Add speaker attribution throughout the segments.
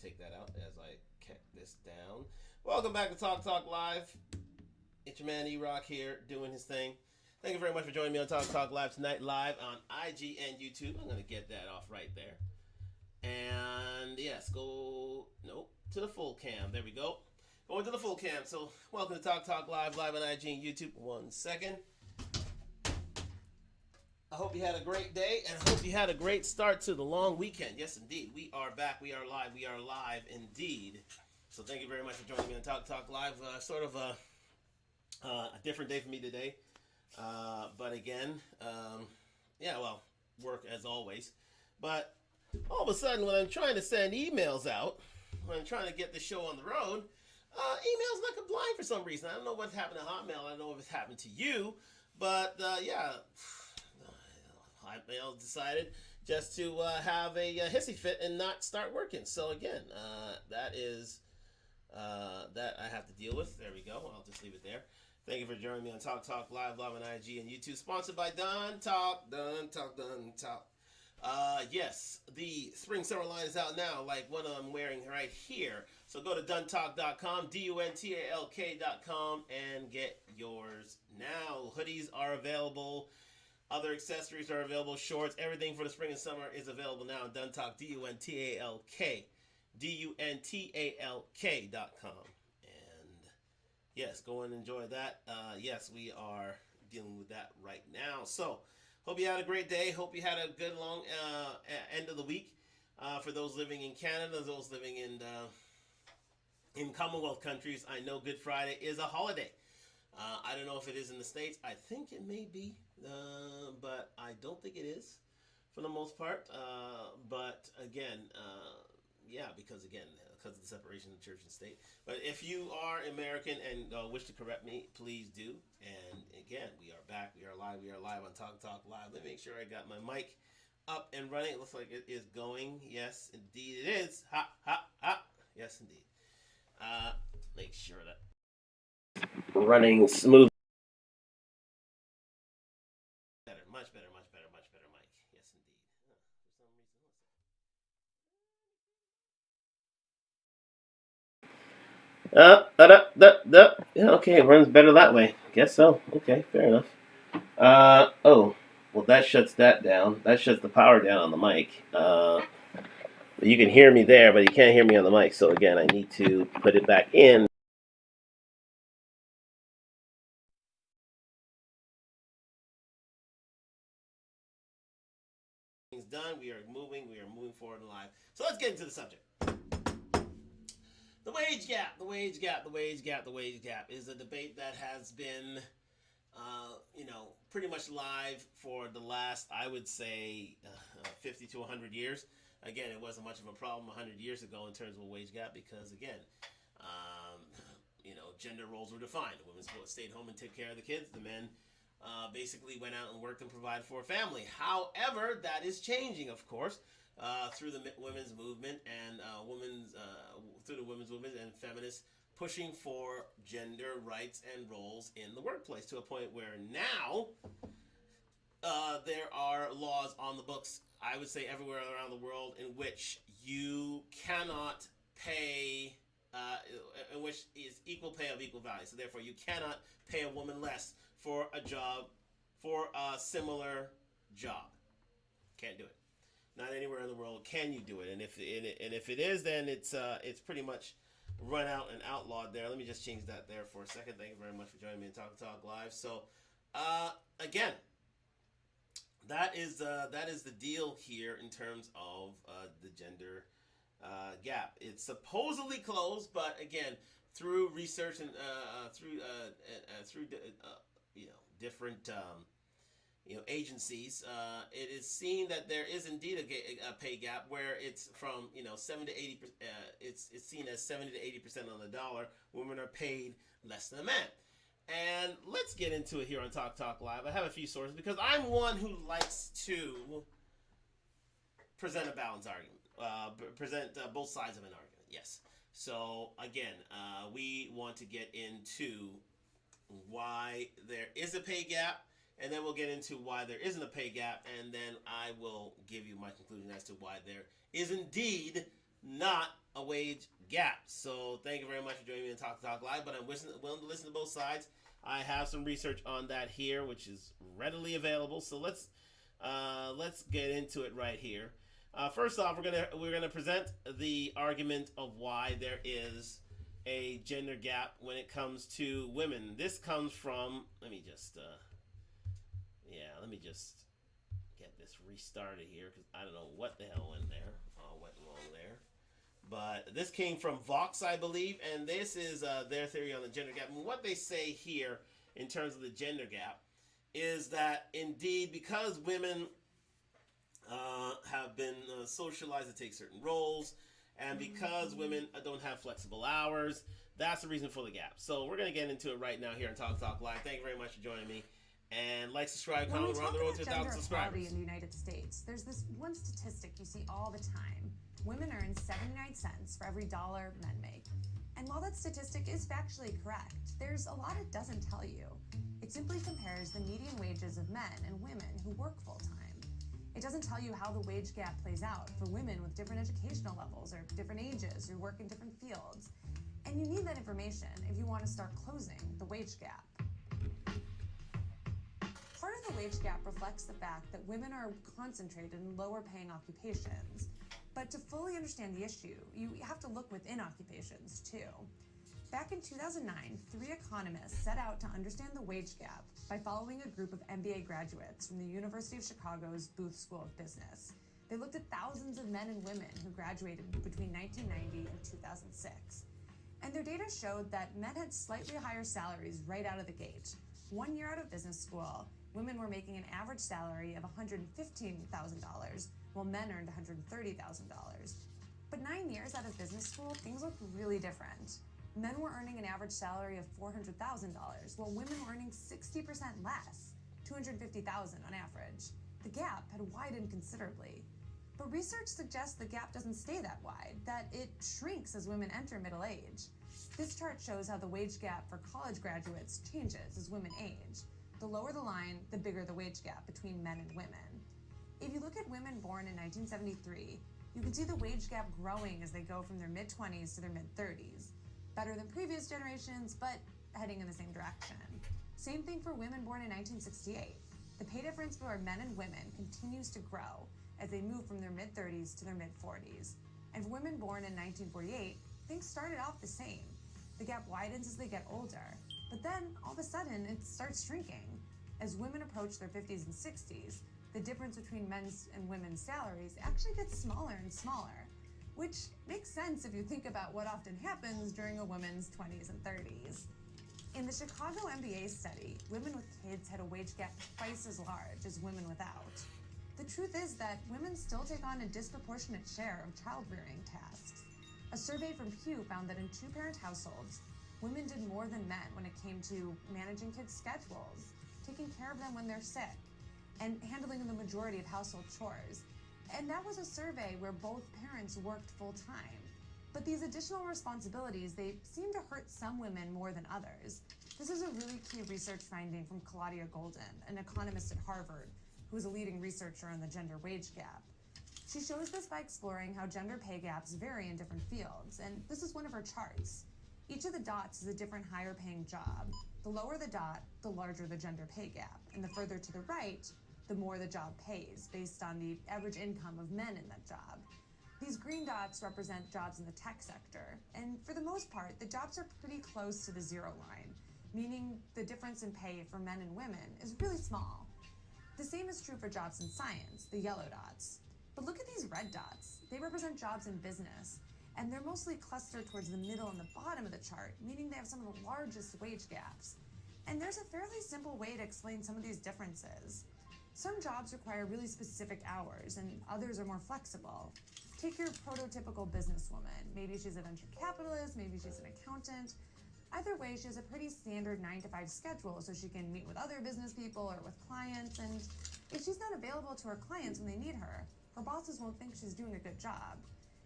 Speaker 1: take that out as I kick this down. Welcome back to Talk Talk Live. It's your man E-Rock here doing his thing. Thank you very much for joining me on Talk Talk Live tonight, live on IG and YouTube. I'm going to get that off right there. And yes, go, nope, to the full cam. There we go. Going to the full cam. So welcome to Talk Talk Live, live on IG and YouTube. 1 second. I hope you had a great day and I hope you had a great start to the long weekend. Yes, indeed. We are back. We are live. We are live indeed. So thank you very much for joining me on Talk Talk Live. Sort of a different day for me today. But again, work as always. But all of a sudden, when I'm trying to send emails out, when I'm trying to get the show on the road, email's not complying for some reason. I don't know what's happened to Hotmail. I don't know if it's happened to you. But Hotmail decided just to have a hissy fit and not start working. So again, that is that I have to deal with. There we go. I'll just leave it there. Thank you for joining me on Talk Talk Live on IG and YouTube. Sponsored by Done Talk. Yes, the spring summer line is out now, like what I'm wearing right here. So go to duntalk.com, DUNTALK.com, and get yours now. Hoodies are available. Other accessories are available. Shorts, everything for the spring and summer is available now on Duntalk, DUNTALK.com. And yes, go and enjoy that. Yes, we are dealing with that right now. So, hope you had a great day. Hope you had a good long end of the week. For those living in Canada, those living in Commonwealth countries, I know Good Friday is a holiday. I don't know if it is in the States. I think it may be, but I don't think it is for the most part. But again, because of the separation of church and state. But if you are American and wish to correct me, please do. And again, we are back. We are live. We are live on Talk Talk Live. Let me make sure I got my mic up and running. It looks like it is going. Yes, indeed it is. Ha, ha, ha. Yes, indeed. Make sure that running smooth. Much better, Mike. Yes, indeed. Yeah, okay, it runs better that way. Guess so. Okay, fair enough. Well, that shuts that down. That shuts the power down on the mic. You can hear me there, but you can't hear me on the mic. So again, I need to put it back in. Done. We are moving forward in life. So let's get into the subject. The wage gap is a debate that has been, pretty much live for the last, I would say, 50 to 100 years. Again, it wasn't much of a problem 100 years ago in terms of a wage gap because, again, gender roles were defined. The women stayed home and took care of the kids. The men basically went out and worked and provided for a family. However, that is changing, of course, through the women's movement and feminists pushing for gender rights and roles in the workplace to a point where now there are laws on the books, I would say everywhere around the world, in which you cannot pay, in which is equal pay of equal value. So therefore, you cannot pay a woman less for a job, for a similar job. Can't do it. Not anywhere in the world can you do it. And if it is, then it's pretty much run out and outlawed there. Let me just change that there for a second. Thank you very much for joining me in Talk Talk Live. So, again, that is the deal here in terms of the gender gap. It's supposedly closed, but again, through research and through different agencies, it is seen that there is indeed a pay gap where it's from 7 to 80. It's seen as 70 to 80% on the dollar. Women are paid less than men. And let's get into it here on Talk Talk Live. I have a few sources because I'm one who likes to present a balanced argument, present both sides of an argument. Yes. So again, we want to get into why there is a pay gap, and then we'll get into why there isn't a pay gap, and then I will give you my conclusion as to why there is indeed not a wage gap. So thank you very much for joining me in Talk Live. But I'm willing to listen to both sides. I have some research on that here, which is readily available. So let's get into it right here. First off, we're gonna present the argument of why there is a gender gap when it comes to women. This comes from let me just get this restarted here because I don't know what the hell went wrong there. But this came from Vox, I believe, and this is their theory on the gender gap. And what they say here in terms of the gender gap is that indeed, because women have been socialized to take certain roles, and because women don't have flexible hours, that's the reason for the gap. So we're going to get into it right now here on Talk Live. Thank you very much for joining me. And like, subscribe, comment, we're on the road to 1,000 subscribers.
Speaker 2: In the United States, there's this one statistic you see all the time. Women earn 79 cents for every dollar men make. And while that statistic is factually correct, there's a lot it doesn't tell you. It simply compares the median wages of men and women who work full-time. It doesn't tell you how the wage gap plays out for women with different educational levels or different ages who work in different fields. And you need that information if you want to start closing the wage gap. Part of the wage gap reflects the fact that women are concentrated in lower paying occupations. But to fully understand the issue, you have to look within occupations too. Back in 2009, 3 economists set out to understand the wage gap by following a group of MBA graduates from the University of Chicago's Booth School of Business. They looked at thousands of men and women who graduated between 1990 and 2006. And their data showed that men had slightly higher salaries right out of the gate. 1 year out of business school, women were making an average salary of $115,000, while men earned $130,000. But 9 years out of business school, things looked really different. Men were earning an average salary of $400,000, while women were earning 60% less, $250,000 on average. The gap had widened considerably. But research suggests the gap doesn't stay that wide, that it shrinks as women enter middle age. This chart shows how the wage gap for college graduates changes as women age. The lower the line, the bigger the wage gap between men and women. If you look at women born in 1973, you can see the wage gap growing as they go from their mid-20s to their mid-30s. Better than previous generations, but heading in the same direction. Same thing for women born in 1968. The pay difference between men and women continues to grow as they move from their mid-30s to their mid-40s. And for women born in 1948, things started off the same. The gap widens as they get older, but then all of a sudden it starts shrinking. As women approach their 50s and 60s, the difference between men's and women's salaries actually gets smaller and smaller, which makes sense if you think about what often happens during a woman's 20s and 30s. In the Chicago MBA study, women with kids had a wage gap twice as large as women without. The truth is that women still take on a disproportionate share of child-rearing tasks. A survey from Pew found that in 2-parent households, women did more than men when it came to managing kids' schedules, taking care of them when they're sick, and handling the majority of household chores. And that was a survey where both parents worked full-time. But these additional responsibilities, they seem to hurt some women more than others. This is a really key research finding from Claudia Golden, an economist at Harvard, who is a leading researcher on the gender wage gap. She shows this by exploring how gender pay gaps vary in different fields, and this is one of her charts. Each of the dots is a different higher paying job. The lower the dot, the larger the gender pay gap, and the further to the right, the more the job pays, based on the average income of men in that job. These green dots represent jobs in the tech sector, and for the most part, the jobs are pretty close to the zero line, meaning the difference in pay for men and women is really small. The same is true for jobs in science, the yellow dots. But look at these red dots. They represent jobs in business, and they're mostly clustered towards the middle and the bottom of the chart, meaning they have some of the largest wage gaps. And there's a fairly simple way to explain some of these differences. Some jobs require really specific hours, and others are more flexible. Take your prototypical businesswoman. Maybe she's a venture capitalist, maybe she's an accountant. Either way, she has a pretty standard 9-to-5 schedule, so she can meet with other business people or with clients, and if she's not available to her clients when they need her, her bosses won't think she's doing a good job.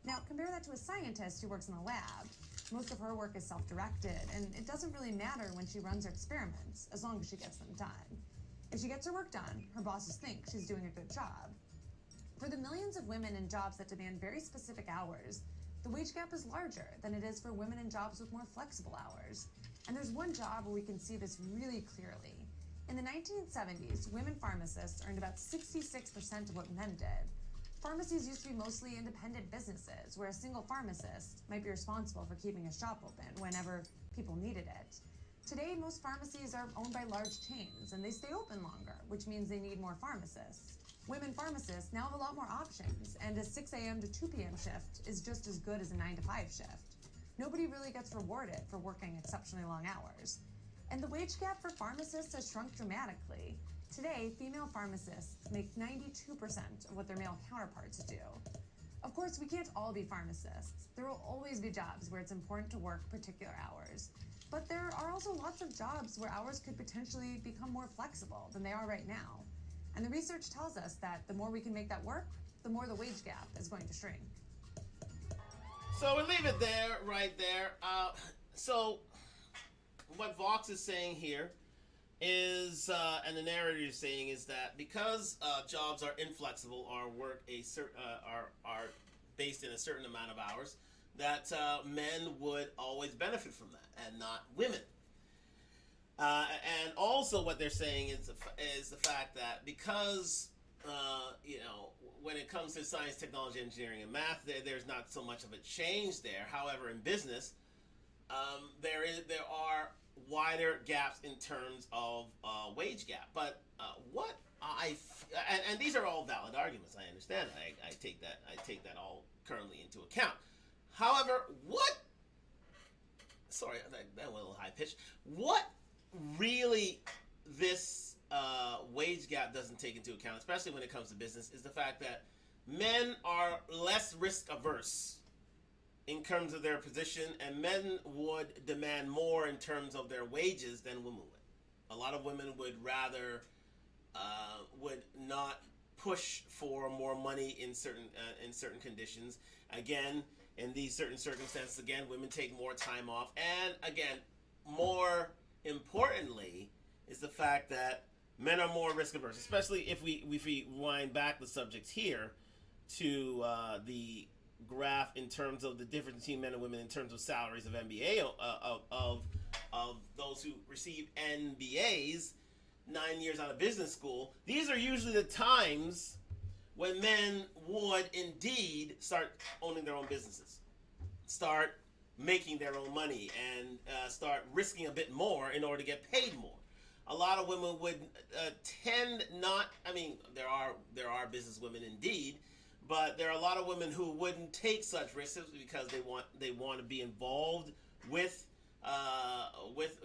Speaker 2: Now, compare that to a scientist who works in a lab. Most of her work is self-directed, and it doesn't really matter when she runs her experiments, as long as she gets them done. If she gets her work done, her bosses think she's doing a good job. For the millions of women in jobs that demand very specific hours, the wage gap is larger than it is for women in jobs with more flexible hours. And there's one job where we can see this really clearly. In the 1970s, women pharmacists earned about 66% of what men did. Pharmacies used to be mostly independent businesses, where a single pharmacist might be responsible for keeping a shop open whenever people needed it. Today, most pharmacies are owned by large chains, and they stay open longer, which means they need more pharmacists. Women pharmacists now have a lot more options, and a 6 a.m. to 2 p.m. shift is just as good as a 9 to 5 shift. Nobody really gets rewarded for working exceptionally long hours. And the wage gap for pharmacists has shrunk dramatically. Today, female pharmacists make 92% of what their male counterparts do. Of course, we can't all be pharmacists. There will always be jobs where it's important to work particular hours. But there are also lots of jobs where hours could potentially become more flexible than they are right now. And the research tells us that the more we can make that work, the more the wage gap is going to shrink.
Speaker 1: So we leave it there, right there. So what Vox is saying here is, and the narrator is saying, is that because jobs are inflexible or work are based in a certain amount of hours, that men would always benefit from that and not women. And also what they're saying is the fact that because when it comes to science, technology, engineering, and math, there's not so much of a change there. However, in business, there are wider gaps in terms of wage gap. But and these are all valid arguments. I understand. I take that all currently into account. However, sorry, that went a little high pitched. What really this wage gap doesn't take into account, especially when it comes to business, is the fact that men are less risk averse in terms of their position, and men would demand more in terms of their wages than women would. A lot of women would rather would not push for more money in certain conditions. Again, in these certain circumstances, again, women take more time off, and again, more importantly, is the fact that men are more risk averse, especially if we wind back the subject here to the graph in terms of the difference between men and women in terms of salaries of MBA of those who receive MBAs 9 years out of business school. These are usually the times when men would indeed start owning their own businesses, start making their own money, and start risking a bit more in order to get paid more. A lot of women would tend not. I mean, there are business women indeed, but there are a lot of women who wouldn't take such risks because they want to be involved with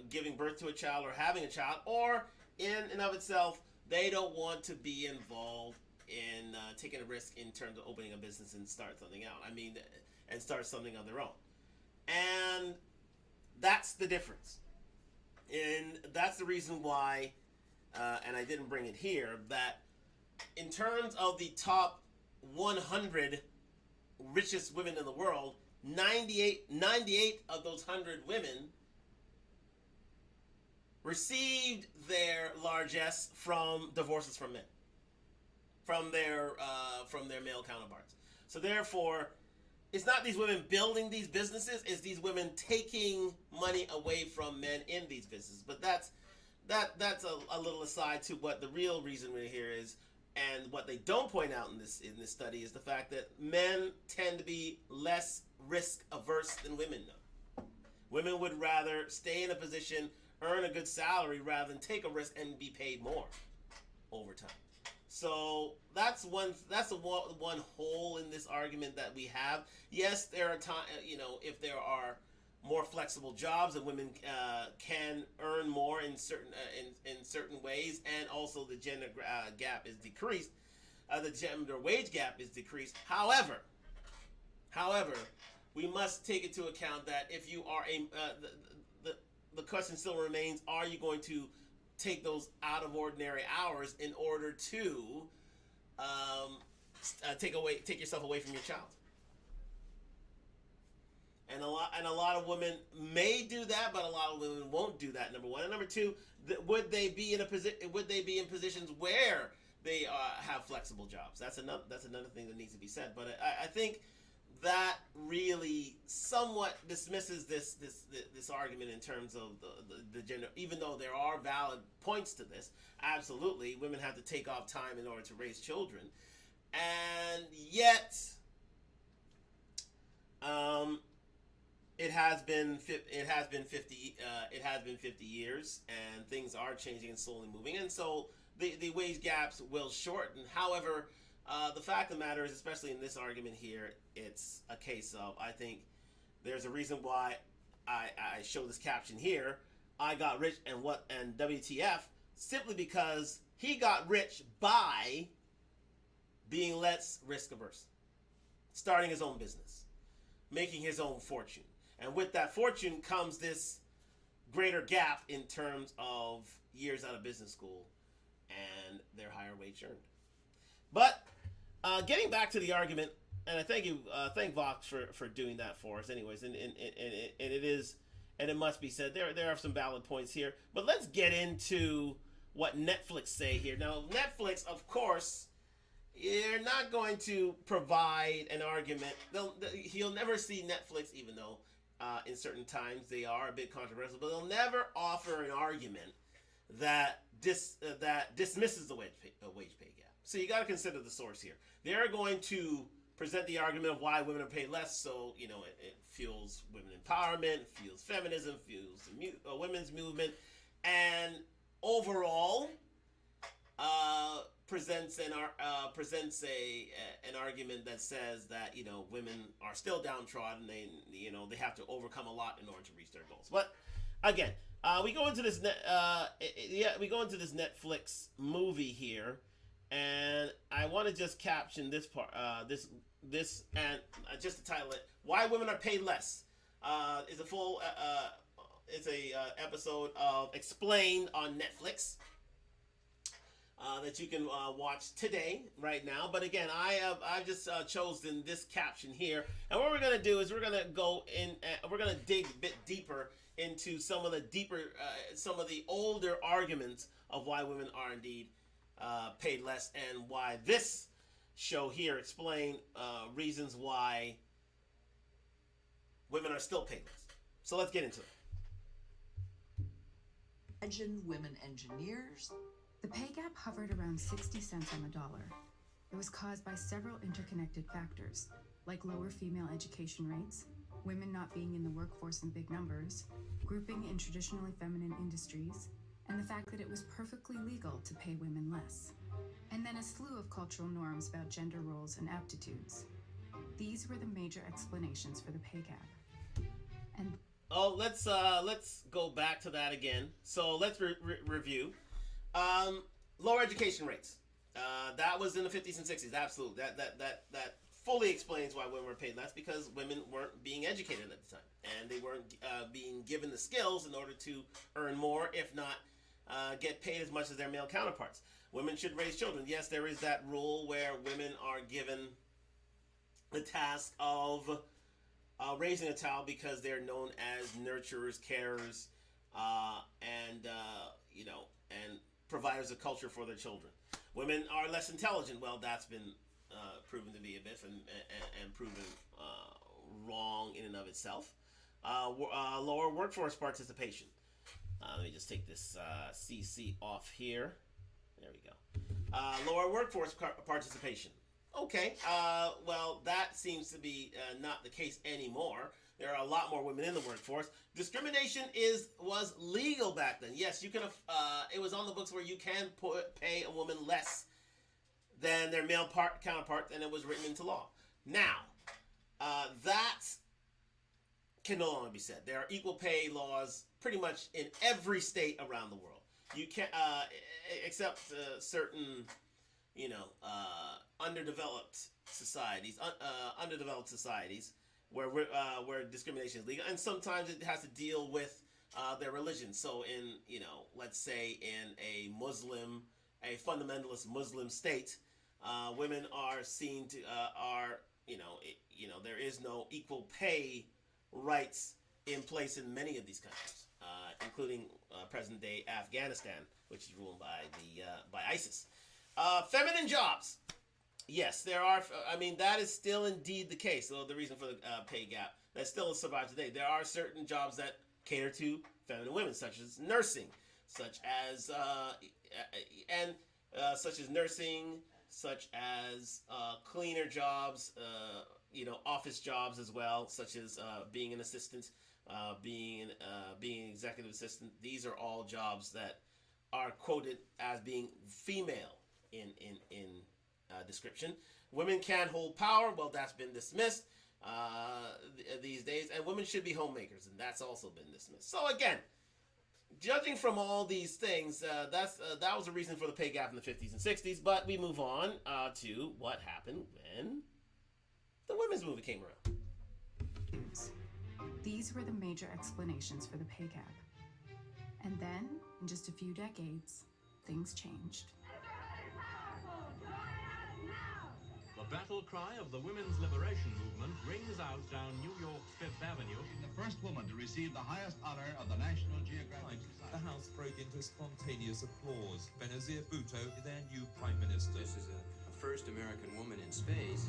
Speaker 1: giving birth to a child or having a child, or in and of itself, they don't want to be involved in taking a risk in terms of opening a business and start something out. I mean, and start something of their own. And that's the difference. And that's the reason why, and I didn't bring it here, that in terms of the top 100 richest women in the world, 98 of those 100 women received their largesse from divorces from men, from their male counterparts. So therefore, it's not these women building these businesses, it's these women taking money away from men in these businesses. But that's a little aside to what the real reason we're here is, and what they don't point out in this study is the fact that men tend to be less risk averse than women do. Women would rather stay in a position, earn a good salary, rather than take a risk and be paid more over time. So that's one hole in this argument that we have. Yes, there are times, if there are more flexible jobs and women can earn more in certain ways, and also the gender gap is decreased, the gender wage gap is decreased. However, we must take into account that if you are the question still remains: are you going to take those out of ordinary hours in order to take yourself away from your child? And a lot of women may do that, but a lot of women won't do that. Number one, and number two, would they be in positions where they have flexible jobs? That's another thing that needs to be said. But I think that really somewhat dismisses this argument in terms of the gender, even though there are valid points to this. Absolutely, women have to take off time in order to raise children, and yet it has been 50 years, and things are changing and slowly moving, and so the wage gaps will shorten. However, the fact of the matter is, especially in this argument here, it's a case of, I think there's a reason why I show this caption here. I got rich and WTF, simply because he got rich by being less risk averse, starting his own business, making his own fortune. And with that fortune comes this greater gap in terms of years out of business school and their higher wage earned. But getting back to the argument, and I thank Vox for doing that for us, anyways. And it is, and it must be said, there are some valid points here. But let's get into what Netflix say here. Now, Netflix, of course, you're not going to provide an argument. He'll never see Netflix, even though in certain times they are a bit controversial, but they'll never offer an argument that dismisses the wage pay gap. So you got to consider the source here. They're going to present the argument of why women are paid less, so it fuels women empowerment, fuels feminism, fuels the women's movement, and overall presents an argument that says that women are still downtrodden. They have to overcome a lot in order to reach their goals. But again, we go into this Netflix movie here, and I want to just caption this part, this and just to title it, "Why Women Are Paid Less." Is a full episode of Explained on Netflix. That you can watch today, right now. But again, I've just chosen this caption here, and what we're gonna do is we're gonna go in. We're gonna dig a bit deeper into some of the older arguments of why women are indeed paid less, and why this show here explain reasons why women are still paid less. So let's get into it.
Speaker 3: Imagine women engineers.
Speaker 4: The pay gap hovered around 60 cents on the dollar. It was caused by several interconnected factors, like lower female education rates, women not being in the workforce in big numbers, grouping in traditionally feminine industries, and the fact that it was perfectly legal to pay women less. And then a slew of cultural norms about gender roles and aptitudes. These were the major explanations for the pay gap. And
Speaker 1: let's go back to that again. So let's review. Lower education rates. That was in the 50s and 60s. Absolutely. That fully explains why women were paid less, because women weren't being educated at the time, and they weren't being given the skills in order to earn more, if not get paid as much as their male counterparts. Women should raise children. Yes, there is that rule where women are given the task of raising a child because they're known as nurturers, carers, and providers of culture for their children. Women are less intelligent. Well, that's been proven to be a myth and proven wrong in and of itself. Lower workforce participation. Let me just take this CC off here. There we go. Lower workforce participation. Okay. Well, that seems to be not the case anymore. There are a lot more women in the workforce. Discrimination was legal back then. Yes, you can. It was on the books where you can pay a woman less than their male counterpart, and it was written into law. Now, that can no longer be said. There are equal pay laws pretty much in every state around the world. You can't, except certain, underdeveloped societies, where discrimination is legal, and sometimes it has to deal with their religion. So in let's say in a fundamentalist Muslim state, women are seen to there is no equal pay rights in place in many of these countries, including present day Afghanistan, which is ruled by ISIS. Feminine jobs. yes, there are. I mean, that is still indeed the case. So the reason for the pay gap that still survives today. There are certain jobs that cater to feminine women, such as nursing, such as such as nursing, such as cleaner jobs, office jobs as well, such as being an assistant, being an executive assistant. These are all jobs that are quoted as being female in description. Women can hold power. Well, that's been dismissed these days, and women should be homemakers, and that's also been dismissed. So again, judging from all these things, that was a reason for the pay gap in the 50s and 60s. But we move on to what happened when the women's movement came around.
Speaker 4: These were the major explanations for the pay gap. And then, in just a few decades, things changed.
Speaker 5: The battle cry of the women's liberation movement rings out down New York's Fifth Avenue.
Speaker 6: The first woman to receive the highest honor of the National Geographic Society.
Speaker 7: The House broke into spontaneous applause. Benazir Bhutto, their new Prime Minister.
Speaker 8: This is a first American woman in space.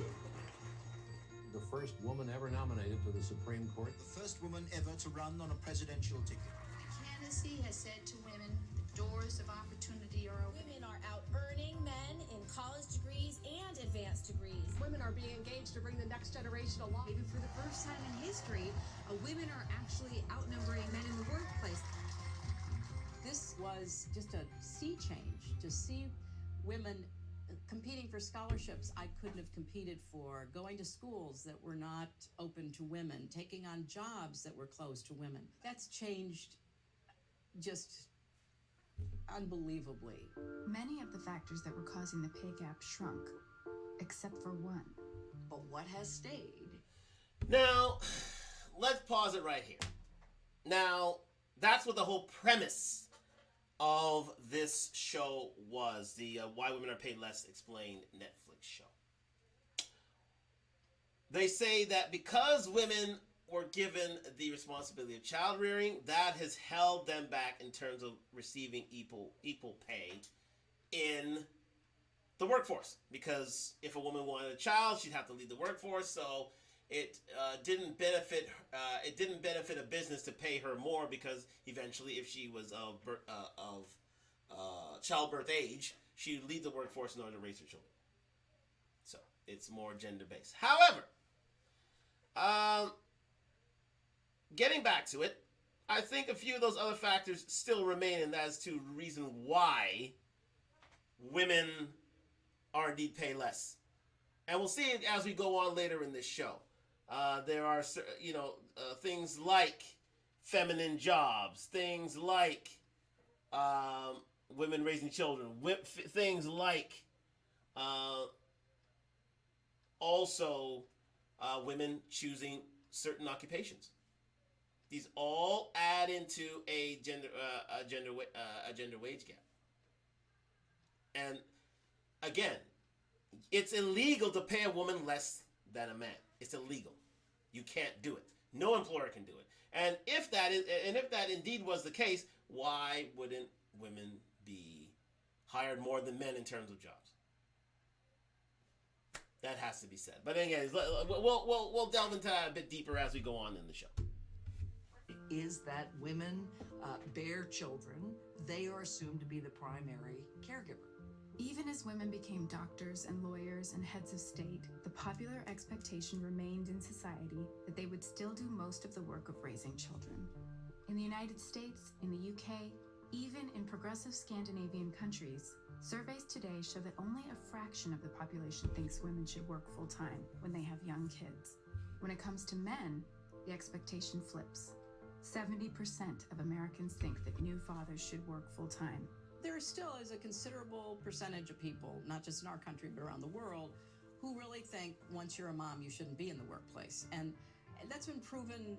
Speaker 9: The first woman ever nominated to the Supreme Court.
Speaker 10: The first woman ever to run on a presidential ticket.
Speaker 11: The candidacy has said to women, the doors of opportunity are open.
Speaker 12: Women are out earning men in college degrees and advanced degrees.
Speaker 13: Women are being engaged to bring the next generation along.
Speaker 14: Maybe for the first time in history, women are actually outnumbering men in the workplace.
Speaker 15: This was just a sea change. To see women competing for scholarships I couldn't have competed for, going to schools that were not open to women, taking on jobs that were closed to women. That's changed just unbelievably.
Speaker 4: Many of the factors that were causing the pay gap shrunk, except for one.
Speaker 3: But what has stayed?
Speaker 1: Now, let's pause it right here. Now, that's what the whole premise of this show was, the Why Women Are Paid Less Explained Netflix show. They say that because women were given the responsibility of child rearing, that has held them back in terms of receiving equal pay in the workforce. Because if a woman wanted a child, she'd have to leave the workforce, so it didn't benefit a business to pay her more, because eventually, if she was of childbirth age, she'd leave the workforce in order to raise her children. So it's more gender based. However, getting back to it, I think a few of those other factors still remain, and that's to the reason why women are indeed paid less. And we'll see it as we go on later in this show. There are, things like feminine jobs, things like women raising children, things like also women choosing certain occupations. These all add into a gender wage gap. And again, it's illegal to pay a woman less than a man. It's illegal. You can't do it. No employer can do it. And if that indeed was the case, why wouldn't women be hired more than men in terms of jobs? That has to be said. But again, we'll delve into that a bit deeper as we go on in the show.
Speaker 3: Is that women bear children, they are assumed to be the primary caregiver.
Speaker 4: Even as women became doctors and lawyers and heads of state, the popular expectation remained in society that they would still do most of the work of raising children. In the United States, in the UK, even in progressive Scandinavian countries, surveys today show that only a fraction of the population thinks women should work full-time when they have young kids. When it comes to men, the expectation flips. 70% of Americans think that new fathers should work full-time.
Speaker 15: There still is a considerable percentage of people, not just in our country, but around the world, who really think once you're a mom, you shouldn't be in the workplace. And that's been proven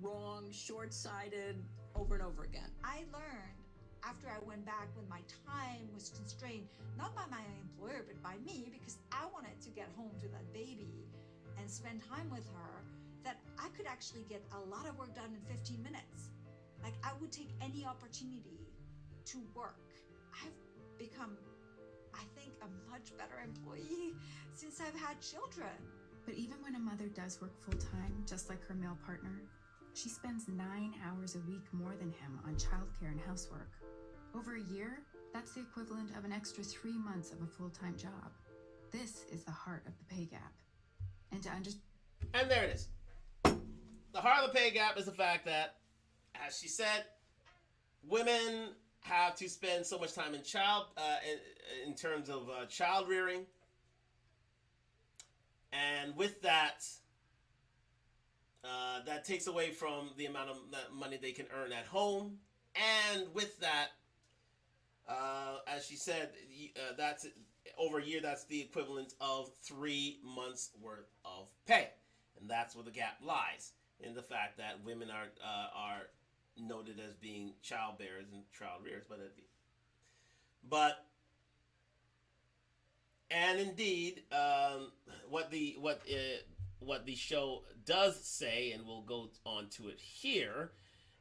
Speaker 15: wrong, short-sighted, over and over again.
Speaker 11: I learned after I went back when my time was constrained, not by my employer, but by me, because I wanted to get home to that baby and spend time with her, that I could actually get a lot of work done in 15 minutes. Like, I would take any opportunity to work. I've become, I think, a much better employee since I've had children.
Speaker 4: But even when a mother does work full-time, just like her male partner, she spends 9 hours a week more than him on childcare and housework. Over a year, that's the equivalent of an extra 3 months of a full-time job. This is the heart of the pay gap. And to understand...
Speaker 1: And there it is. The heart of the pay gap is the fact that, as she said, women have to spend so much time in terms of child rearing, and with that, that takes away from the amount of money they can earn at home, and with that, as she said, that's over a year. That's the equivalent of 3 months worth of pay, and that's where the gap lies, in the fact that women are noted as being child bearers and child rearers, and indeed, what the show does say, and we'll go on to it here,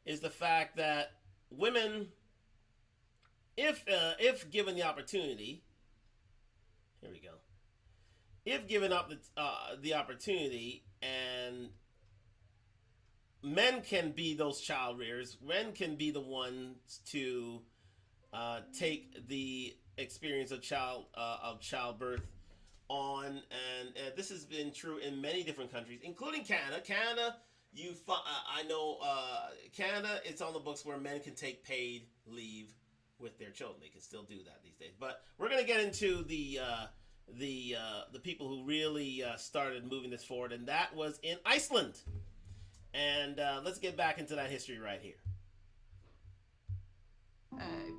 Speaker 1: is the fact that women, if given the opportunity, here we go, if given up the opportunity, and men can be those child rearers, men can be the ones to take the experience of childbirth on, and this has been true in many different countries, including Canada. Canada, I know Canada, it's on the books where men can take paid leave with their children. They can still do that these days. But we're gonna get into the people who really started moving this forward, and that was in Iceland. And let's get back into that history right here.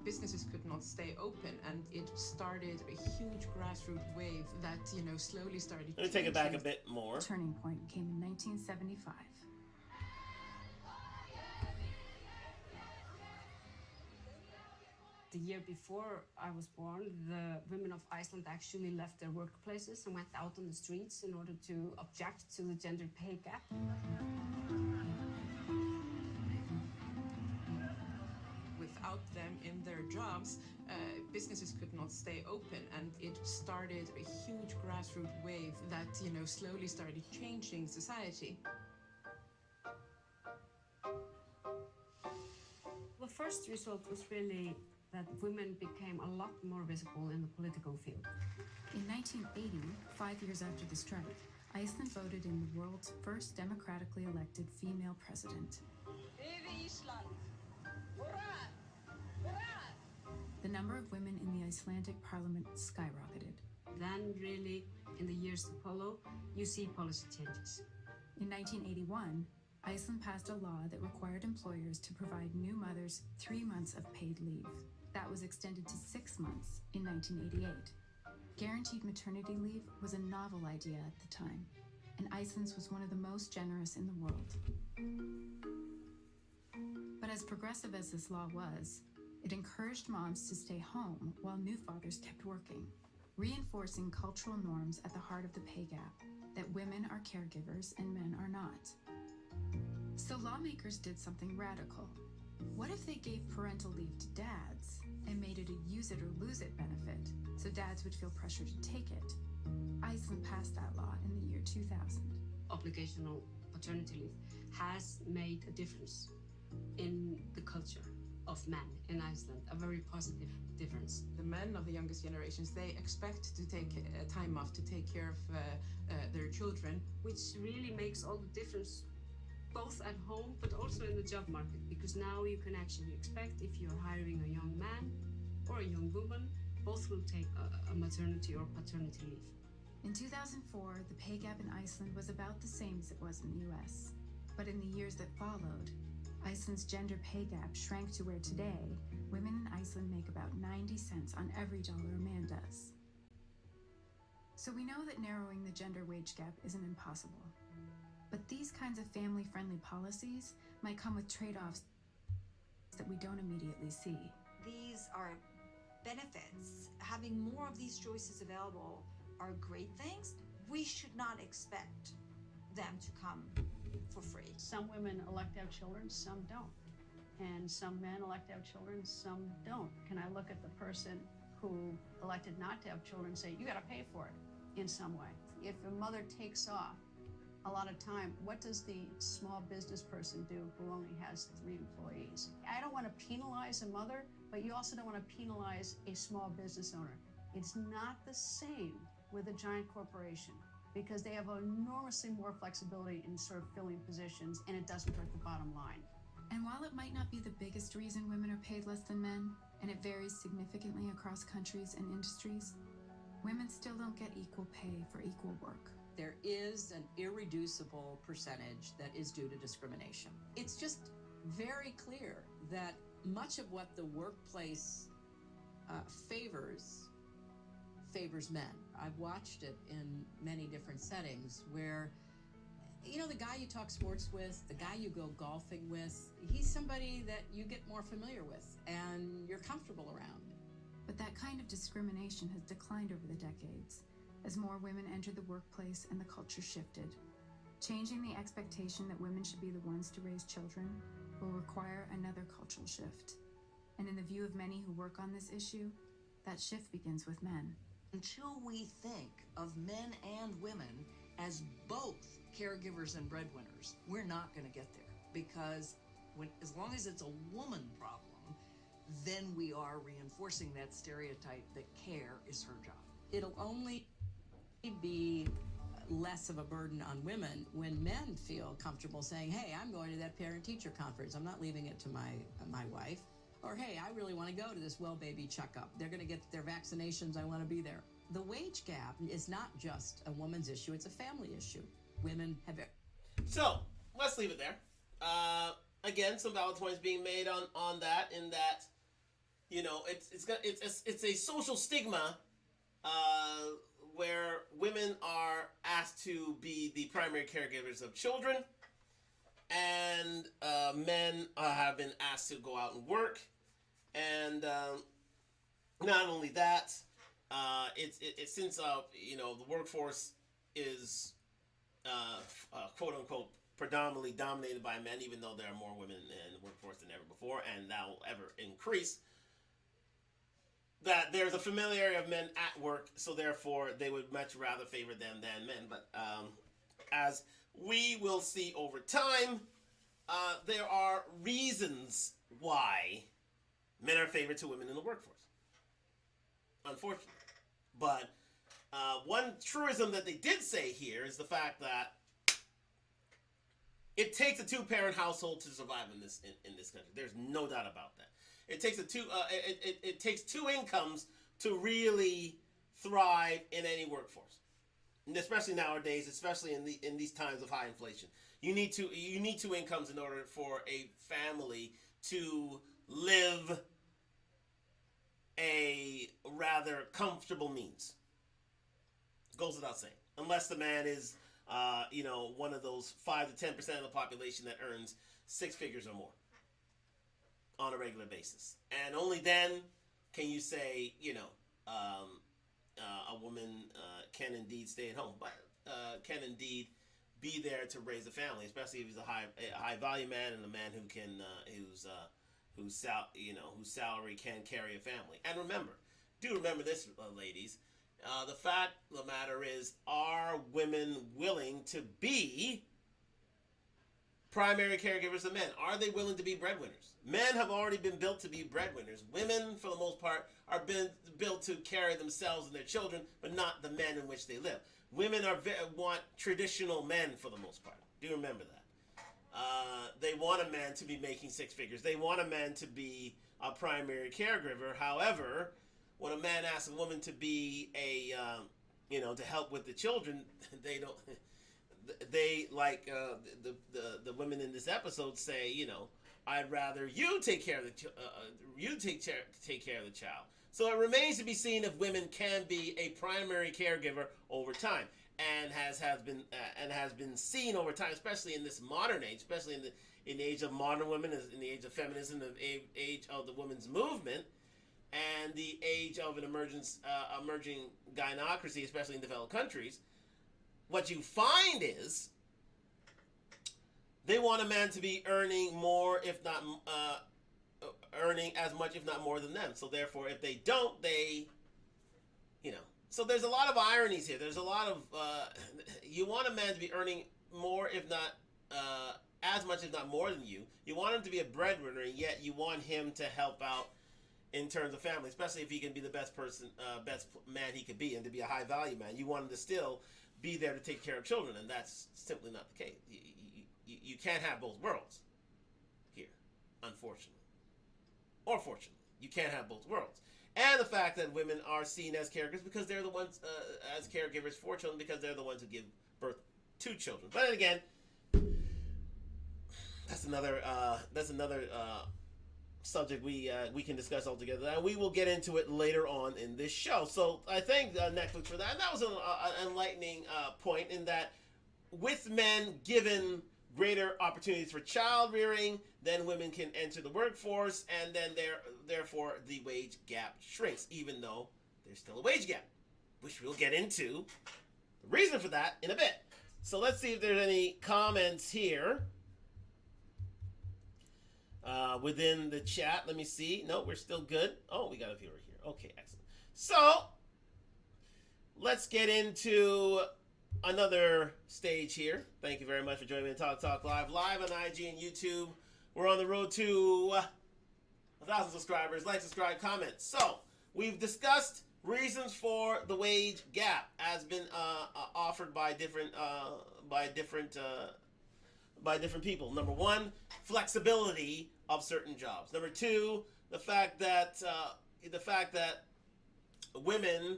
Speaker 16: Businesses could not stay open, and it started a huge grassroots wave that, slowly started.
Speaker 1: Let me take it back a bit more.
Speaker 4: The turning point came in 1975.
Speaker 17: The year before I was born, the women of Iceland actually left their workplaces and went out on the streets in order to object to the gender pay gap.
Speaker 16: Without them in their jobs, businesses could not stay open, and it started a huge grassroots wave that, slowly started changing society.
Speaker 17: The first result was really that women became a lot more visible in the political field.
Speaker 4: In 1980, 5 years after the strike, Iceland voted in the world's first democratically elected female president. The number of women in the Icelandic parliament skyrocketed.
Speaker 17: Then really, in the years to follow, you see policy changes.
Speaker 4: In 1981, Iceland passed a law that required employers to provide new mothers 3 months of paid leave. That was extended to 6 months in 1988. Guaranteed maternity leave was a novel idea at the time, and Iceland's was one of the most generous in the world. But as progressive as this law was, it encouraged moms to stay home while new fathers kept working, reinforcing cultural norms at the heart of the pay gap, that women are caregivers and men are not. So lawmakers did something radical. What if they gave parental leave to dads and made it a use it or lose it benefit, so dads would feel pressure to take it? Iceland passed that law in the year 2000.
Speaker 17: Obligational paternity leave has made a difference in the culture of men in Iceland, a very positive difference.
Speaker 16: The men of the youngest generations, they expect to take time off to take care of their children.
Speaker 17: Which really makes all the difference, both at home but also in the job market, because now you can actually expect, if you're hiring a young man or a young woman, both will take a maternity or paternity leave.
Speaker 4: In 2004, the pay gap in Iceland was about the same as it was in the US. But in the years that followed, Iceland's gender pay gap shrank to where today, women in Iceland make about 90 cents on every dollar a man does. So we know that narrowing the gender wage gap isn't impossible. But these kinds of family-friendly policies might come with trade-offs that we don't immediately see.
Speaker 11: These are benefits. Having more of these choices available are great things. We should not expect them to come for free.
Speaker 15: Some women elect to have children, some don't. And some men elect to have children, some don't. Can I look at the person
Speaker 18: who elected not to have children say, you got to pay for it in some way. If a mother takes off a lot of time, what does the small business person do who only has 3 employees? I don't want to penalize a mother, but you also don't want to penalize a small business owner. It's not the same with a giant corporation because they have enormously more flexibility in sort of filling positions, and it doesn't hurt the bottom line.
Speaker 4: And while it might not be the biggest reason women are paid less than men, and it varies significantly across countries and industries, women still don't get equal pay for equal work.
Speaker 15: There is an irreducible percentage that is due to discrimination. It's just very clear that much of what the workplace favors men. I've watched it in many different settings where, you know, the guy you talk sports with, the guy you go golfing with, he's somebody that you get more familiar with and you're comfortable around.
Speaker 4: But that kind of discrimination has declined over the decades as more women entered the workplace and the culture shifted. Changing the expectation that women should be the ones to raise children will require another cultural shift. And in the view of many who work on this issue, that shift begins with men.
Speaker 3: Until we think of men and women as both caregivers and breadwinners, we're not going to get there. Because as long as it's a woman problem, then we are reinforcing that stereotype that care is her job.
Speaker 15: It'll only be less of a burden on women when men feel comfortable saying, hey, I'm going to that parent-teacher conference. I'm not leaving it to my wife. Or, hey, I really want to go to this well baby checkup. They're going to get their vaccinations. I want to be there. The wage gap is not just a woman's issue. It's a family issue. Women have...
Speaker 1: So, let's leave it there. Again, some valid points being made on that, in that, you know, it's a social stigma where women are asked to be the primary caregivers of children, and men have been asked to go out and work. And not only that, it's since you know, the workforce is quote unquote predominantly dominated by men, even though there are more women in the workforce than ever before, and that will ever increase. That there's a familiarity of men at work, so therefore they would much rather favor them than men. But as we will see over time, there are reasons why men are favored to women in the workforce, unfortunately. But one truism that they did say here is the fact that it takes a 2-parent household to survive in this country. There's no doubt about that. It takes it takes 2 incomes to really thrive in any workforce, and especially nowadays, especially in these times of high inflation. You need 2 incomes in order for a family to live a rather comfortable means. Goes without saying, unless the man is you know, one of those 5 to 10% of the population that earns 6 figures or more on a regular basis, and only then can you say, you know, a woman can indeed stay at home, but can indeed be there to raise a family, especially if he's a high value man and a man who can whose salary can carry a family. And remember this, ladies. The fact of the matter is, are women willing to be primary caregivers of men? Are they willing to be breadwinners? Men have already been built to be breadwinners. Women, for the most part, are built to carry themselves and their children, but not the men in which they live. Women want traditional men for the most part. Do you remember that? They want a man to be making 6 figures. They want a man to be a primary caregiver. However, when a man asks a woman to be to help with the children, they don't. They, like the women in this episode, say, you know, I'd rather you take care of take care of the child. So it remains to be seen if women can be a primary caregiver over time, and has been seen over time, especially in this modern age, especially in the age of modern women, in the age of feminism, the age of the women's movement, and the age of an emerging gynocracy, especially in developed countries. What you find is they want a man to be earning more, if not earning as much, if not more than them. So therefore, if they don't, they, so there's a lot of ironies here. There's a lot of, you want a man to be earning more, if not as much, if not more than you. You want him to be a breadwinner, and yet you want him to help out in terms of family, especially if he can be the best man he could be, and to be a high value man. You want him to still be there to take care of children, and that's simply not the case. You can't have both worlds here, unfortunately. Or fortunately. You can't have both worlds. And the fact that women are seen as caregivers because they're the ones, as caregivers for children, because they're the ones who give birth to children. But then again, that's another subject we can discuss altogether, and we will get into it later on in this show. So I thank Netflix for that. And that was an enlightening point, in that with men given greater opportunities for child rearing, then women can enter the workforce, and then therefore the wage gap shrinks, even though there's still a wage gap, which we'll get into the reason for that in a bit. So let's see if there's any comments here within the chat. Let me see. No, we're still good. Oh, we got a viewer here. Okay, excellent. So let's get into another stage here. Thank you very much for joining me on Talk Live on IG and YouTube. We're on the road to 1,000 subscribers. Like, subscribe, comment. So we've discussed reasons for the wage gap as been offered by different people. Number one, flexibility of certain jobs. Number two, the fact that women,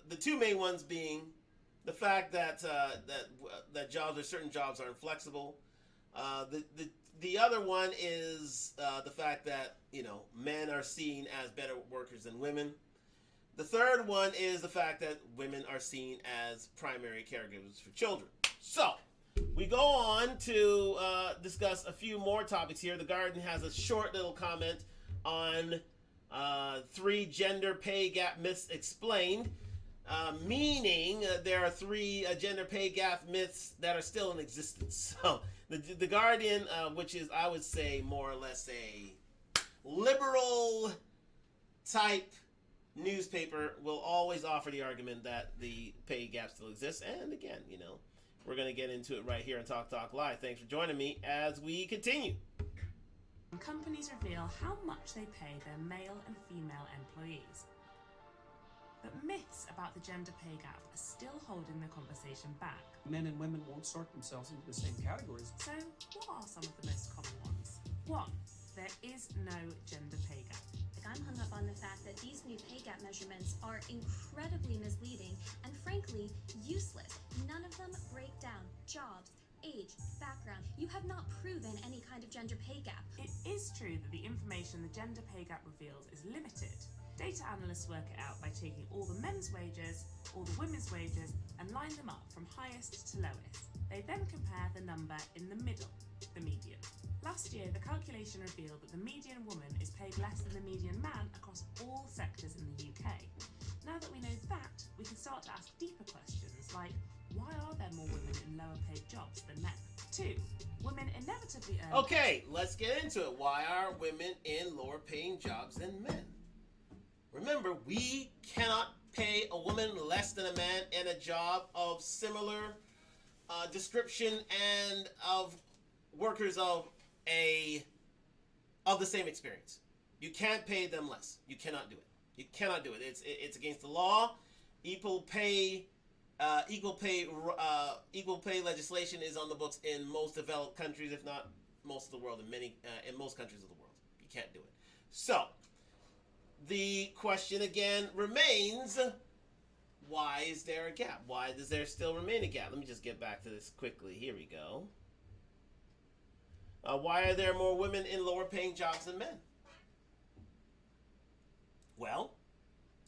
Speaker 1: the two main ones being the fact that certain jobs are inflexible. The other one is the fact that men are seen as better workers than women. The third one is the fact that women are seen as primary caregivers for children. So we go on to discuss a few more topics here. The Guardian has a short little comment on 3 gender pay gap myths explained, meaning there are 3 gender pay gap myths that are still in existence. So the Guardian, which is, I would say, more or less a liberal type newspaper, will always offer the argument that the pay gap still exists. And again, we're going to get into it right here on Talk Live. Thanks for joining me as we continue.
Speaker 19: Companies reveal how much they pay their male and female employees. But myths about the gender pay gap are still holding the conversation back.
Speaker 20: Men and women won't sort themselves into the same categories.
Speaker 19: So, what are some of the most common ones? 1. There is no gender pay gap.
Speaker 12: I'm hung up on the fact that these new pay gap measurements are incredibly misleading and frankly useless. None of them break down jobs, age, background. You have not proven any kind of gender pay gap.
Speaker 19: It is true that the information the gender pay gap reveals is limited. Data analysts work it out by taking all the men's wages, all the women's wages, and line them up from highest to lowest. They then compare the number in the middle, the median. Last year, the calculation revealed that the median woman is paid less than the median man across all sectors in the UK. Now that we know that, we can start to ask deeper questions like, why are there more women in lower paid jobs than men? 2. Women inevitably earn...
Speaker 1: Okay, let's get into it. Why are women in lower paying jobs than men? Remember, we cannot pay a woman less than a man in a job of similar description and of workers of the same experience. You can't pay them less. You cannot do it. You cannot do it. It's against the law. Equal pay legislation is on the books in most developed countries, if not most of the world, in most countries of the world. You can't do it. So the question again remains: why is there a gap? Why does there still remain a gap? Let me just get back to this quickly. Here we go. Why are there more women in lower paying jobs than men? Well,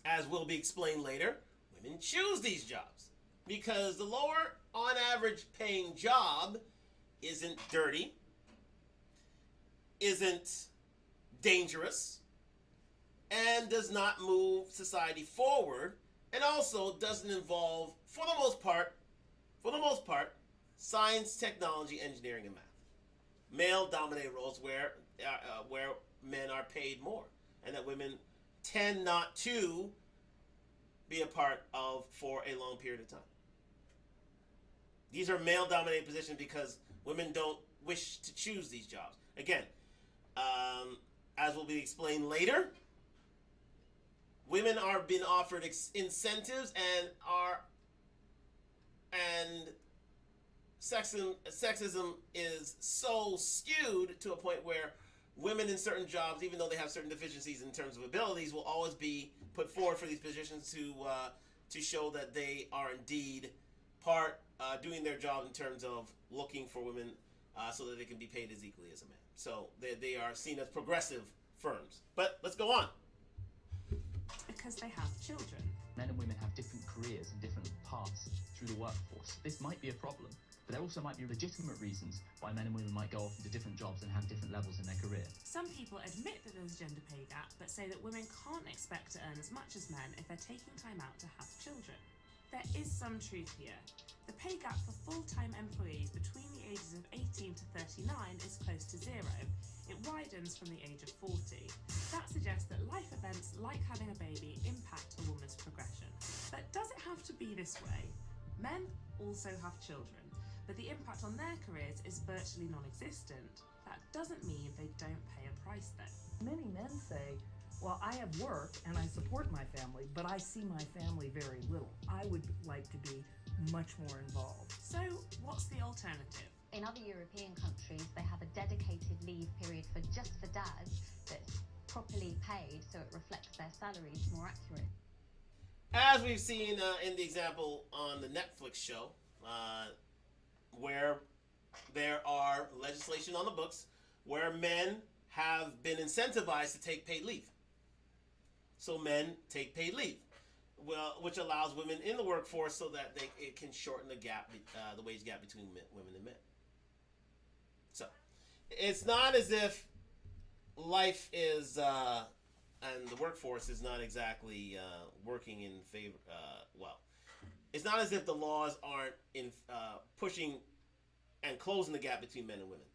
Speaker 1: as will be explained later, women choose these jobs because the lower on average paying job isn't dirty, isn't dangerous, and does not move society forward, and also doesn't involve, for the most part, science, technology, engineering, and math. male-dominated roles where men are paid more, and that women tend not to be a part of for a long period of time. These are male-dominated positions because women don't wish to choose these jobs. Again, as will be explained later, women are being offered incentives and sexism is so skewed to a point where women in certain jobs, even though they have certain deficiencies in terms of abilities, will always be put forward for these positions to show that they are indeed doing their job in terms of looking for women so that they can be paid as equally as a man. So they are seen as progressive firms. But let's go on.
Speaker 19: Because they have children.
Speaker 21: Men and women have different careers and different paths through the workforce. This might be a problem, but there also might be legitimate reasons why men and women might go off into different jobs and have different levels in their career.
Speaker 19: Some people admit that there's a gender pay gap, but say that women can't expect to earn as much as men if they're taking time out to have children. There is some truth here. The pay gap for full-time employees between the ages of 18 to 39 is close to zero. It widens from the age of 40. That suggests that life events like having a baby impact a woman's progression. But does it have to be this way? Men also have children, but the impact on their careers is virtually non-existent. That doesn't mean they don't pay a price though.
Speaker 22: Many men say, well, I have work and I support my family, but I see my family very little. I would like to be much more involved.
Speaker 19: So what's the alternative?
Speaker 23: In other European countries, they have a dedicated leave period just for dads that's properly paid, so it reflects their salaries more accurate.
Speaker 1: As we've seen in the example on the Netflix show, where there are legislation on the books where men have been incentivized to take paid leave. So men take paid leave, which allows women in the workforce so that it can shorten the gap, the wage gap between women and men. So it's not as if life is and the workforce is not exactly working in favor. It's not as if the laws aren't in pushing and closing the gap between men and women.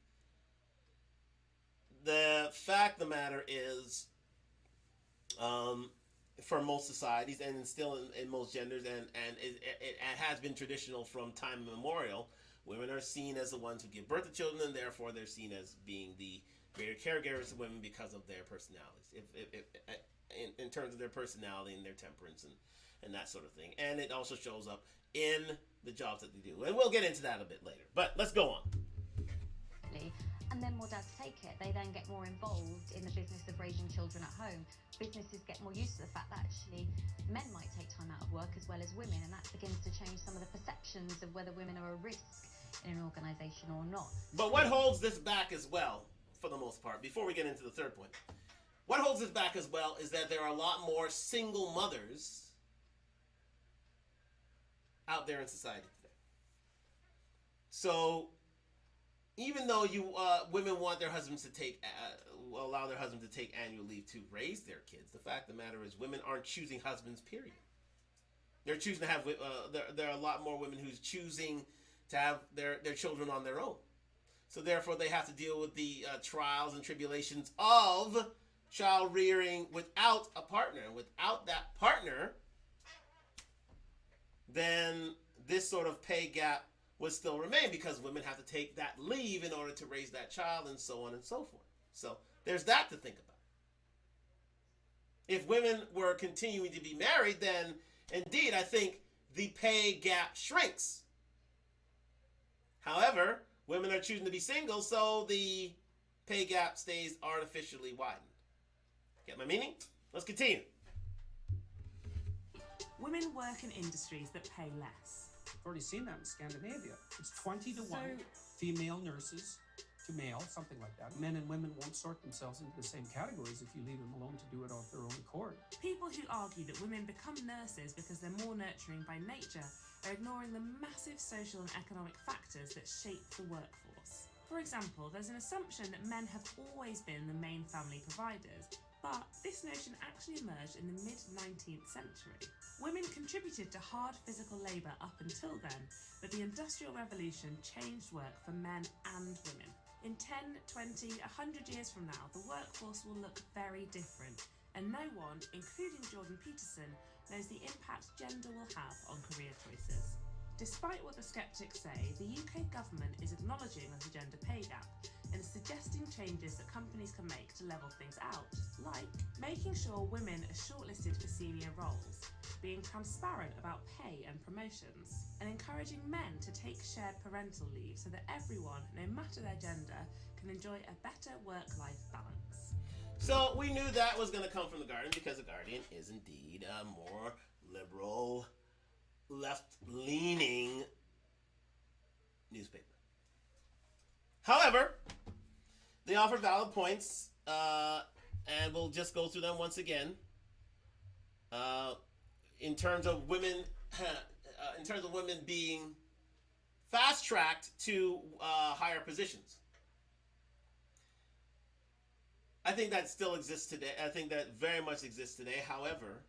Speaker 1: The fact of the matter is, for most societies and still in most genders, and it has been traditional from time immemorial, women are seen as the ones who give birth to children, and therefore they're seen as being the greater caregivers of women because of their personalities, in terms of their personality and their temperance and that sort of thing. And it also shows up in the jobs that they do. And we'll get into that a bit later. But let's go on.
Speaker 23: And then more dads take it. They then get more involved in the business of raising children at home. Businesses get more used to the fact that actually men might take time out of work as well as women, and that begins to change some of the perceptions of whether women are a risk in an organisation or not.
Speaker 1: But what holds this back as well, for the most part, before we get into the third point, what holds this back as well is that there are a lot more single mothers out there in society today. So even though women want their husbands to allow their husbands to take annual leave to raise their kids, the fact of the matter is women aren't choosing husbands, period. They're choosing to have, there are a lot more women who's choosing to have their children on their own. So therefore they have to deal with the trials and tribulations of child rearing without a partner. And without that partner, then this sort of pay gap would still remain because women have to take that leave in order to raise that child and so on and so forth. So there's that to think about. If women were continuing to be married, then indeed I think the pay gap shrinks. However, women are choosing to be single, so the pay gap stays artificially widened. Get my meaning? Let's continue.
Speaker 19: Women work in industries that pay less.
Speaker 20: I've already seen that in Scandinavia. It's 20 to 1 female nurses to male, something like that. Men and women won't sort themselves into the same categories if you leave them alone to do it of their own accord.
Speaker 19: People who argue that women become nurses because they're more nurturing by nature are ignoring the massive social and economic factors that shape the workforce. For example, there's an assumption that men have always been the main family providers, but this notion actually emerged in the mid-19th century. Women contributed to hard physical labour up until then, but the Industrial Revolution changed work for men and women. In 10, 20, 100 years from now, the workforce will look very different, and no one, including Jordan Peterson, knows the impact gender will have on career choices. Despite what the skeptics say, the UK government is acknowledging the gender pay gap and suggesting changes that companies can make to level things out, like making sure women are shortlisted for senior roles, being transparent about pay and promotions, and encouraging men to take shared parental leave so that everyone, no matter their gender, can enjoy a better work-life balance.
Speaker 1: So we knew that was going to come from The Guardian because The Guardian is indeed a more liberal, left-leaning newspaper. However, they offer valid points, and we'll just go through them once again. In terms of women, being fast-tracked to higher positions. I think that still exists today. I think that very much exists today. However,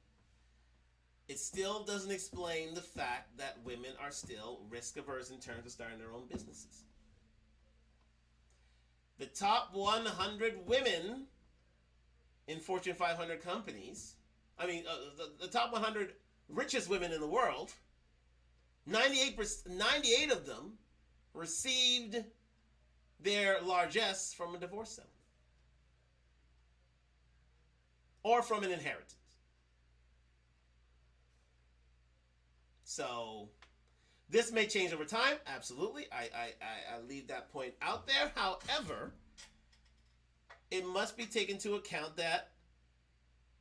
Speaker 1: it still doesn't explain the fact that women are still risk-averse in terms of starting their own businesses. The top 100 women in Fortune 500 companies, the top 100 richest women in the world, 98 of them received their largesse from a divorce settlement or from an inheritance. So this may change over time. Absolutely. I leave that point out there. However, it must be taken into account that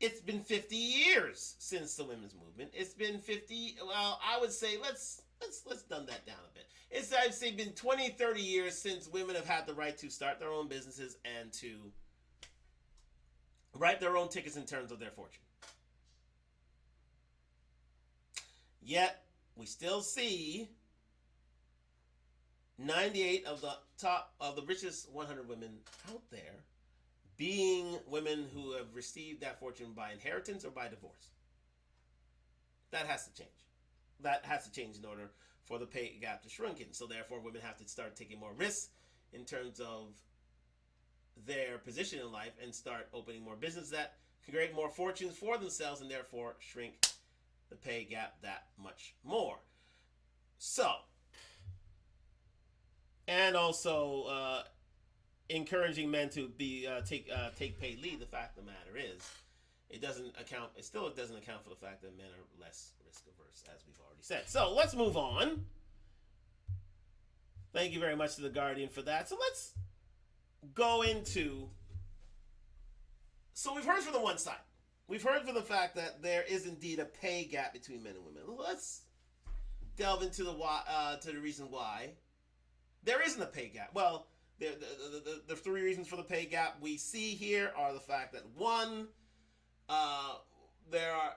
Speaker 1: it's been 50 years since the women's movement. It's been 50, well, I would say let's dumb that down a bit. It's, I'd say, been 20, 30 years since women have had the right to start their own businesses and to write their own tickets in terms of their fortune. Yet, we still see 98 of the richest 100 women out there being women who have received that fortune by inheritance or by divorce. That has to change. That has to change in order for the pay gap to shrink. And so therefore, women have to start taking more risks in terms of their position in life and start opening more businesses that can create more fortunes for themselves and therefore shrink the pay gap that much more. So, and also encouraging men to be take paid leave. The fact of the matter is, it still doesn't account for the fact that men are less risk averse, as we've already said. So let's move on. Thank you very much to The Guardian for that. So let's go into. So we've heard from the one side. We've heard from the fact that there is indeed a pay gap between men and women. Let's delve into the reason why there isn't a pay gap. Well, the three reasons for the pay gap we see here are the fact that one, there are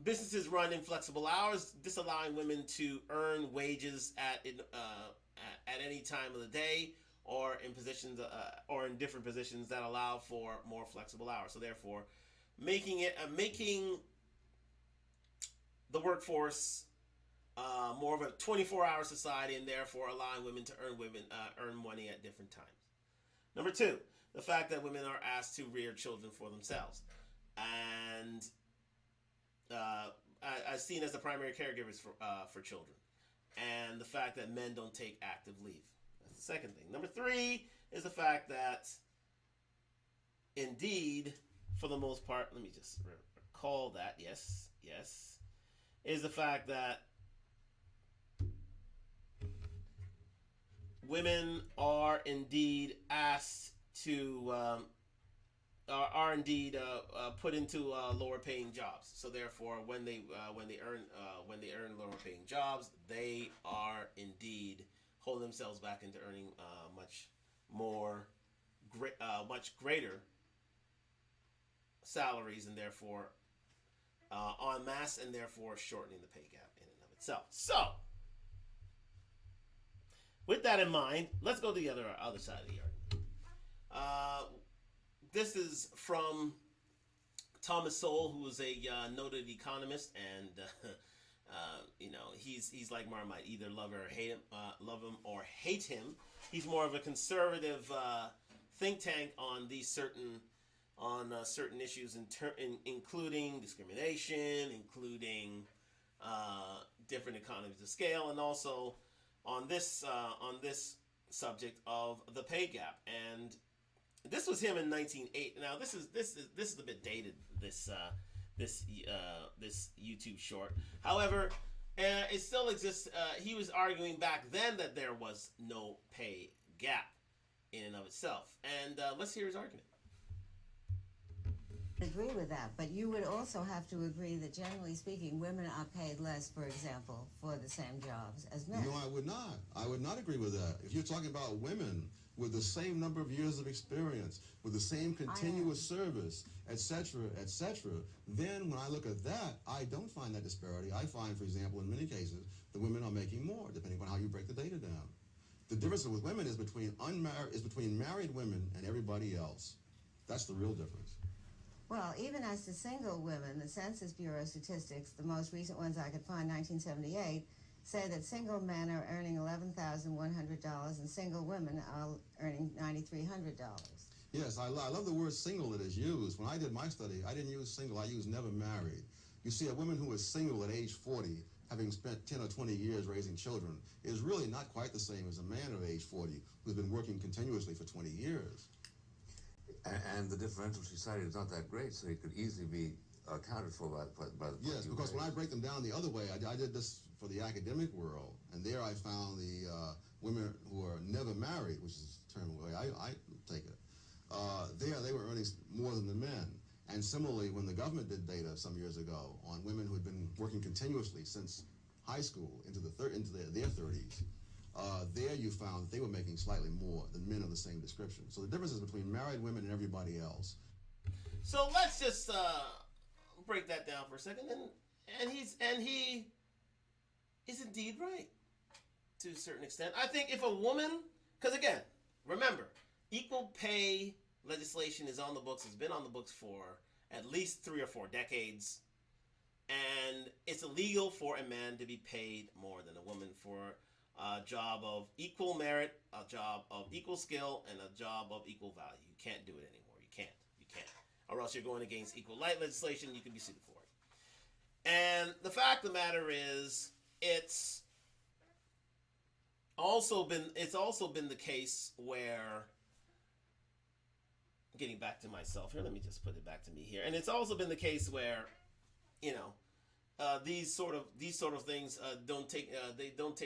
Speaker 1: businesses run in flexible hours, disallowing women to earn wages at any time of the day, or in positions or in different positions that allow for more flexible hours. So therefore, making the workforce more of a 24-hour society, and therefore allowing women to earn money at different times. Number two, the fact that women are asked to rear children for themselves and as seen as the primary caregivers for children, and the fact that men don't take active leave. That's the second thing. Number three is the fact that indeed, for the most part, let me just recall that, yes, is the fact that women are indeed asked to put into lower paying jobs. So therefore, when they earn lower paying jobs, they are indeed holding themselves back into earning much greater salaries, and therefore en masse, and therefore shortening the pay gap in and of itself. So, with that in mind, let's go to the other side of the argument. This is from Thomas Sowell, who is a noted economist and He's like Marmite, either love or hate him, love him or hate him. He's more of a conservative think tank on these certain issues, including discrimination, including different economies of scale, and also on this subject of the pay gap. And this was him in 1980. Now this is a bit dated. This YouTube short. However, it still exists. He was arguing back then that there was no pay gap in and of itself. And let's hear his argument.
Speaker 2: Agree with that, but you would also have to agree that generally speaking, women are paid less, for example, for the same jobs as men.
Speaker 5: No, I would not. I would not agree with that. If you're talking about women with the same number of years of experience, with the same continuous service, etc., then when I look at that, I don't find that disparity. I find, for example, in many cases, the women are making more, depending on how you break the data down. The difference with women is between married women and everybody else. That's the real difference.
Speaker 2: Well, even as to single women, the Census Bureau statistics, the most recent ones I could find, 1978, say that single men are earning $11,100 and single women are earning $9,300.
Speaker 5: Yes, I love the word single that is used. When I did my study, I didn't use single, I used never married. You see, a woman who is single at age 40, having spent 10 or 20 years raising children, is really not quite the same as a man of age 40 who's been working continuously for 20 years.
Speaker 6: And the differential she cited is not that great, so it could easily be accounted for by the
Speaker 5: Yes, because when I break them down the other way, I did this for the academic world, and there I found the women who are never married, which is the term the way I take it. There they were earning more than the men. And similarly, when the government did data some years ago on women who had been working continuously since high school into their 30s, there you found that they were making slightly more than men of the same description. So the difference is between married women and everybody else.
Speaker 1: So let's just break that down for a second, and he is indeed right to a certain extent. I think if a woman, because again, remember, equal pay legislation is on the books, has been on the books for at least 3 or 4 decades, and it's illegal for a man to be paid more than a woman for a job of equal merit, a job of equal skill, and a job of equal value. You can't do it anymore. You can't. Or else you're going against equal light legislation. You can be sued for it. And the fact of the matter is, it's also been the case where, getting back to myself here, let me just put it back to me here. And it's also been the case where, these sort of things don't take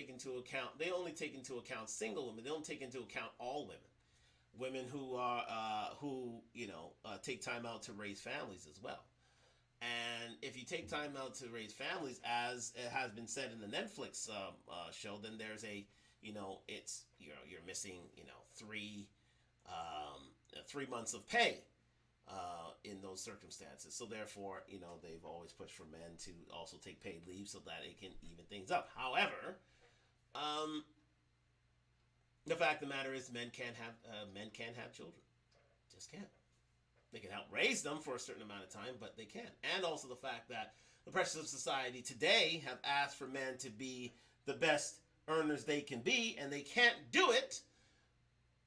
Speaker 1: into account. They only take into account single women. They don't take into account all women who are take time out to raise families as well. And if you take time out to raise families, as it has been said in the Netflix show, then there's you're missing 3 months of pay in those circumstances. So therefore, they've always pushed for men to also take paid leave so that it can even things up. However, the fact of the matter is, men can't have children. Just can't. They can help raise them for a certain amount of time, but they can't. And also the fact that the pressures of society today have asked for men to be the best earners they can be, and they can't do it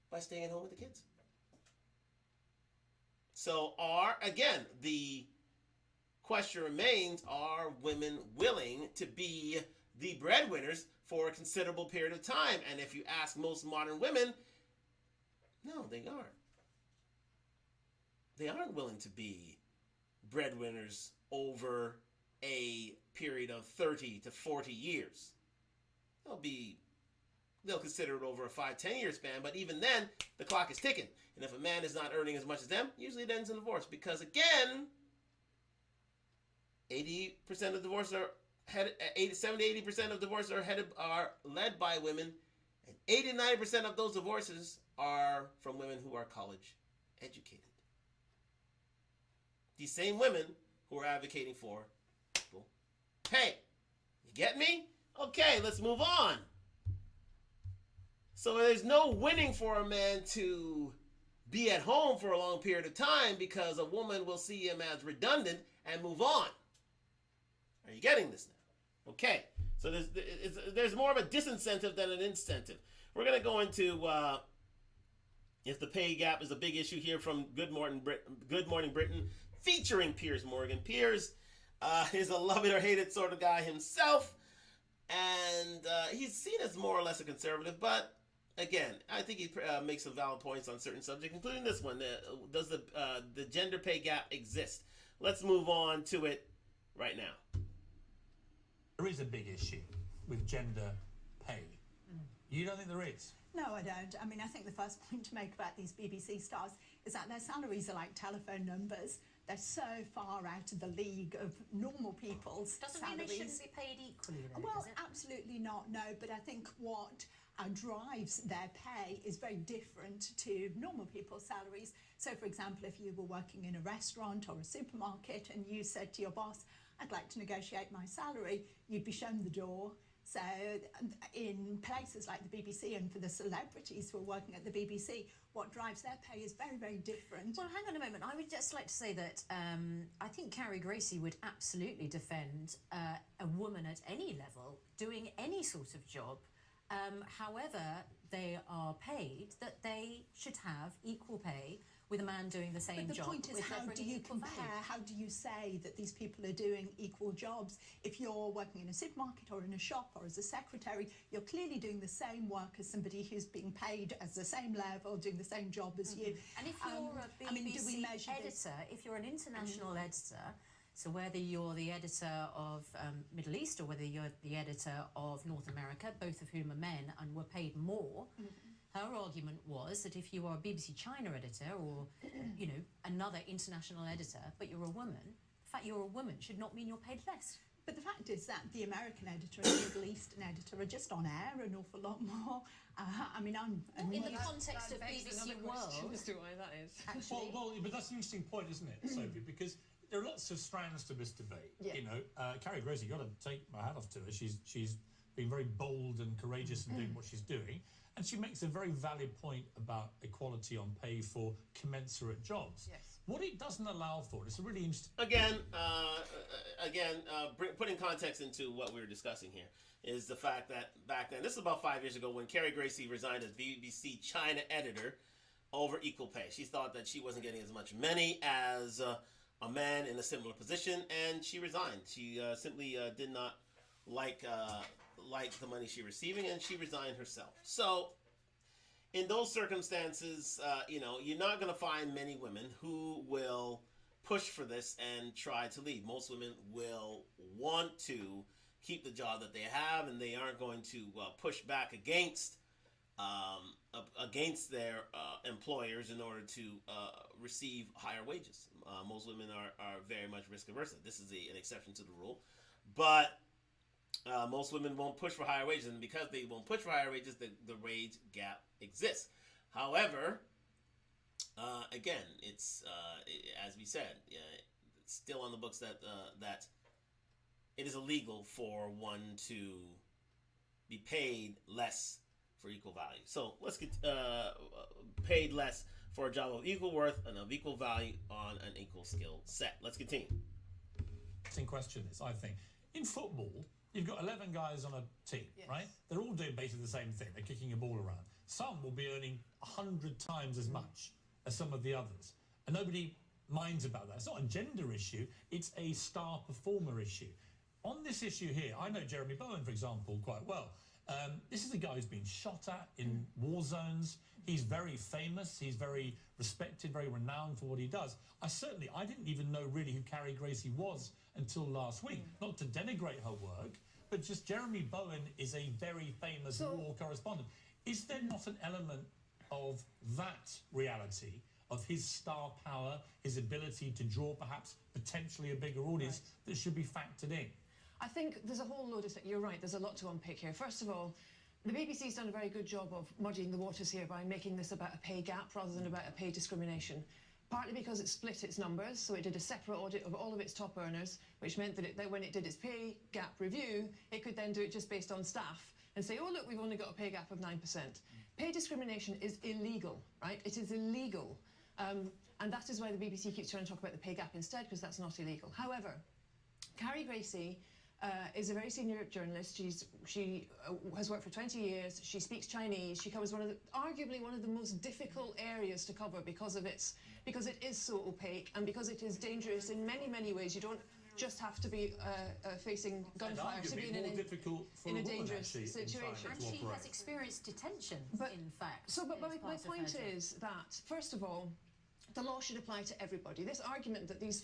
Speaker 1: by staying at home with the kids. So the question remains, are women willing to be the breadwinners for a considerable period of time? And if you ask most modern women, no, they aren't. They aren't willing to be breadwinners over a period of 30 to 40 years. They'll consider it over a 5-10 year span, but even then, the clock is ticking. And if a man is not earning as much as them, usually it ends in divorce. Because again, 80% of divorces are 70-80% of divorces are led by women, and 80-90% of those divorces are from women who are college educated. These same women who are advocating for equal pay. You get me? Okay, let's move on. So there's no winning for a man to be at home for a long period of time, because a woman will see him as redundant and move on. Are you getting this now? Okay, so there's more of a disincentive than an incentive. We're going to go into if the pay gap is a big issue here from Good Morning Britain, featuring Piers Morgan. Piers is a love it or hate it sort of guy himself, and he's seen as more or less a conservative, but again, I think he makes some valid points on certain subjects, including this one. Does the gender pay gap exist? Let's move on to it right now.
Speaker 7: There is a big issue with gender pay. You don't think there is?
Speaker 8: No, I don't. I mean, I think the first point to make about these BBC stars is that their salaries are like telephone numbers. They're so far out of the league of normal people's
Speaker 9: Doesn't
Speaker 8: salaries.
Speaker 9: mean they shouldn't be paid equally, though,
Speaker 8: Well,
Speaker 9: does it?
Speaker 8: absolutely not, no. But I think what drives their pay is very different to normal people's salaries. So, for example, if you were working in a restaurant or a supermarket and you said to your boss, I'd like to negotiate my salary, you'd be shown the door. So in places like the BBC and for the celebrities who are working at the BBC, what drives their pay is very, very different.
Speaker 9: Well, hang on a moment. I would just like to say that I think Carrie Gracie would absolutely defend a woman at any level doing any sort of job, however they are paid, that they should have equal pay with a man doing the same
Speaker 8: But the
Speaker 9: job.
Speaker 8: point is,
Speaker 9: with
Speaker 8: how
Speaker 9: her
Speaker 8: do you
Speaker 9: equal
Speaker 8: compare?
Speaker 9: value.
Speaker 8: How do you say that these people are doing equal jobs? If you're working in a supermarket or in a shop or as a secretary, you're clearly doing the same work as somebody who's being paid as the same level, doing the same job as you.
Speaker 9: And if you're a BBC
Speaker 8: I mean, do we measure
Speaker 9: editor,
Speaker 8: this?
Speaker 9: if you're an international editor, so whether you're the editor of Middle East or whether you're the editor of North America, both of whom are men and were paid more, her argument was that if you are a BBC China editor or, you know, another international editor, but you're a woman, the fact you're a woman should not mean you're paid less.
Speaker 8: But the fact is that the American editor and the Middle Eastern editor are just on air an awful lot more. I mean, I'm
Speaker 9: In the context of BBC World,
Speaker 24: as to why that is.
Speaker 9: actually,
Speaker 24: Well, but that's an interesting point, isn't it, Sophie? Because there are lots of strands to this debate.
Speaker 8: Yeah.
Speaker 24: You know, Carrie Gracie, you've got to take my hat off to her. She's been very bold and courageous in doing what she's doing. And she makes a very valid point about equality on pay for commensurate jobs.
Speaker 9: Yes.
Speaker 24: What it doesn't allow for, it's a really interesting...
Speaker 1: Putting context into what we were discussing here is the fact that back then, this is about 5 years ago, when Carrie Gracie resigned as BBC China editor over equal pay. She thought that she wasn't getting as much money as a man in a similar position, and she resigned. She simply did not like the money she was receiving, and she resigned herself. So in those circumstances, you know, you're not going to find many women who will push for this and try to leave. Most women will want to keep the job that they have, and they aren't going to push back against their employers in order to receive higher wages. Most women are very much risk averse. This is an exception to the rule, but most women won't push for higher wages, and because they won't push for higher wages, the wage gap exists. However, again, it's as we said, it's still on the books that it is illegal for one to be paid less for equal value. So let's get paid less for a job of equal worth and of equal value on an equal skill set. Let's continue.
Speaker 24: Interesting question is, I think, in football, you've got 11 guys on a team, right? They're all doing basically the same thing. They're kicking a ball around. Some will be earning 100 times as much as some of the others. And nobody minds about that. It's not a gender issue. It's a star performer issue. On this issue here, I know Jeremy Bowen, for example, quite well. This is a guy who's been shot at in war zones. He's very famous. He's very respected, very renowned for what he does. I didn't even know really who Carrie Gracie was until last week. Not to denigrate her work, but just Jeremy Bowen is a very famous war correspondent. Is there not an element of that reality, of his star power, his ability to draw perhaps potentially a bigger audience that should be factored in?
Speaker 13: I think there's a whole load of things. You're right, there's a lot to unpick here. First of all, the BBC's done a very good job of muddying the waters here by making this about a pay gap rather than about a pay discrimination. Partly because it split its numbers, so it did a separate audit of all of its top earners, which meant that when it did its pay gap review, it could then do it just based on staff and say, oh, look, we've only got a pay gap of 9%. Pay discrimination is illegal, right? It is illegal. And that is why the BBC keeps trying to talk about the pay gap instead, because that's not illegal. However, Carrie Gracie is a very senior journalist. She has worked for 20 years. She speaks Chinese. She covers arguably one of the most difficult areas to cover because it is so opaque and because it is dangerous in many, many ways. You don't just have to be facing gunfire to be in a dangerous situation.
Speaker 9: And she has experienced detention, in fact.
Speaker 13: So, but my point is that, first of all, the law should apply to everybody. This argument that these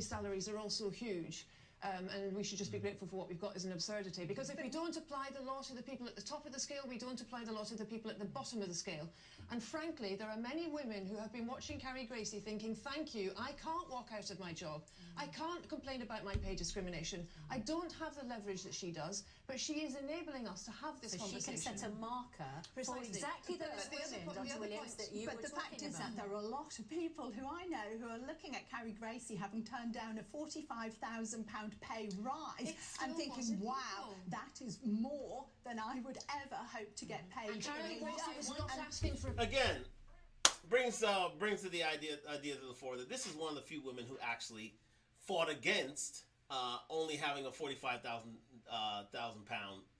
Speaker 13: salaries are all so huge, and we should just be grateful for what we've got is an absurdity. Because if we don't apply the law to the people at the top of the scale, we don't apply the law to the people at the bottom of the scale. And frankly, there are many women who have been watching Carrie Gracie thinking, thank you, I can't walk out of my job. I can't complain about my pay discrimination. I don't have the leverage that she does, but she is enabling us to have this conversation.
Speaker 9: She can set a marker for exactly those women, Dr. Williams, that you were talking about.
Speaker 8: But the fact is that there are a lot of people who I know who are looking at Carrie Gracie having turned down a £45,000 pay rise and thinking, wow, that is more than I would ever hope to get paid.
Speaker 13: And Carrie Gracie was not asking for...
Speaker 1: Again, brings to the idea to the fore that this is one of the few women who actually fought against only having a £45,000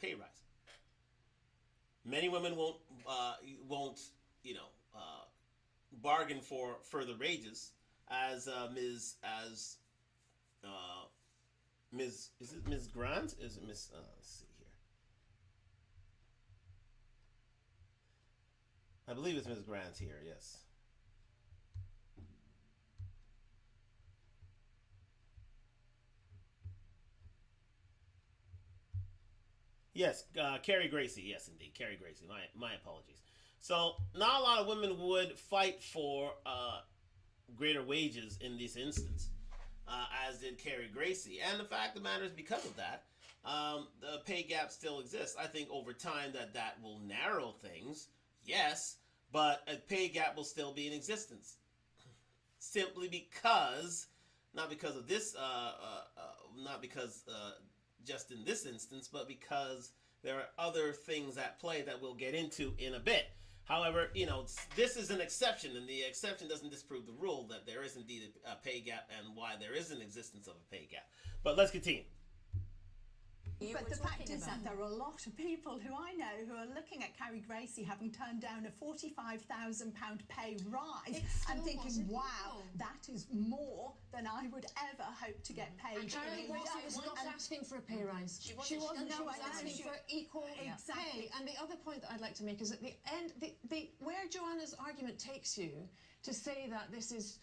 Speaker 1: pay rise. Many women won't bargain for further wages, as Ms. Grant? Is it Miss? Let's see here. I believe it's Ms. Grant here. Yes. Yes, Carrie Gracie. Yes, indeed, Carrie Gracie. My apologies. So, not a lot of women would fight for greater wages in this instance, as did Carrie Gracie. And the fact of the matter is, because of that, the pay gap still exists. I think over time that will narrow things, yes, but a pay gap will still be in existence. Simply because, not because of this, not because just in this instance, but because there are other things at play that we'll get into in a bit. However, this is an exception, and the exception doesn't disprove the rule that there is indeed a pay gap and why there is an existence of a pay gap. But let's continue.
Speaker 8: But the fact is that there are a lot of people who I know who are looking at Carrie Gracie having turned down a £45,000 pay rise and thinking, wow, that is more than I would ever hope to get paid.
Speaker 13: And Carrie Gracie was not asking for a pay rise. She wasn't asking for equal pay. And the other point that I'd like to make is at the end, where Joanna's argument takes you to say that this is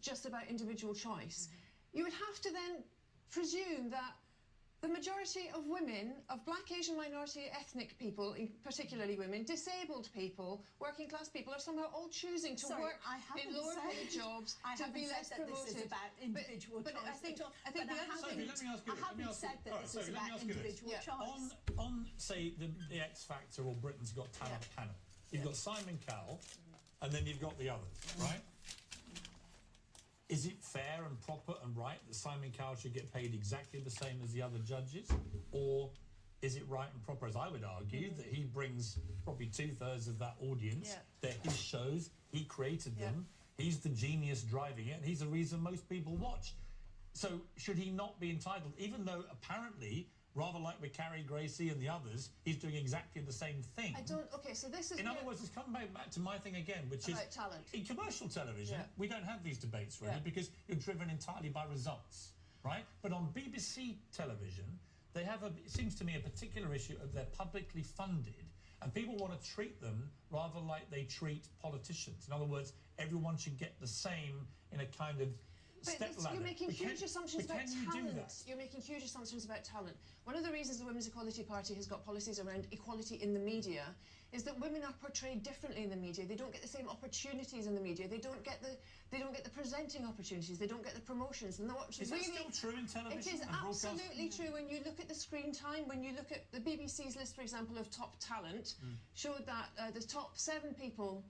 Speaker 13: just about individual choice, you would have to then presume that the majority of women, of black, Asian, minority, ethnic people, particularly women, disabled people, working class people, are somehow all choosing to work in lower paid jobs to be less promoted.
Speaker 8: This is about individual choice.
Speaker 13: I think
Speaker 8: the other thing, I haven't said that this is about individual choice.
Speaker 24: On say the X Factor or Britain's Got Talent panel, you've got Simon Cowell, and then you've got the others, right? Is it fair and proper and right that Simon Cowell should get paid exactly the same as the other judges? Or is it right and proper, as I would argue, that he brings probably 2/3 of that audience, they're his shows, he created them, he's the genius driving it, and he's the reason most people watch. So should he not be entitled, even though apparently, rather like with Carrie Gracie and the others, he's doing exactly the same thing?
Speaker 13: Okay, so this is...
Speaker 24: In other words, it's coming back to my thing again, which is...
Speaker 13: About talent.
Speaker 24: In commercial television, we don't have these debates, really, because you're driven entirely by results, right? But on BBC television, they have, it seems to me, a particular issue of they're publicly funded, and people want to treat them rather like they treat politicians. In other words, everyone should get the same in a kind of...
Speaker 13: You're making huge assumptions about talent. You're making huge assumptions about talent. One of the reasons the Women's Equality Party has got policies around equality in the media is that women are portrayed differently in the media. They don't get the same opportunities in the media. They don't get the presenting opportunities. They don't get the promotions. And
Speaker 24: is that still true in television?
Speaker 13: It is absolutely true. When you look at the screen time, when you look at the BBC's list, for example, of top talent, showed that the top 7 people.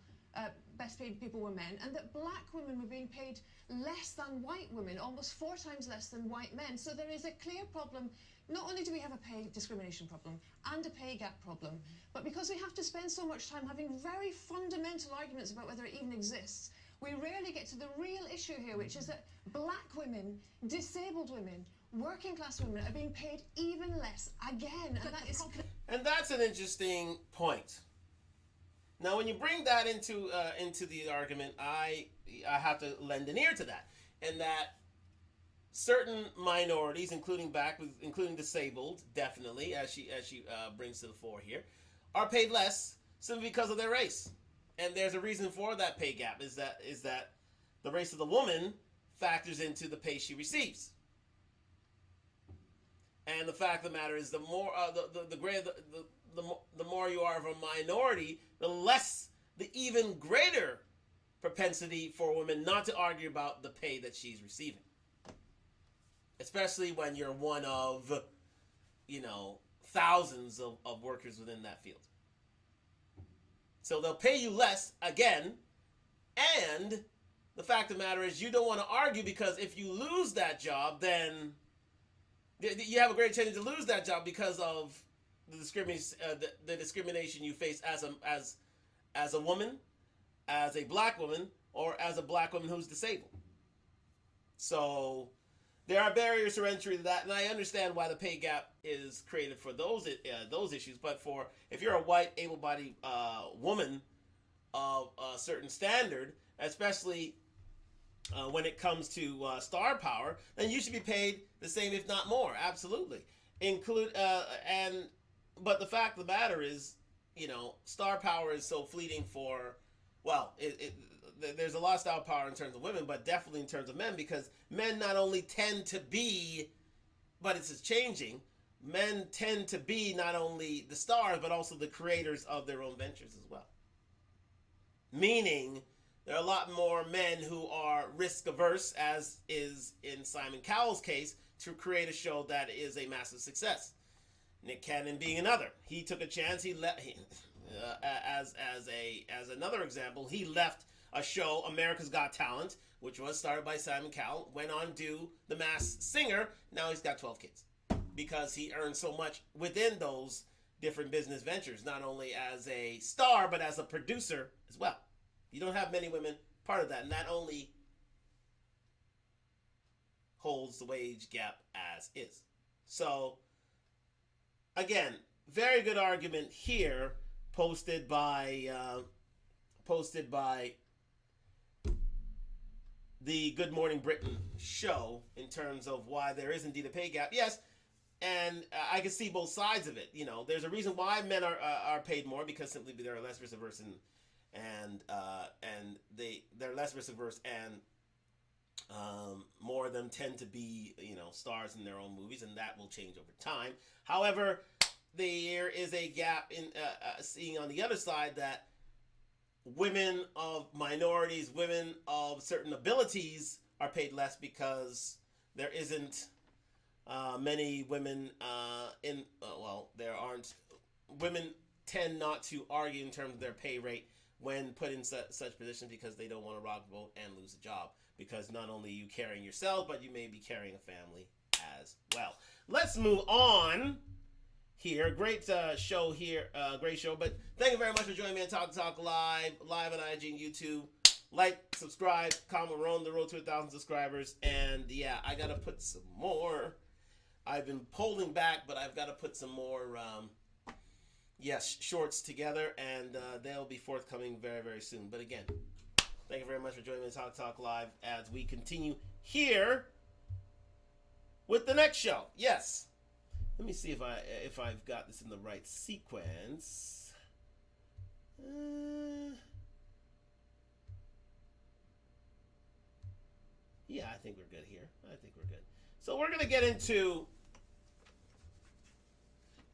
Speaker 13: Best paid people were men, and that black women were being paid less than white women, almost 4 times less than white men. So there is a clear problem. Not only do we have a pay discrimination problem and a pay gap problem, but because we have to spend so much time having very fundamental arguments about whether it even exists, we rarely get to the real issue here, which is that black women, disabled women, working class women are being paid even less again, and that is.
Speaker 1: And that's an interesting point. Now, when you bring that into the argument, I have to lend an ear to that, and that certain minorities, including disabled, definitely, as she brings to the fore here, are paid less simply because of their race. And there's a reason for that pay gap. Is that the race of the woman factors into the pay she receives. And the fact of the matter is, the more the more you are of a minority, the even greater propensity for women not to argue about the pay that she's receiving. Especially when you're one of, thousands of workers within that field. So they'll pay you less again, and the fact of the matter is you don't want to argue, because if you lose that job, then you have a great chance to lose that job because of the discrimination you face as a woman, as a black woman, or as a black woman who's disabled. So there are barriers to entry to that, and I understand why the pay gap is created for those issues. But if you're a white, able-bodied woman of a certain standard, especially when it comes to star power, then you should be paid the same, if not more. Absolutely. But the fact of the matter is, star power is so fleeting for, there's a lot of star power in terms of women, but definitely in terms of men, because men not only tend to be, but it's changing, men tend to be not only the stars, but also the creators of their own ventures as well. Meaning, there are a lot more men who are risk averse, as is in Simon Cowell's case, to create a show that is a massive success. Nick Cannon being another. He took a chance. As another example, he left a show, America's Got Talent, which was started by Simon Cowell, went on to do The Masked Singer. Now he's got 12 kids because he earned so much within those different business ventures, not only as a star, but as a producer as well. You don't have many women part of that, and that only holds the wage gap as is. So, again, very good argument here, posted by the Good Morning Britain show, in terms of why there is indeed a pay gap. Yes, and I can see both sides of it. There's a reason why men are paid more, because simply they're less risk averse and they're less risk averse, and more of them tend to be stars in their own movies, and that will change over time. However, there is a gap in seeing on the other side that women of minorities, women of certain abilities are paid less because there isn't many women there aren't. Women tend not to argue in terms of their pay rate when put in such positions, because they don't want to rock the boat and lose a job, because not only are you carrying yourself, but you may be carrying a family as well. Let's move on here. Great show here. Great show. But thank you very much for joining me on Talk Live on IG and YouTube. Like, subscribe, comment. We're on the road to 1,000 subscribers. And yeah, I got to put some more. I've been pulling back, but I've got to put some more shorts together, and they'll be forthcoming very, very soon. But again, thank you very much for joining me on Talk Live as we continue here with the next show. Yes. Let me see if I've got this in the right sequence. Yeah, I think we're good here. I think we're good. So we're gonna get into.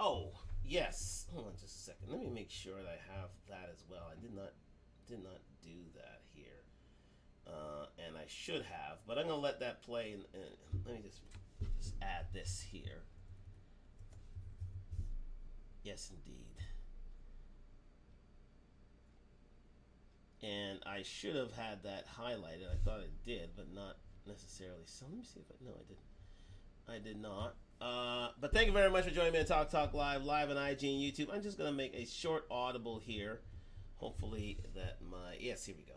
Speaker 1: Oh yes, hold on just a second. Let me make sure that I have that as well. I did not do that here, and I should have. But I'm gonna let that play, and let me just add this here. Yes, indeed. And I should have had that highlighted. I thought it did, but not necessarily. So let me see if no, I didn't. I did not. But thank you very much for joining me on Talk Live on IG and YouTube. I'm just gonna make a short audible here. Hopefully that yes, here we go.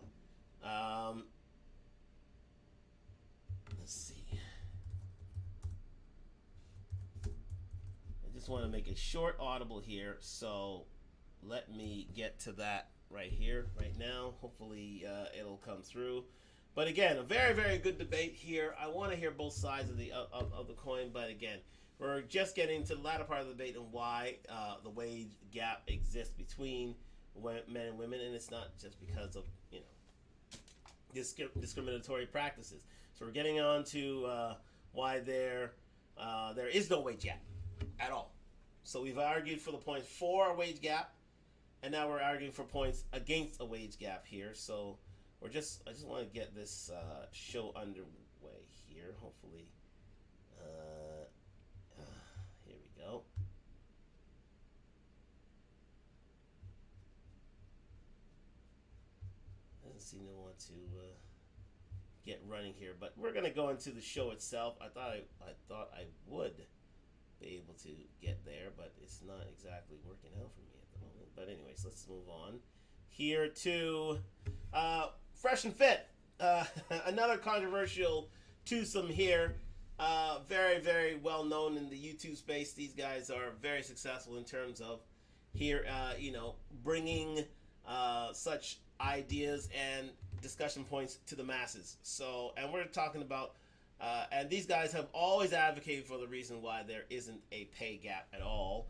Speaker 1: Let's see. just want to make it short audible here. So let me get to that right here, right now. Hopefully it'll come through. But again, a very, very good debate here. I want to hear both sides of the coin. But again, we're just getting to the latter part of the debate and why the wage gap exists between men and women, and it's not just because of discriminatory practices. So we're getting on to why there is no wage gap at all. So we've argued for the points for a wage gap, and now we're arguing for points against a wage gap here. So I just want to get this show underway here. Hopefully, here we go. Doesn't seem to want to get running here, but we're gonna go into the show itself. I thought I would be able to get there, but it's not exactly working out for me at the moment. But anyways, let's move on here to Fresh and Fit. Another controversial twosome here. Very, very well known in the YouTube space. These guys are very successful in terms of here, bringing such ideas and discussion points to the masses. So, and we're talking about, and these guys have always advocated for the reason why there isn't a pay gap at all,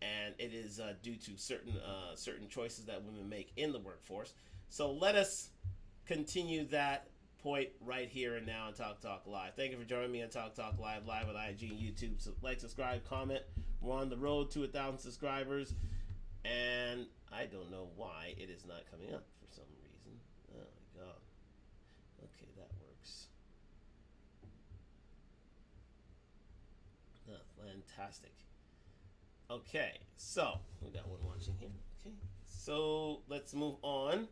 Speaker 1: and it is due to certain choices that women make in the workforce. So let us continue that point right here and now on Talk Talk Live. Thank you for joining me on Talk Talk Live on IG and YouTube. So like, subscribe, comment. We're on the road to 1,000 subscribers, and I don't know why it is not coming up for some reason. Oh my god. Okay, that works. Oh, fantastic. Okay, so we got one watching here. Okay, so let's move on.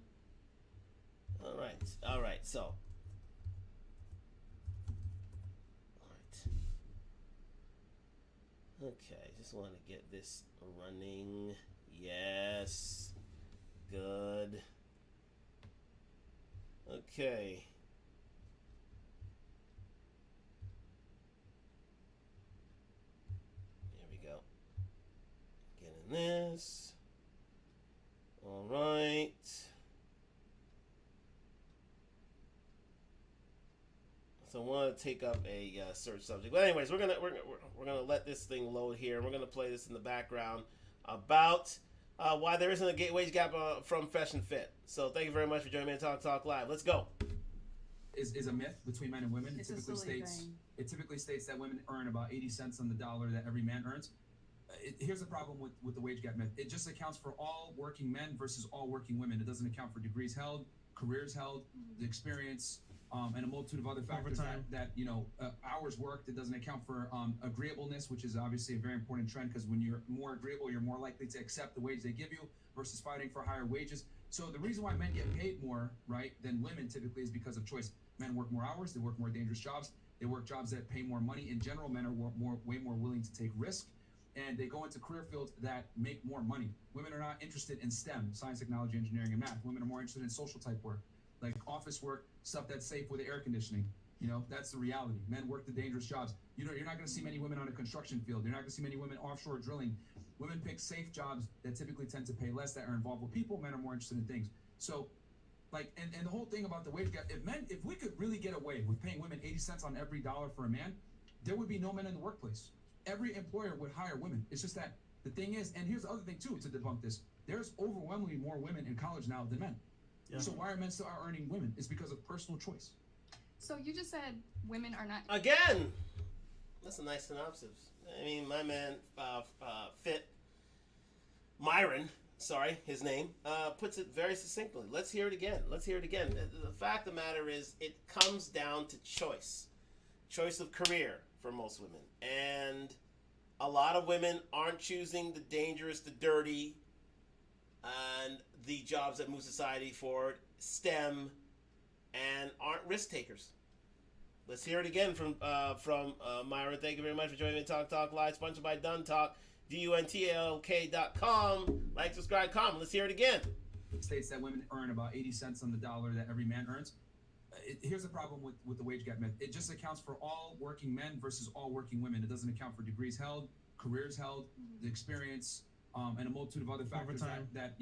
Speaker 1: All right. So, all right. Okay, just want to get this running. Yes. Good. Okay. Here we go. Getting this. All right. So I want to take up a search subject, but anyways, we're gonna let this thing load here. We're gonna play this in the background about why there isn't a wage gap from Fresh and Fit. So thank you very much for joining me on Talk Talk Live. Let's go.
Speaker 10: Is a myth between men and women.
Speaker 18: It's
Speaker 10: It typically states that women earn about 80 cents on the dollar that every man earns. Here's the problem with the wage gap myth. It just accounts for all working men versus all working women. It doesn't account for degrees held, careers held, the experience, and a multitude of other factors that hours worked. It doesn't account for agreeableness, which is obviously a very important trend, because when you're more agreeable, you're more likely to accept the wage they give you versus fighting for higher wages. So the reason why men get paid more, right, than women typically is because of choice. Men work more hours, they work more dangerous jobs, they work jobs that pay more money. In general, men are way more willing to take risk, and they go into career fields that make more money. Women are not interested in STEM, science, technology, engineering, and math. Women are more interested in social type work, like office work, stuff that's safe with air conditioning. That's the reality. Men work the dangerous jobs. You're not going to see many women on a construction field. You're not going to see many women offshore drilling. Women pick safe jobs that typically tend to pay less, that are involved with people. Men are more interested in things. So, and the whole thing about the wage gap, if we could really get away with paying women 80 cents on every dollar for a man, there would be no men in the workplace. Every employer would hire women. It's just that the thing is, and here's the other thing too, to debunk this, there's overwhelmingly more women in college now than men. Yeah. So why are men still out-earning women? It's because of personal choice.
Speaker 14: So you just said women are not...
Speaker 1: Again! That's a nice synopsis. I mean, my man, Fit, Myron, sorry, his name, puts it very succinctly. Let's hear it again. The fact of the matter is, it comes down to choice. Choice of career for most women. And a lot of women aren't choosing the dangerous, the dirty, and the jobs that move society forward, STEM, and aren't risk takers. Let's hear it again from Myra. Thank you very much for joining me on Talk Talk Live, sponsored by DunTalk, DUNTALK.com. Like, subscribe, comment. Let's hear it again.
Speaker 10: It states that women earn about 80 cents on the dollar that every man earns. Here's the problem with the wage gap myth. It just accounts for all working men versus all working women. It doesn't account for degrees held, careers held, the experience, and a multitude of other factors that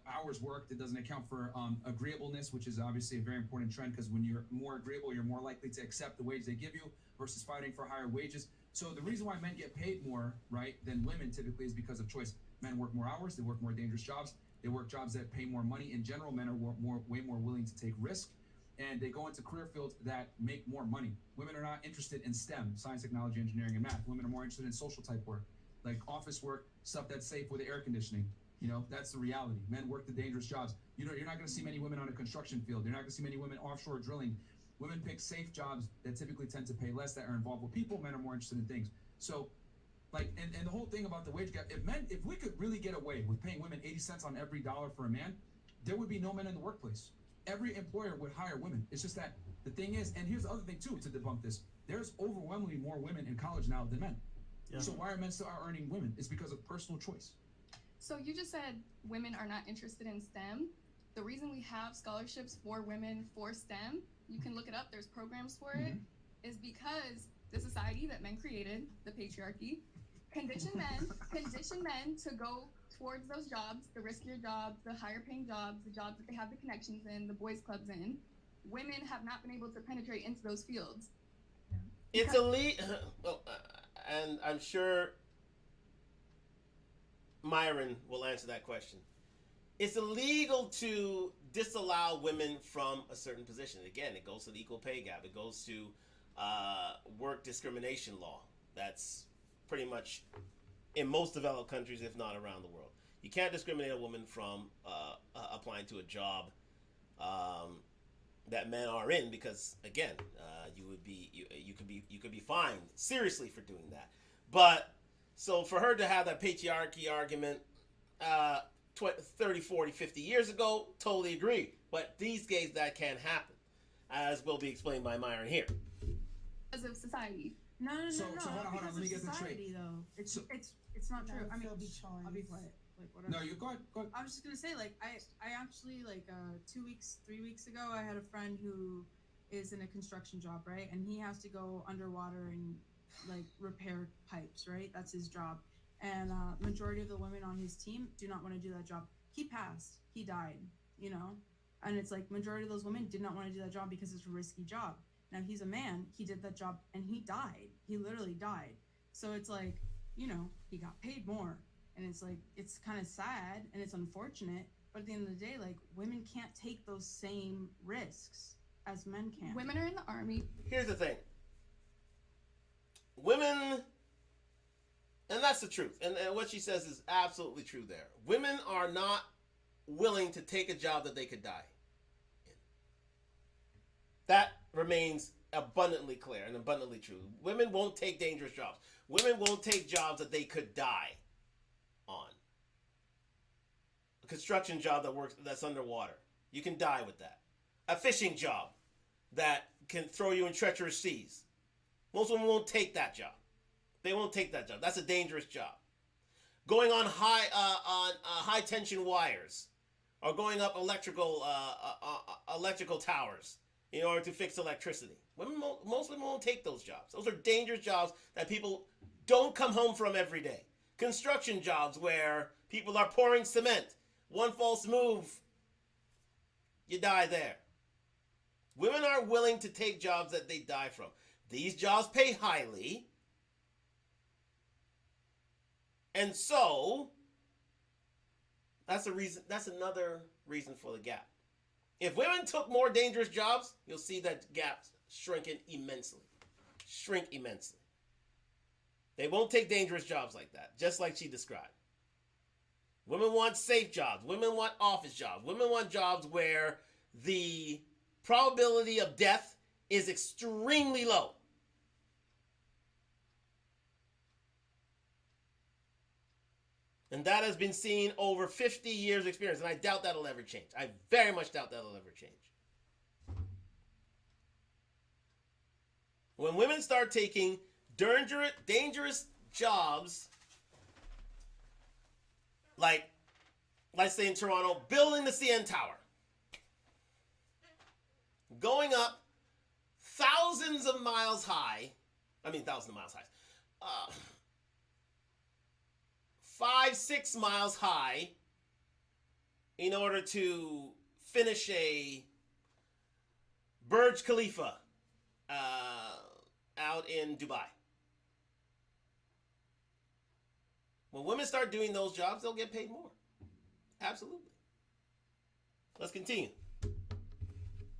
Speaker 10: hours worked. It doesn't account for agreeableness, which is obviously a very important trend, because when you're more agreeable, you're more likely to accept the wage they give you versus fighting for higher wages. So the reason why men get paid more, right, than women typically is because of choice. Men work more hours, they work more dangerous jobs, they work jobs that pay more money. In general, men are way more willing to take risk, and they go into career fields that make more money. Women are not interested in STEM, science, technology, engineering, and math. Women are more interested in social type work, like office work, stuff that's safe with air conditioning. That's the reality. Men work the dangerous jobs. You're not going to see many women on a construction field. You're not going to see many women offshore drilling. Women pick safe jobs that typically tend to pay less, that are involved with people. Men are more interested in things. So, and the whole thing about the wage gap, if we could really get away with paying women 80 cents on every dollar for a man, there would be no men in the workplace. Every employer would hire women. It's just that the thing is, and here's the other thing too, to debunk this, there's overwhelmingly more women in college now than men. Yeah. So why are men still out-earning women? It's because of personal choice.
Speaker 14: So you just said women are not interested in STEM. The reason we have scholarships for women for STEM, you can look it up, there's programs for it, is because the society that men created, the patriarchy, condition men to go towards those jobs, the riskier jobs, the higher paying jobs, the jobs that they have the connections in, the boys clubs in. Women have not been able to penetrate into those fields.
Speaker 1: It's and I'm sure Myron will answer that question. It's illegal to disallow women from a certain position. Again, it goes to the equal pay gap. It goes to work discrimination law. That's pretty much in most developed countries, if not around the world. You can't discriminate a woman from applying to a job that men are in, because again, you could be fined seriously for doing that. But so for her to have that patriarchy argument 30, 40, 50 years ago, totally agree. But these days that can't happen, as will be explained by Myron here.
Speaker 14: Because of society.
Speaker 4: No.
Speaker 10: So hold on, let me get the
Speaker 4: society,
Speaker 10: straight.
Speaker 4: though. It's not true. I mean, I'll be quiet. Like, whatever.
Speaker 10: No, you go ahead.
Speaker 4: I was just gonna say, like, I actually, like, 3 weeks ago, I had a friend who is in a construction job, right? And he has to go underwater and, like, repair pipes, right? That's his job. And majority of the women on his team do not want to do that job. He passed. He died, And it's like majority of those women did not want to do that job because it's a risky job. Now, he's a man. He did that job and he died. He literally died. So it's like, he got paid more. And it's like, it's kind of sad and it's unfortunate. But at the end of the day, like, women can't take those same risks as men can.
Speaker 14: Women are in the army.
Speaker 1: Here's the thing. Women, and that's the truth. And what she says is absolutely true there. Women are not willing to take a job that they could die in. That remains abundantly clear and abundantly true. Women won't take dangerous jobs. Women won't take jobs that they could die on. A construction job that's underwater. You can die with that. A fishing job that can throw you in treacherous seas. Most women won't take that job. They won't take that job. That's a dangerous job. Going on high tension wires, or going up electrical towers in order to fix electricity. Most women won't take those jobs. Those are dangerous jobs that people don't come home from every day. Construction jobs where people are pouring cement. One false move, you die there. Women are willing to take jobs that they die from. These jobs pay highly. And so, that's another reason for the gap. If women took more dangerous jobs, you'll see that gap shrink immensely. They won't take dangerous jobs like that, just like she described. Women want safe jobs. Women want office jobs. Women want jobs where the probability of death is extremely low. And that has been seen over 50 years experience, and I doubt that'll ever change. I very much doubt that'll ever change. When women start taking dangerous jobs, like, let's say in Toronto, building the CN Tower, going up thousands of miles high, 5-6 miles high in order to finish a Burj Khalifa out in Dubai. When women start doing those jobs, they'll get paid more. Absolutely. Let's continue.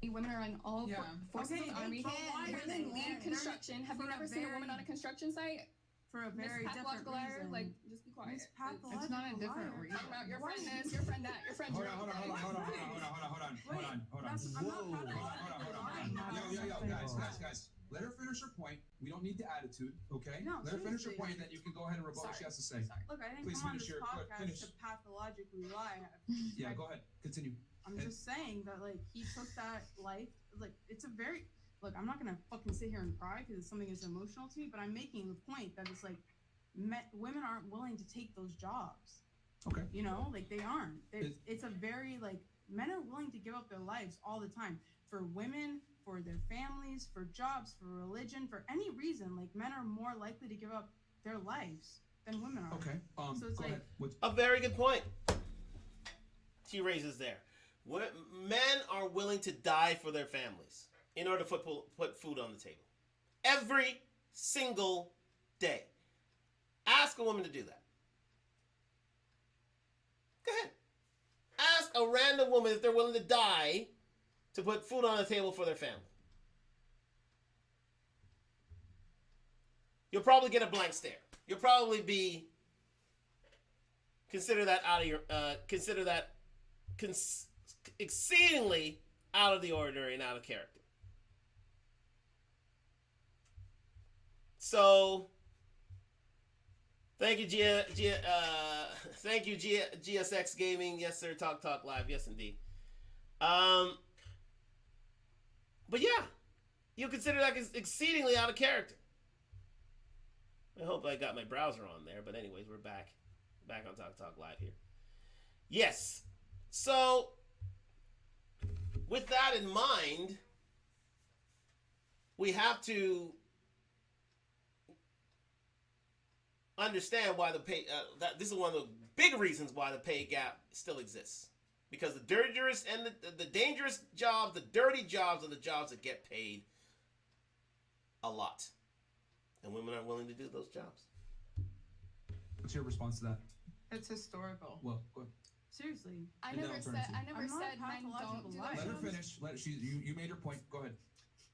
Speaker 14: Women are in all forces
Speaker 4: Okay,
Speaker 14: of the army.
Speaker 4: but why are they
Speaker 14: Women lead
Speaker 4: there?
Speaker 14: construction. Have you
Speaker 4: For a
Speaker 14: never seen a woman
Speaker 4: very-
Speaker 14: on a construction site?
Speaker 4: For a
Speaker 14: Miss
Speaker 4: very different
Speaker 14: Pathological liar,
Speaker 4: reason.
Speaker 14: like, just be quiet.
Speaker 4: Miss
Speaker 14: It's
Speaker 4: Pathological
Speaker 14: not a different
Speaker 4: liar.
Speaker 14: reason. Talking about your
Speaker 4: Why
Speaker 14: friend
Speaker 4: is-
Speaker 14: this, your friend that, your friend
Speaker 10: Hold
Speaker 14: drink.
Speaker 10: on.
Speaker 14: Like,
Speaker 10: Hold on. Guys. Let her finish her point. We don't need the attitude, okay?
Speaker 4: No,
Speaker 10: Let her finish her
Speaker 4: seriously.
Speaker 10: point, then you can go ahead and rebut what she has to say.
Speaker 4: Look, I didn't
Speaker 10: Please
Speaker 4: come on
Speaker 10: finish
Speaker 4: this
Speaker 10: your
Speaker 4: podcast
Speaker 10: finish.
Speaker 4: to pathologically lie.
Speaker 10: Yeah, go ahead. Continue.
Speaker 4: I'm just saying that, like, he took that life, like, it's a very, look, I'm not gonna fucking sit here and cry because it's something that's emotional to me, but I'm making the point that it's like, women aren't willing to take those jobs.
Speaker 10: Okay.
Speaker 4: You know, like, they aren't. It's a very, like, men are willing to give up their lives all the time for women, for their families, for jobs, for religion, for any reason. Like, men are more likely to give up their lives than women are.
Speaker 10: Okay.
Speaker 4: So it's
Speaker 10: go
Speaker 4: like,
Speaker 10: ahead.
Speaker 1: A very good point she raises there. Men are willing to die for their families in order to put food on the table. Every single day. Ask a woman to do that. Go ahead. Ask a random woman if they're willing to die to put food on the table for their family. You'll probably get a blank stare. You'll probably be consider that exceedingly out of the ordinary and out of character. So, thank you, GSX Gaming. Yes, sir. Talk Live. Yes, indeed. But yeah, you consider that exceedingly out of character. I hope I got my browser on there. But anyways, we're back on Talk Live here. Yes. So, with that in mind, we have to understand why the pay. This is one of the big reasons why the pay gap still exists. Because the dangerous and the dangerous jobs, the dirty jobs, are the jobs that get paid a lot, and women aren't willing to do those jobs.
Speaker 10: What's your response to that?
Speaker 4: it's historical.
Speaker 10: Well, go ahead.
Speaker 4: Seriously.
Speaker 14: I
Speaker 10: And then
Speaker 14: never
Speaker 10: I'll turn
Speaker 14: said
Speaker 10: it to you.
Speaker 14: I never
Speaker 4: I'm not
Speaker 14: said men don't
Speaker 4: pathological
Speaker 14: do
Speaker 4: liar.
Speaker 14: those
Speaker 10: Let her
Speaker 14: jobs.
Speaker 10: finish. You made your point. Go ahead.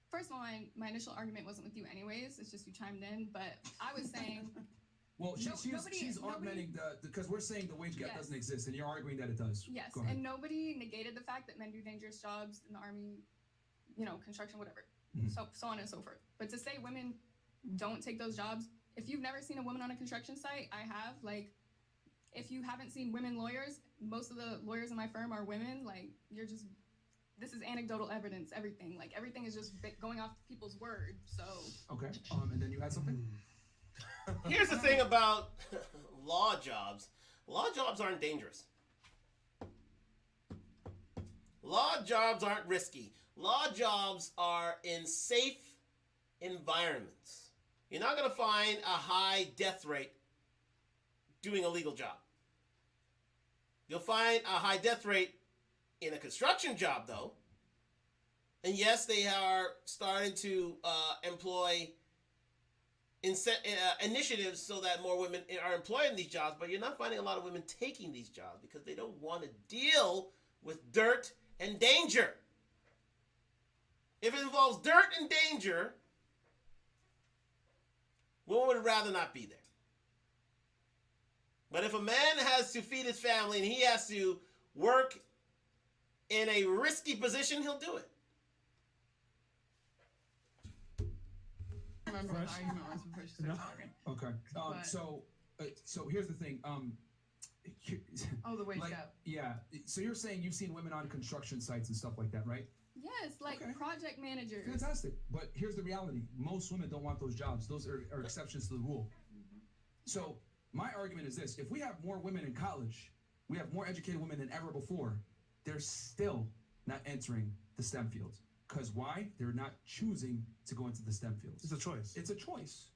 Speaker 14: First of all, my initial argument wasn't with you anyways. It's just you chimed in, but I was saying.
Speaker 10: Well,
Speaker 14: No,
Speaker 10: she's
Speaker 14: nobody-
Speaker 10: augmenting because we're saying the wage gap
Speaker 14: Yes.
Speaker 10: doesn't exist, and you're arguing that it does.
Speaker 14: Yes,
Speaker 10: Go ahead.
Speaker 14: and nobody negated the fact that men do dangerous jobs in the army, construction, whatever,
Speaker 10: Mhm.
Speaker 14: so on and so forth. But to say women don't take those jobs, if you've never seen a woman on a construction site, I have. Like, if you haven't seen women lawyers, most of the lawyers in my firm are women. Like, this is anecdotal evidence. Everything, like everything is just going off people's word. So
Speaker 10: Okay. And then you had something.
Speaker 1: Here's the thing about law jobs. Law jobs aren't dangerous. Law jobs aren't risky. Law jobs are in safe environments. You're not going to find a high death rate doing a legal job. You'll find a high death rate in a construction job, though. And yes, they are starting to employ initiatives so that more women are employed in these jobs, but you're not finding a lot of women taking these jobs because they don't want to deal with dirt and danger. If it involves dirt and danger, women would rather not be there. But if a man has to feed his family and he has to work in a risky position, he'll do it.
Speaker 4: I remember what the argument was before she started talking.
Speaker 10: Okay.
Speaker 4: But-
Speaker 10: So here's the thing.
Speaker 4: Oh, the wage
Speaker 10: like,
Speaker 4: gap.
Speaker 10: Yeah. So you're saying you've seen women on construction sites and stuff like that, right?
Speaker 14: yes, like project managers.
Speaker 10: Fantastic. But here's the reality. Most women don't want those jobs. Those are exceptions to the rule. So my argument is this. If we have more women in college, we have more educated women than ever before, they're still not entering the STEM fields. Because why? They're not choosing to go into the STEM fields.
Speaker 3: It's a choice.
Speaker 10: It's a choice.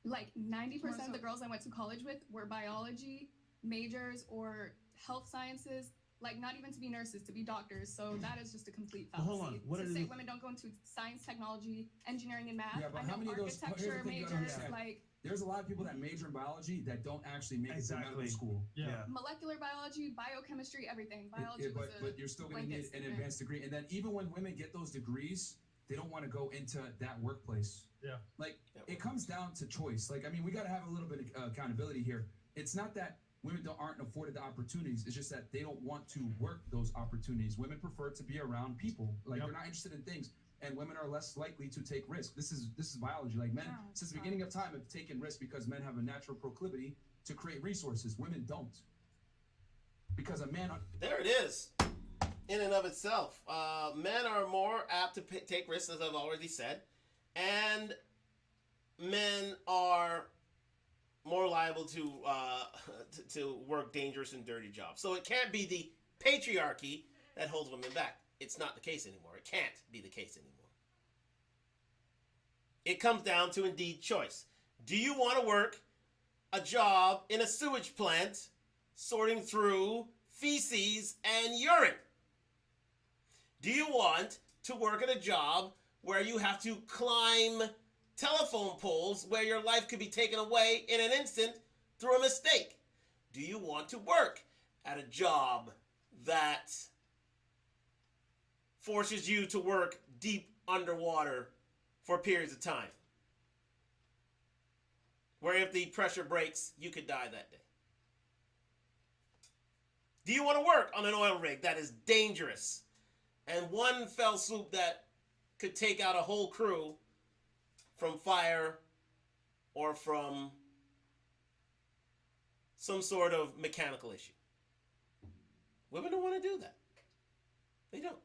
Speaker 14: like 90% of the girls I went to college with were biology majors or health sciences, like not even to be nurses, to be doctors. So that is just a complete
Speaker 10: Well,
Speaker 14: fallacy.
Speaker 10: hold on. What
Speaker 14: to
Speaker 10: are
Speaker 14: say
Speaker 10: the-
Speaker 14: women don't go into science, technology, engineering, and math.
Speaker 10: Yeah, but
Speaker 14: I know
Speaker 10: how many of those? Here's
Speaker 14: architecture
Speaker 10: the thing you gotta
Speaker 14: majors,
Speaker 10: understand.
Speaker 14: like
Speaker 10: There's a lot of people that major in biology that don't actually make it to medical
Speaker 3: Exactly.
Speaker 10: school.
Speaker 3: Yeah.
Speaker 14: molecular biology, biochemistry, everything. Biology
Speaker 10: Yeah,
Speaker 14: was a
Speaker 10: but you're still going to need
Speaker 14: blanket
Speaker 10: an
Speaker 14: statement.
Speaker 10: advanced degree. And then even when women get those degrees, they don't want to go into that workplace.
Speaker 3: Yeah.
Speaker 10: Like, it comes down to choice. Like, I mean, we got to have a little bit of accountability here. It's not that women aren't afforded the opportunities. It's just that they don't want to work those opportunities. Women prefer to be around people. Like, they're not interested in things. And women are less likely to take risks. This is biology. Like, men, since the beginning of time, have taken risks because men have a natural proclivity to create resources. Women don't. Because a man...
Speaker 1: There it is. In and of itself. Men are more apt to take risks, as I've already said. And men are more liable to work dangerous and dirty jobs. So it can't be the patriarchy that holds women back. It's not the case anymore. It can't be the case anymore. It comes down to indeed choice. Do you want to work a job in a sewage plant sorting through feces and urine? Do you want to work at a job where you have to climb telephone poles where your life could be taken away in an instant through a mistake? Do you want to work at a job that forces you to work deep underwater for periods of time, where if the pressure breaks, you could die that day? Do you want to work on an oil rig that is dangerous and one fell swoop that could take out a whole crew from fire or from some sort of mechanical issue? Women don't want to do that. They don't.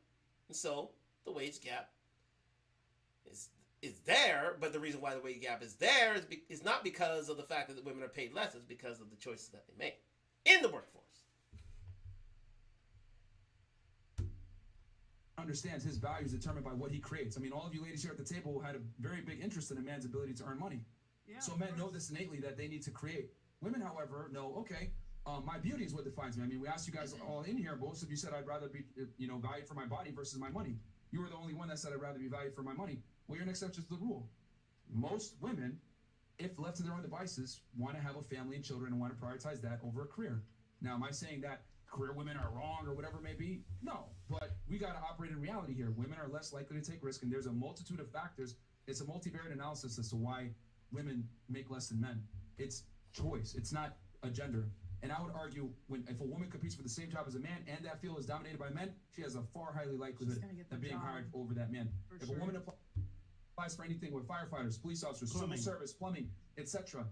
Speaker 1: And so the wage gap is there, but the reason why the wage gap is there is not because of the fact that the women are paid less, it's because of the choices that they make in the workforce.
Speaker 10: Understands his value is determined by what he creates. I mean, all of you ladies here at the table had a very big interest in a man's ability to earn money.
Speaker 4: Yeah,
Speaker 10: so men know this innately that they need to create. Women, however, know, okay, my beauty is what defines me. I mean, we asked you guys all in here. Most of you said I'd rather be, valued for my body versus my money. You were the only one that said I'd rather be valued for my money. Well, you're an exception to the rule. Most women, if left to their own devices, want to have a family and children and want to prioritize that over a career. Now, am I saying that career women are wrong or whatever it may be? No, but we got to operate in reality here. Women are less likely to take risk, and there's a multitude of factors. It's a multivariate analysis as to why women make less than men. It's choice. It's not a gender. And I would argue if a woman competes for the same job as a man and that field is dominated by men, she has a far highly likelihood of being hired over that man. If a woman applies for anything with firefighters, police officers, civil service, plumbing, etc.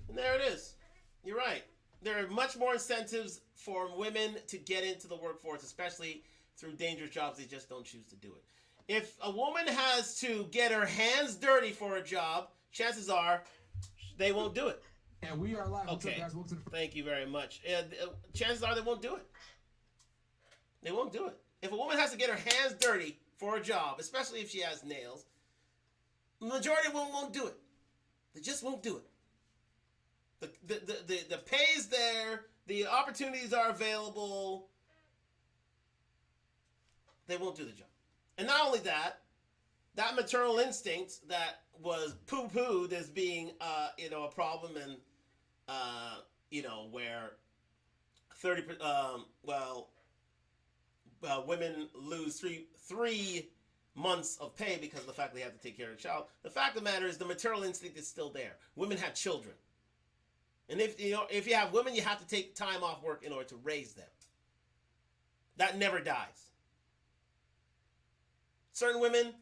Speaker 1: And there it is. You're right. There are much more incentives for women to get into the workforce, especially through dangerous jobs they just don't choose to do it. If a woman has to get her hands dirty for a job, chances are they won't do it.
Speaker 10: And we are live.
Speaker 1: Okay. Guys? Thank you very much. Chances are they won't do it. They won't do it. If a woman has to get her hands dirty for a job, especially if she has nails, the majority of women won't do it. They just won't do it. The pay is there. The opportunities are available. They won't do the job. And not only that, that maternal instinct that was poo-pooed as being, a problem and, where 30%, women lose three months of pay because of the fact they have to take care of a child. The fact of the matter is the maternal instinct is still there. Women have children. And if you have women, you have to take time off work in order to raise them. That never dies. Certain women,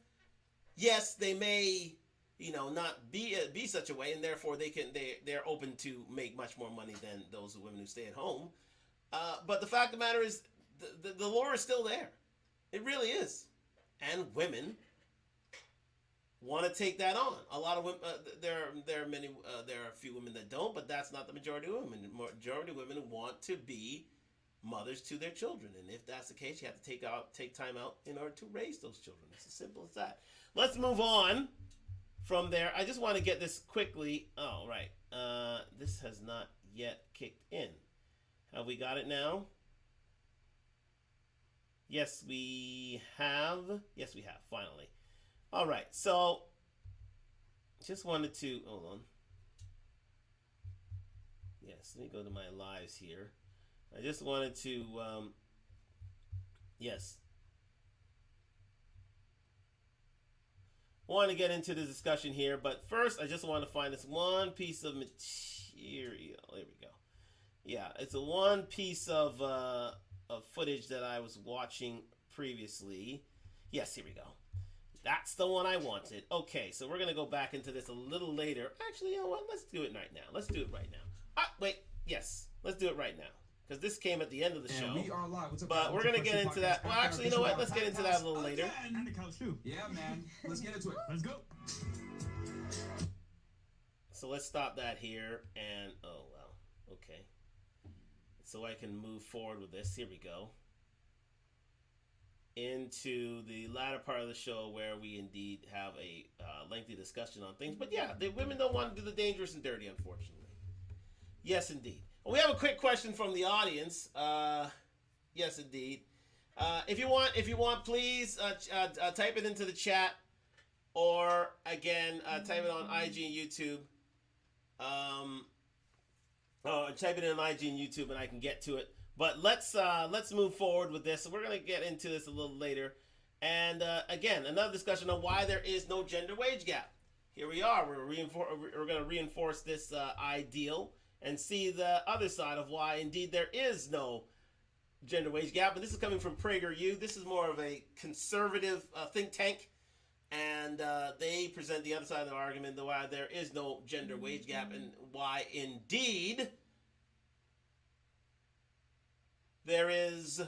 Speaker 1: yes, they may, not be such a way, and therefore they're open to make much more money than those women who stay at home. But the fact of the matter is, the lure is still there. It really is. And women want to take that on. A lot of women, there are a few women that don't, but that's not the majority of women. The majority of women want to be mothers to their children, and if that's the case, you have to take time out in order to raise those children. It's as simple as that. Let's move on from there. I just want to get this quickly. Oh, right. This has not yet kicked in. Have we got it now? Yes, we have. Yes, we have, finally. All right, so just wanted to, hold on. Yes, let me go to my lives here. I just wanted to, yes. I want to get into the discussion here, but first I just want to find this one piece of material. There we go. Yeah, it's a one piece of footage that I was watching previously. Yes, here we go. That's the one I wanted. Okay, so we're going to go back into this a little later. Actually, you know what? Let's do it right now. Let's do it right now. Wait, yes. Let's do it right now. Because this came at the end of the show.
Speaker 10: We are live. What's up,
Speaker 1: but we're going to get into that. Well, actually, you know what? Let's get into that a little later.
Speaker 10: And the couch too. Yeah, man. Let's get into it. Let's go.
Speaker 1: So let's stop that here. And, oh, well. Okay. So I can move forward with this. Here we go. Into the latter part of the show where we indeed have a lengthy discussion on things. But yeah, the women don't want to do the dangerous and dirty, unfortunately. Yes, indeed. Well, we have a quick question from the audience. Yes, indeed. If you want, please type it into the chat, or again, type it on IG and YouTube. Type it in IG and YouTube, and I can get to it. But let's move forward with this. So we're gonna get into this a little later, and again, another discussion on why there is no gender wage gap. Here we are. We're gonna reinforce this ideal and see the other side of why indeed there is no gender wage gap. And this is coming from PragerU. This is more of a conservative think tank, and they present the other side of the argument, why there is no gender wage gap, and why indeed there is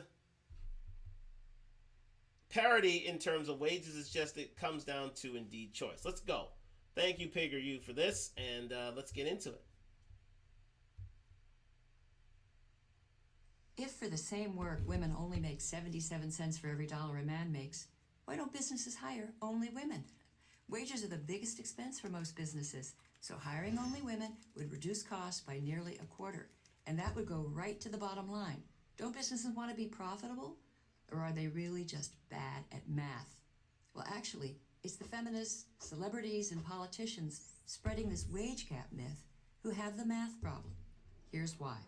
Speaker 1: parity in terms of wages. It's just it comes down to indeed choice. Let's go. Thank you, PragerU, for this, and let's get into it.
Speaker 3: If for the same work women only make 77 cents for every dollar a man makes, why don't businesses hire only women? Wages are the biggest expense for most businesses, so hiring only women would reduce costs by nearly a quarter, and that would go right to the bottom line. Don't businesses want to be profitable? Or are they really just bad at math? Well, actually, it's the feminists, celebrities, and politicians spreading this wage gap myth who have the math problem. Here's why.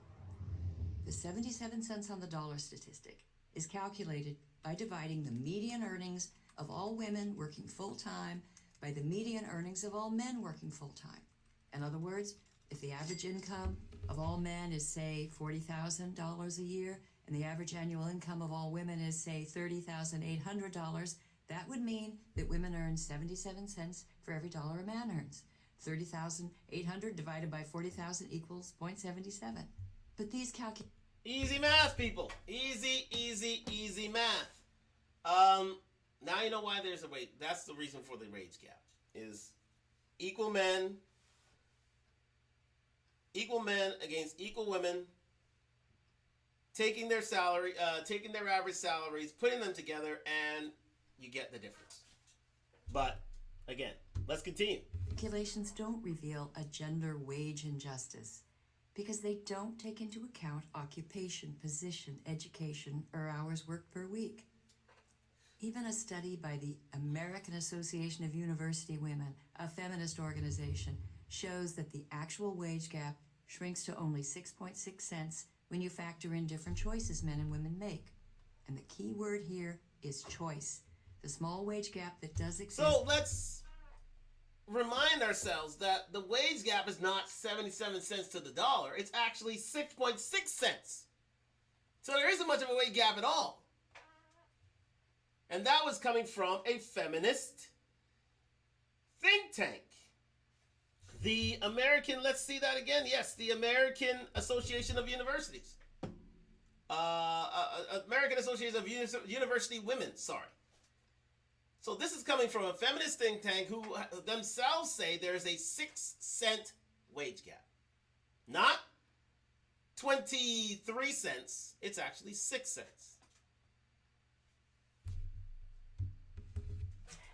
Speaker 3: The 77 cents on the dollar statistic is calculated by dividing the median earnings of all women working full-time by the median earnings of all men working full-time. In other words, if the average income of all men is, say, $40,000 a year, and the average annual income of all women is, say, $30,800, that would mean that women earn 77 cents for every dollar a man earns. 30,800 divided by 40,000 equals 0.77. But these calculations...
Speaker 1: Easy math, people. Easy, easy, easy math. Now you know why there's a wage. That's the reason for the wage gap. Is equal men against equal women, taking their salary, taking their average salaries, putting them together, and you get the difference. But again, let's continue.
Speaker 3: Calculations don't reveal a gender wage injustice because they don't take into account occupation, position, education, or hours worked per week. Even a study by the American Association of University Women, a feminist organization, shows that the actual wage gap shrinks to only 6.6 cents when you factor in different choices men and women make. And the key word here is choice. The small wage gap that does exist...
Speaker 1: So let's remind ourselves that the wage gap is not 77 cents to the dollar. It's actually 6.6 cents. So there isn't much of a wage gap at all. And that was coming from a feminist think tank. The American, let's see that again. Yes, the American Association of Universities. American Association of University Women, sorry. So this is coming from a feminist think tank who themselves say there's a 6 cent wage gap. Not 23 cents, it's actually 6 cents.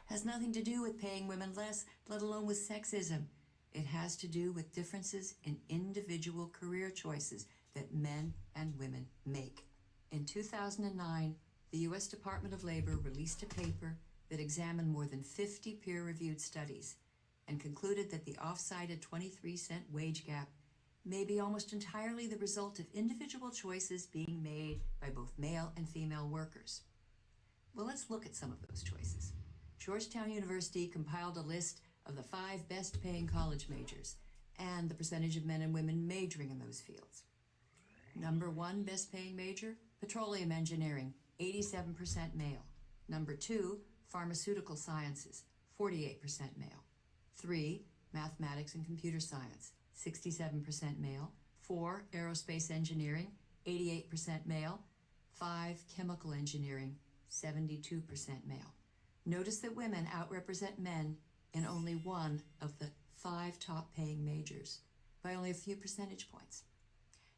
Speaker 3: has nothing to do with paying women less, let alone with sexism. It has to do with differences in individual career choices that men and women make. In 2009, the U.S. Department of Labor released a paper that examined more than 50 peer-reviewed studies and concluded that the oft-cited 23-cent wage gap may be almost entirely the result of individual choices being made by both male and female workers. Well, let's look at some of those choices. Georgetown University compiled a list of the 5 best-paying college majors and the percentage of men and women majoring in those fields. Number 1 best-paying major, petroleum engineering, 87% male. Number 2, pharmaceutical sciences, 48% male. 3, mathematics and computer science, 67% male. 4, aerospace engineering, 88% male. 5, chemical engineering, 72% male. Notice that women outrepresent men in only one of the 5 top-paying majors by only a few percentage points.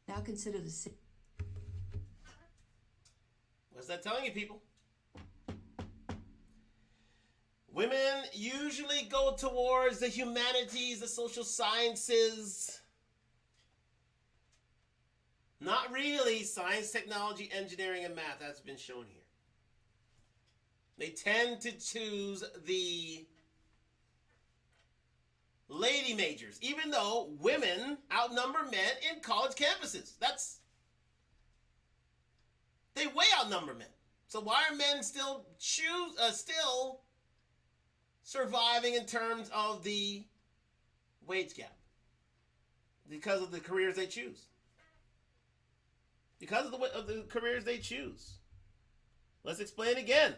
Speaker 3: Now consider the...
Speaker 1: What's that telling you, people? Women usually go towards the humanities, the social sciences. Not really science, technology, engineering, and math. That's been shown here. They tend to choose the lady majors, even though women outnumber men in college campuses. They way outnumber men. So why are men still surviving in terms of the wage gap? Because of the careers they choose. Because of the careers they choose. Let's explain again.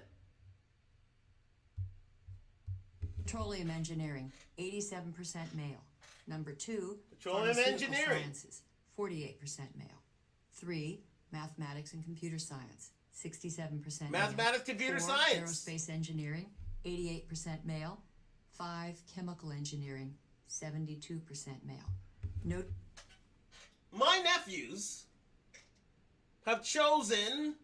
Speaker 3: Petroleum engineering, 87% male. Number 2,
Speaker 1: petroleum engineering,
Speaker 3: sciences, 48% male. 3, mathematics and computer science, 67%
Speaker 1: mathematics,
Speaker 3: male.
Speaker 1: computer
Speaker 3: 4,
Speaker 1: science,
Speaker 3: aerospace engineering, 88% male. 5, chemical engineering, 72% male. Note,
Speaker 1: my nephews have chosen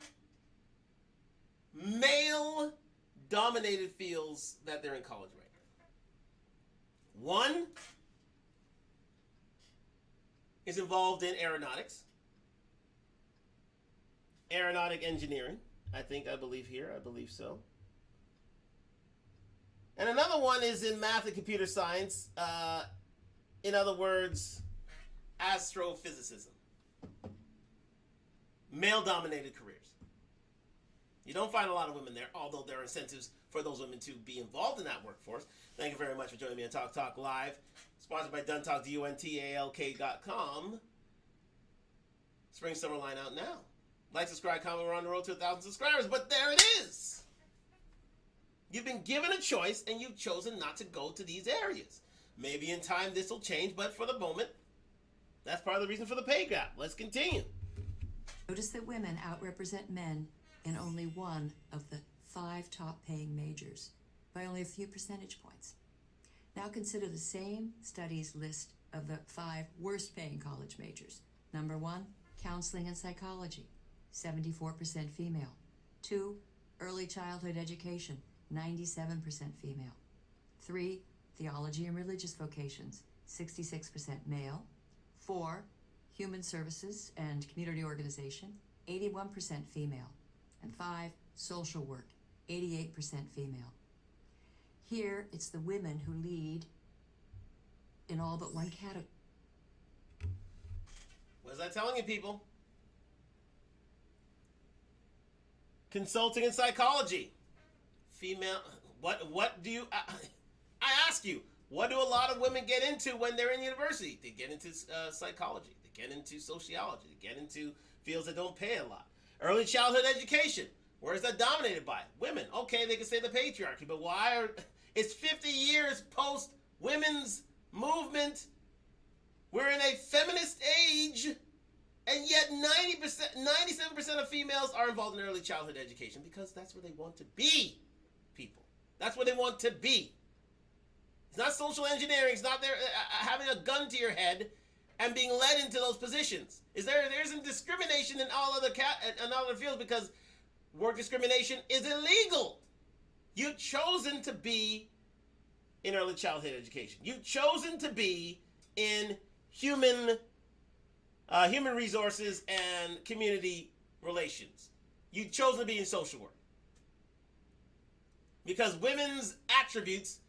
Speaker 1: male-dominated fields that they're in college right now. One is involved in aeronautics, aeronautic engineering. I believe so. And another one is in math and computer science. In other words, astrophysicism. Male-dominated careers. You don't find a lot of women there, although there are incentives for those women to be involved in that workforce. Thank you very much for joining me on Talk Talk Live, sponsored by Duntalk, DUNTALK.com. Spring Summer line out now. Like, subscribe, comment. We're on the road to 1,000 subscribers, but there it is. You've been given a choice, and you've chosen not to go to these areas. Maybe in time this will change, but for the moment, that's part of the reason for the pay gap. Let's continue.
Speaker 3: Notice that women outrepresent men in only one of the 5 top-paying majors by only a few percentage points. Now consider the same study's list of the 5 worst-paying college majors. Number 1, counseling and psychology, 74% female. 2, early childhood education, 97% female. 3, theology and religious vocations, 66% male. 4, human services and community organization, 81% female. And 5, social work, 88% female. Here, it's the women who lead in all but one category.
Speaker 1: What is that telling you, people? Consulting and psychology. Female, what do you, I ask you, what do a lot of women get into when they're in university? They get into psychology, they get into sociology, they get into fields that don't pay a lot. Early childhood education, where is that dominated by? Women. Okay, they can say the patriarchy, but it's 50 years post women's movement. We're in a feminist age, and yet 97% of females are involved in early childhood education because that's where they want to be, people. That's where they want to be. It's not social engineering. It's not there having a gun to your head and being led into those positions. There isn't discrimination in all other fields because work discrimination is illegal. You've chosen to be in early childhood education. You've chosen to be in human resources and community relations. You've chosen to be in social work. Because women's attributes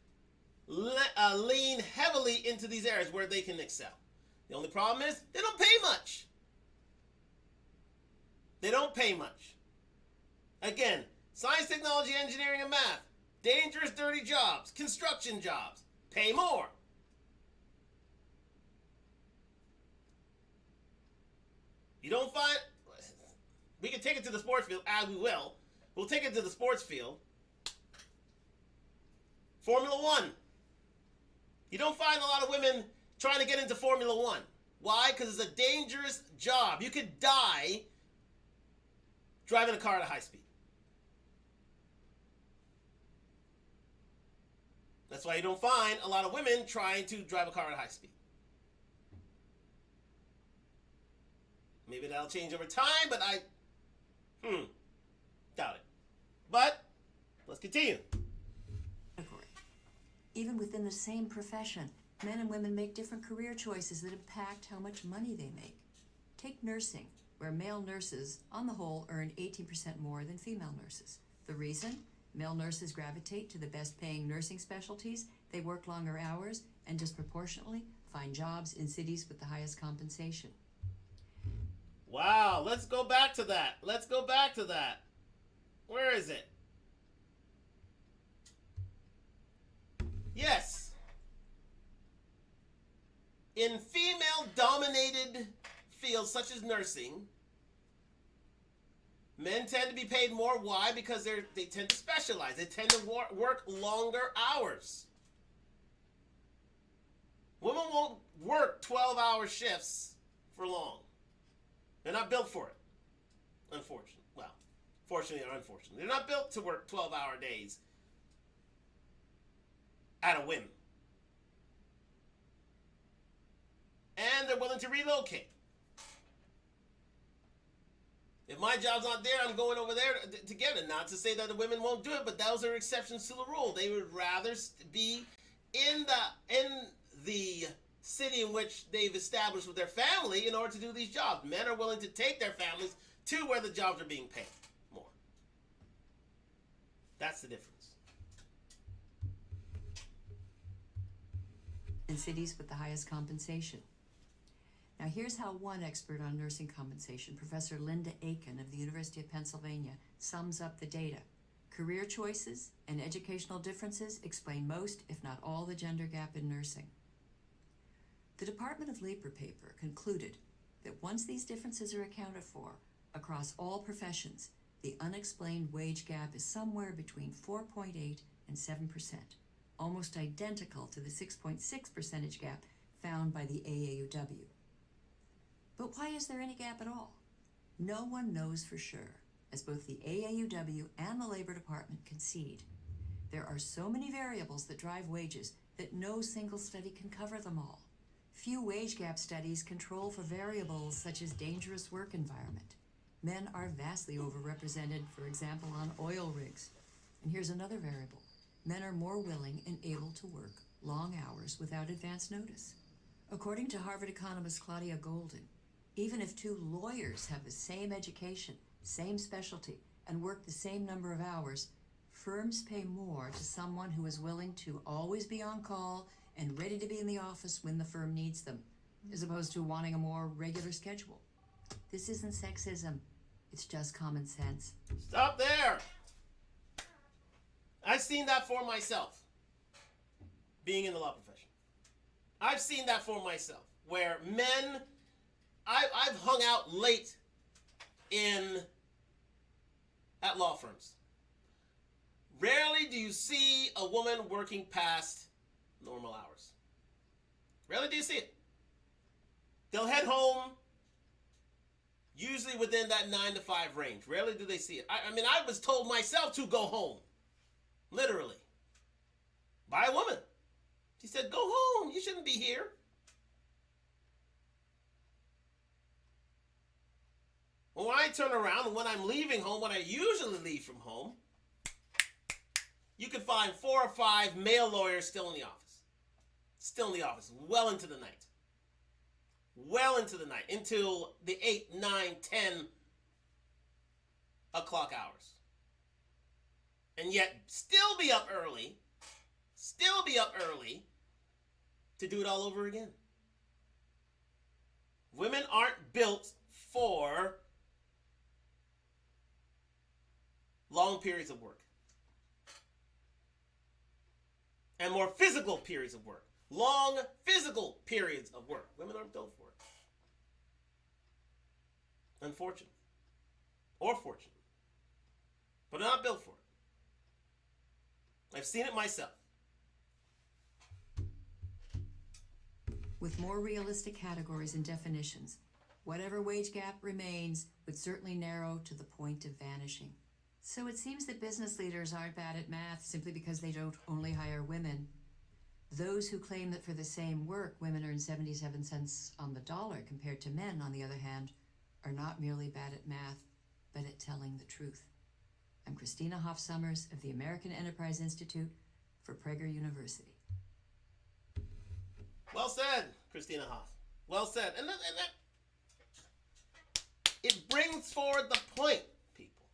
Speaker 1: lean heavily into these areas where they can excel. The only problem is they don't pay much. They don't pay much. Again, science, technology, engineering, and math. Dangerous, dirty jobs. Construction jobs. Pay more. You don't find... We can take it to the sports field, as we will. We'll take it to the sports field. Formula One. You don't find a lot of women trying to get into Formula One. Why? Because it's a dangerous job. You could die driving a car at a high speed. That's why you don't find a lot of women trying to drive a car at high speed. Maybe that'll change over time, but I doubt it. But let's continue.
Speaker 3: Even within the same profession, men and women make different career choices that impact how much money they make. Take nursing, where male nurses, on the whole, earn 18% more than female nurses. The reason? Male nurses gravitate to the best-paying nursing specialties, they work longer hours, and disproportionately find jobs in cities with the highest compensation.
Speaker 1: Wow, let's go back to that. Let's go back to that. Where is it? Yes. In female-dominated fields such as nursing, men tend to be paid more. Why? Because they tend to specialize. They tend to work longer hours. Women won't work 12-hour shifts for long. They're not built for it, unfortunately. Well, fortunately or unfortunately. They're not built to work 12-hour days at a whim. And they're willing to relocate. If my job's not there, I'm going over there to get it. Not to say that the women won't do it, but those are exceptions to the rule. They would rather be in the city in which they've established with their family in order to do these jobs. Men are willing to take their families to where the jobs are being paid more. That's the difference.
Speaker 3: In cities with the highest compensation. Now here's how one expert on nursing compensation, Professor Linda Aiken of the University of Pennsylvania, sums up the data. Career choices and educational differences explain most, if not all, the gender gap in nursing. The Department of Labor paper concluded that once these differences are accounted for across all professions, the unexplained wage gap is somewhere between 4.8 and 7%, almost identical to the 6.6 percentage gap found by the AAUW. But why is there any gap at all? No one knows for sure, as both the AAUW and the Labor Department concede. There are so many variables that drive wages that no single study can cover them all. Few wage gap studies control for variables such as dangerous work environment. Men are vastly overrepresented, for example, on oil rigs. And here's another variable. Men are more willing and able to work long hours without advance notice. According to Harvard economist Claudia Golden, even if two lawyers have the same education, same specialty, and work the same number of hours, firms pay more to someone who is willing to always be on call and ready to be in the office when the firm needs them, as opposed to wanting a more regular schedule. This isn't sexism. It's just common sense.
Speaker 1: Stop there! I've seen that for myself, being in the law profession. I've seen that for myself, where men... I've hung out late at law firms. Rarely do you see a woman working past normal hours. Rarely do you see it. They'll head home, usually within that 9 to 5 range. Rarely do they see it. I mean, I was told myself to go home, literally, by a woman. She said, go home, you shouldn't be here. When I turn around and when I'm leaving home, when I usually leave from home, you could find 4 or 5 male lawyers still in the office. Still in the office, well into the night. Well into the night, until the 8, 9, 10 o'clock hours. And yet, still be up early to do it all over again. Women aren't built for long periods of work and more physical periods of work. Long physical periods of work. Women aren't built for it. Unfortunately. Or fortunate. But they're not built for it. I've seen it myself.
Speaker 3: With more realistic categories and definitions, whatever wage gap remains would certainly narrow to the point of vanishing. So it seems that business leaders aren't bad at math simply because they don't only hire women. Those who claim that for the same work, women earn 77 cents on the dollar compared to men, on the other hand, are not merely bad at math, but at telling the truth. I'm Christina Hoff Sommers of the American Enterprise Institute for Prager University.
Speaker 1: Well said, Christina Hoff. Well said. And it brings forward the point, people.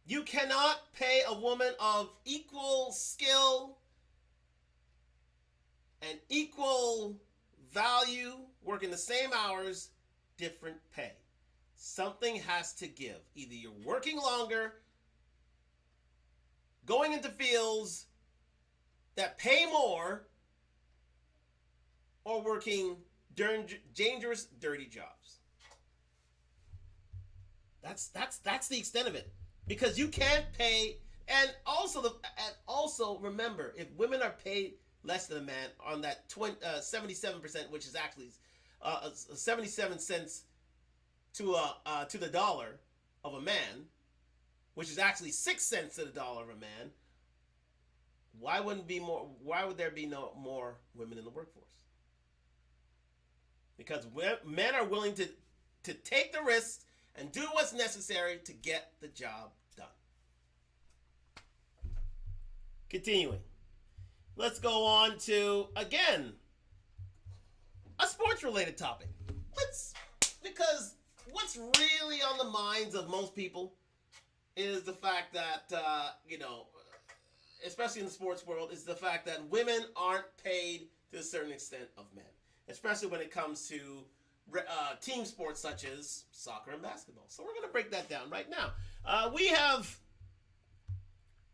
Speaker 1: You cannot pay a woman of equal skill and equal value, working the same hours, different pay. Something has to give. Either you're working longer, going into fields that pay more, or working dangerous, dirty jobs. That's the extent of it. Because you can't pay, and also remember, if women are paid less than a man on that 77%, which is actually 77 cents to the dollar of a man, which is actually 6 cents to the dollar of a man, why would there be no more women in the workforce? Because men are willing to take the risks and do what's necessary to get the job done. Continuing. Let's go on to, again, a sports-related topic. Because what's really on the minds of most people is the fact that, especially in the sports world, is the fact that women aren't paid to a certain extent of men. Especially when it comes to team sports such as soccer and basketball. So we're going to break that down right now. We have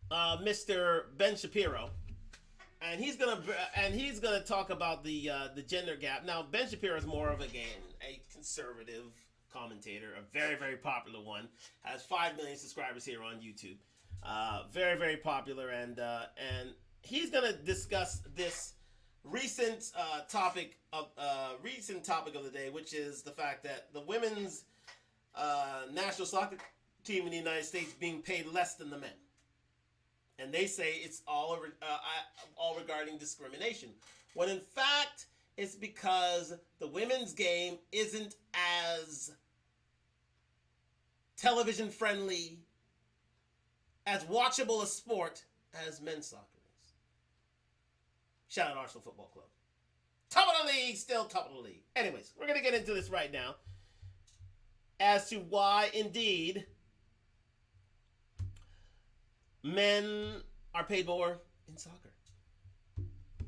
Speaker 1: Mr. Ben Shapiro, and he's gonna talk about the gender gap. Now, Ben Shapiro is more of a conservative commentator, a very, very popular one. Has 5 million subscribers here on YouTube. Very, very popular, and he's gonna discuss this recent topic of the day, which is the fact that the women's national soccer team in the United States being paid less than the men, and they say it's all regarding discrimination, when in fact it's because the women's game isn't as television friendly, as watchable a sport as men's soccer. Shout out Arsenal Football Club. Top of the league, still top of the league. Anyways, we're going to get into this right now as to why, indeed, men are paid more in soccer.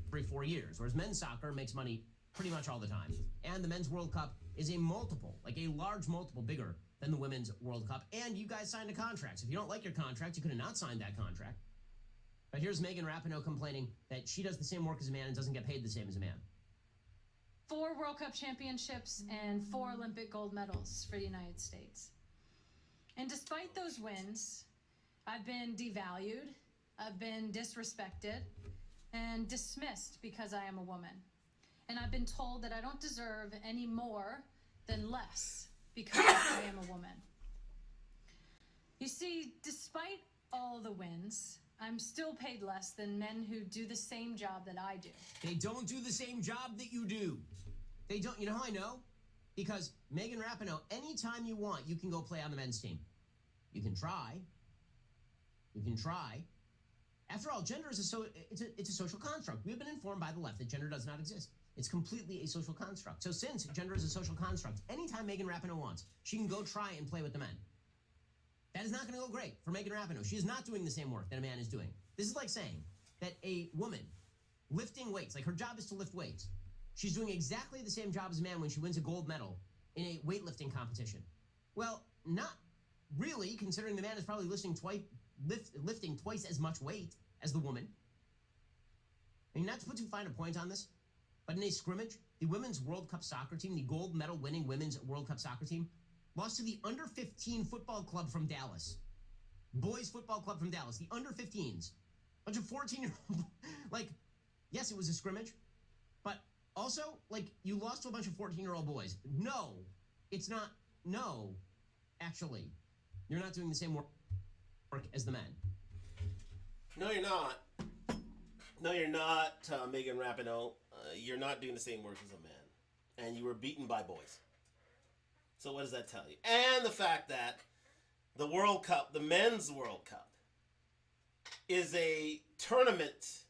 Speaker 11: Every 4 years, whereas men's soccer makes money pretty much all the time. And the Men's World Cup is a multiple, like a large multiple bigger than the Women's World Cup. And you guys signed a contract. So if you don't like your contract, you could have not signed that contract. But here's Megan Rapinoe complaining that she does the same work as a man and doesn't get paid the same as a man.
Speaker 15: 4 World Cup championships and 4 Olympic gold medals for the United States. And despite those wins, I've been devalued, I've been disrespected, and dismissed because I am a woman. And I've been told that I don't deserve any more than less because I am a woman. You see, despite all the wins, I'm still paid less than men who do the same job that I do.
Speaker 11: They don't do the same job that you do. They don't. You know how I know? Because Megan Rapinoe, anytime you want, you can go play on the men's team. You can try. You can try. After all, gender is it's a social construct. We have been informed by the left that gender does not exist. It's completely a social construct. So since gender is a social construct, anytime Megan Rapinoe wants, she can go try and play with the men. That is not going to go great for Megan Rapinoe. She is not doing the same work that a man is doing. This is like saying that a woman lifting weights, like her job is to lift weights. She's doing exactly the same job as a man when she wins a gold medal in a weightlifting competition. Well, not really, considering the man is probably lifting twice as much weight as the woman. I mean, not to put too fine a point on this, but in a scrimmage, the Women's World Cup soccer team, the gold medal winning Women's World Cup soccer team, lost to the under-15 football club from Dallas. Boys football club from Dallas, the under-15s. Bunch of 14-year-old, like, yes, it was a scrimmage, but also, like, you lost to a bunch of 14-year-old boys. No, it's not, no, actually. You're not doing the same work as the men.
Speaker 1: No, you're not. No, you're not, Megan Rapinoe. You're not doing the same work as a man. And you were beaten by boys. So what does that tell you? And the fact that the World Cup, the Men's World Cup, is a tournament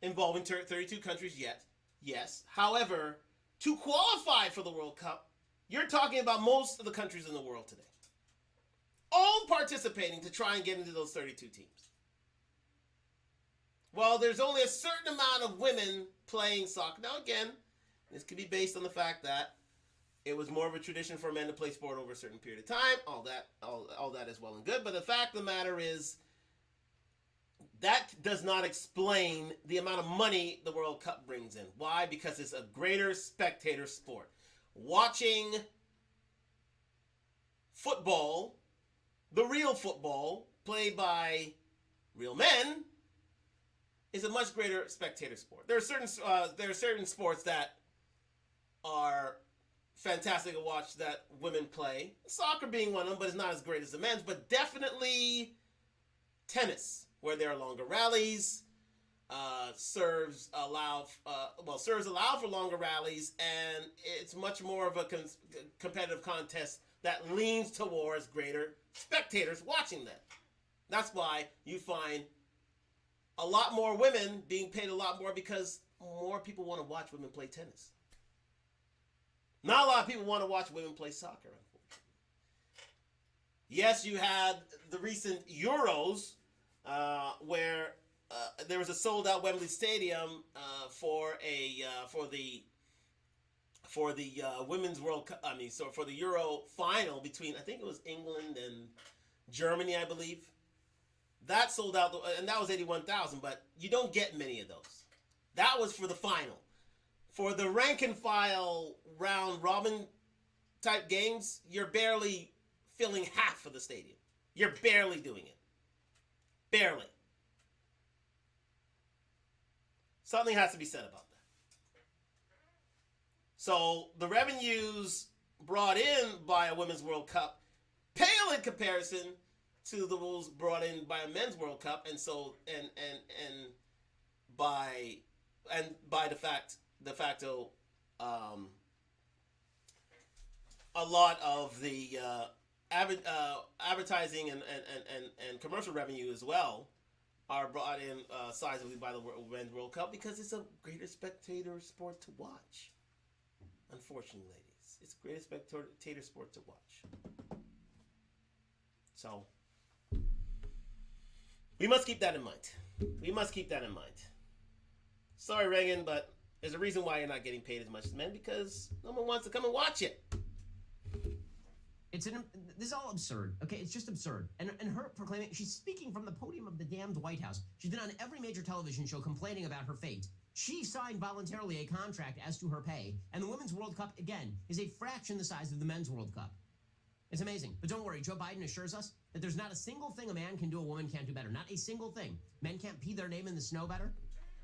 Speaker 1: involving 32 countries yet. Yes. However, to qualify for the World Cup, you're talking about most of the countries in the world today. All participating to try and get into those 32 teams. Well, there's only a certain amount of women playing soccer. Now, again, this could be based on the fact that it was more of a tradition for men to play sport over a certain period of time. All that is well and good. But the fact of the matter is, that does not explain the amount of money the World Cup brings in. Why? Because it's a greater spectator sport. Watching football, the real football, played by real men, is a much greater spectator sport. There are certain sports that are fantastic to watch that women play. Soccer being one of them, but it's not as great as the men's. But definitely tennis, where there are longer rallies. Serves allow for longer rallies, and it's much more of a competitive contest that leans towards greater spectators watching them. That's why you find a lot more women being paid a lot more, because more people want to watch women play tennis. Not a lot of people want to watch women play soccer, unfortunately. Yes, you had the recent Euros, where there was a sold-out Wembley Stadium for the Women's World Cup. For the Euro final between, I think it was England and Germany, I believe. That sold out, and that was 81,000. But you don't get many of those. That was for the final. For the rank and file round robin type games, you're barely filling half of the stadium. You're barely doing it. Barely. Something has to be said about that. So the revenues brought in by a Women's World Cup pale in comparison to the rules brought in by a Men's World Cup, and so by de facto, a lot of the advertising and commercial revenue as well are brought in sizably by the Men's World Cup, because it's a greater spectator sport to watch. Unfortunately, ladies, it's a greater spectator sport to watch. So we must keep that in mind. We must keep that in mind. Sorry, Reagan, but there's a reason why you're not getting paid as much as men, because no one wants to come and watch it.
Speaker 11: This is all absurd. Okay, it's just absurd. And her proclaiming, she's speaking from the podium of the damned White House. She's been on every major television show complaining about her fate. She signed voluntarily a contract as to her pay, and the Women's World Cup, again, is a fraction the size of the Men's World Cup. It's amazing. But don't worry, Joe Biden assures us that there's not a single thing a man can do a woman can't do better. Not a single thing. Men can't pee their name in the snow better.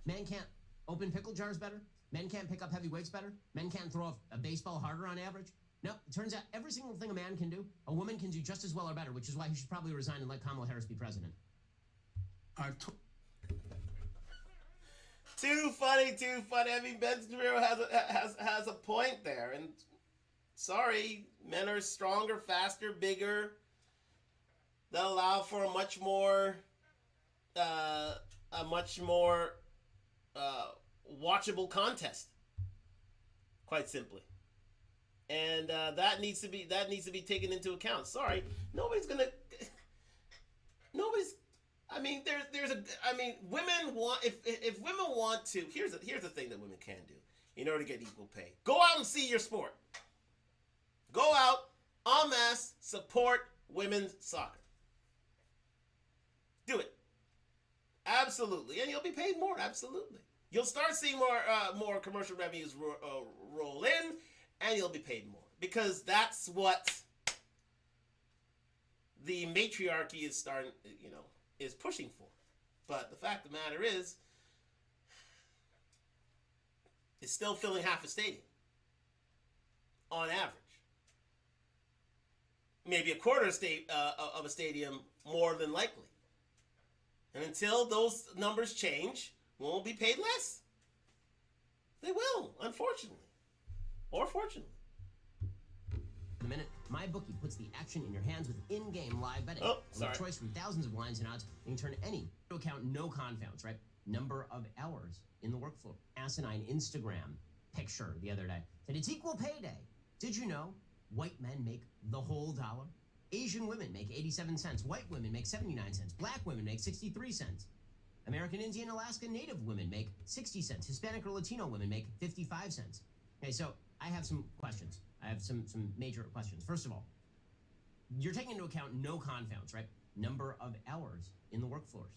Speaker 11: Men can't open pickle jars better. Men can't pick up heavy weights better. Men can't throw a baseball harder on average. No, it turns out every single thing a man can do, a woman can do just as well or better, which is why he should probably resign and let Kamala Harris be president.
Speaker 1: Too funny. I mean, Ben Shapiro has a point there, and sorry, men are stronger, faster, bigger. That allow for a much more a much more watchable contest, quite simply. And that needs to be taken into account. Sorry, nobody's. I mean, women want if women want to. Here's the thing that women can do in order to get equal pay. Go out and see your sport. Go out en masse, support women's soccer. Do it. Absolutely, and you'll be paid more. Absolutely, you'll start seeing more commercial revenues roll in, and you'll be paid more because that's what the matriarchy is is pushing for. But the fact of the matter is, it's still filling half a stadium on average. Maybe a quarter of a stadium more than likely. And until those numbers change, we'll be paid less. They will, unfortunately. Or fortunately.
Speaker 11: In a minute, MyBookie puts the action in your hands with in-game live betting.
Speaker 1: Oh, sorry.
Speaker 11: With a choice from thousands of lines and odds, you can turn any into account, no confounds, right? Number of hours in the workflow. Asinine Instagram picture the other day said it's equal pay day. Did you know white men make the whole dollar? Asian women make 87 cents. White women make 79 cents. Black women make 63 cents. American Indian, Alaska Native women make 60 cents. Hispanic or Latino women make 55 cents. Okay, so I have some questions. I have some major questions. First of all, you're taking into account no confounds, right? Number of hours in the workforce.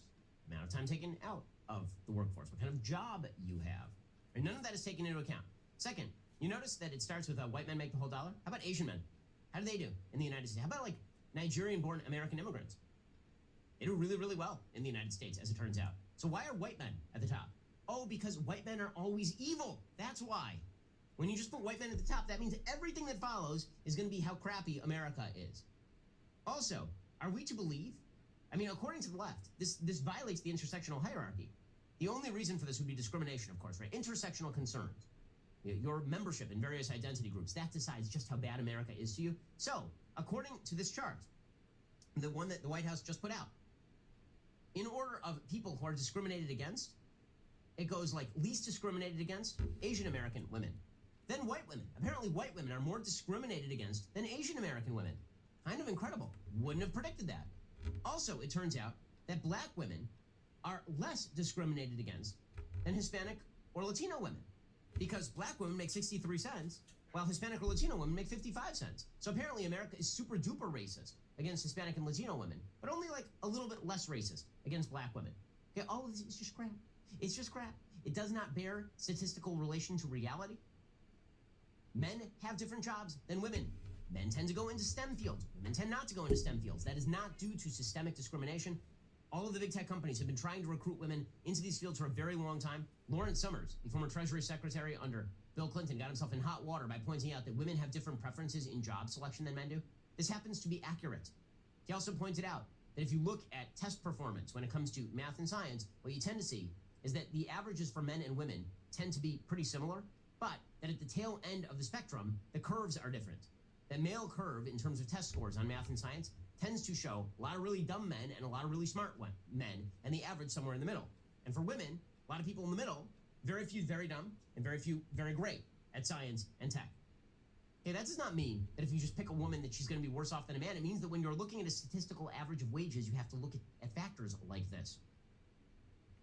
Speaker 11: Amount of time taken out of the workforce. What kind of job you have. And none of that is taken into account. Second, you notice that it starts with white men make the whole dollar? How about Asian men? How do they do in the United States? How about like Nigerian-born American immigrants? They do really, really well in the United States, as it turns out. So why are white men at the top? Oh, because white men are always evil. That's why. When you just put white men at the top, that means everything that follows is going to be how crappy America is. Also, are we to believe? I mean, according to the left, this violates the intersectional hierarchy. The only reason for this would be discrimination, of course, right? Intersectional concerns. Your membership in various identity groups, that decides just how bad America is to you. So, according to this chart, the one that the White House just put out, in order of people who are discriminated against, it goes like least discriminated against Asian American women. Then white women. Apparently white women are more discriminated against than Asian American women. Kind of incredible. Wouldn't have predicted that. Also, it turns out that black women are less discriminated against than Hispanic or Latino women. Because black women make 63 cents, while Hispanic or Latino women make 55 cents. So apparently America is super duper racist against Hispanic and Latino women, but only like a little bit less racist against black women. Okay, all of this is just crap. It's just crap. It does not bear statistical relation to reality. Men have different jobs than women. Men tend to go into STEM fields. Women tend not to go into STEM fields. That is not due to systemic discrimination. All of the big tech companies have been trying to recruit women into these fields for a very long time. Lawrence Summers, the former Treasury Secretary under Bill Clinton, got himself in hot water by pointing out that women have different preferences in job selection than men do. This happens to be accurate. He also pointed out that if you look at test performance when it comes to math and science, what you tend to see is that the averages for men and women tend to be pretty similar, but that at the tail end of the spectrum, the curves are different. The male curve, in terms of test scores on math and science, tends to show a lot of really dumb men and a lot of really smart men, and the average somewhere in the middle. And for women, a lot of people in the middle, very few very dumb, and very few very great at science and tech. Okay, that does not mean that if you just pick a woman that she's going to be worse off than a man. It means that when you're looking at a statistical average of wages, you have to look at factors like this.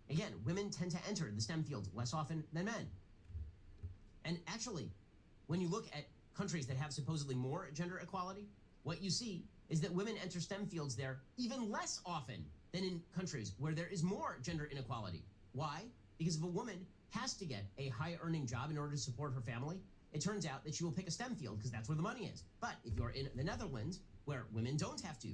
Speaker 11: Again, women tend to enter the STEM fields less often than men. And actually, when you look at countries that have supposedly more gender equality, what you see is that women enter STEM fields there even less often than in countries where there is more gender inequality. Why? Because if a woman has to get a high-earning job in order to support her family, it turns out that she will pick a STEM field because that's where the money is. But if you're in the Netherlands, where women don't have to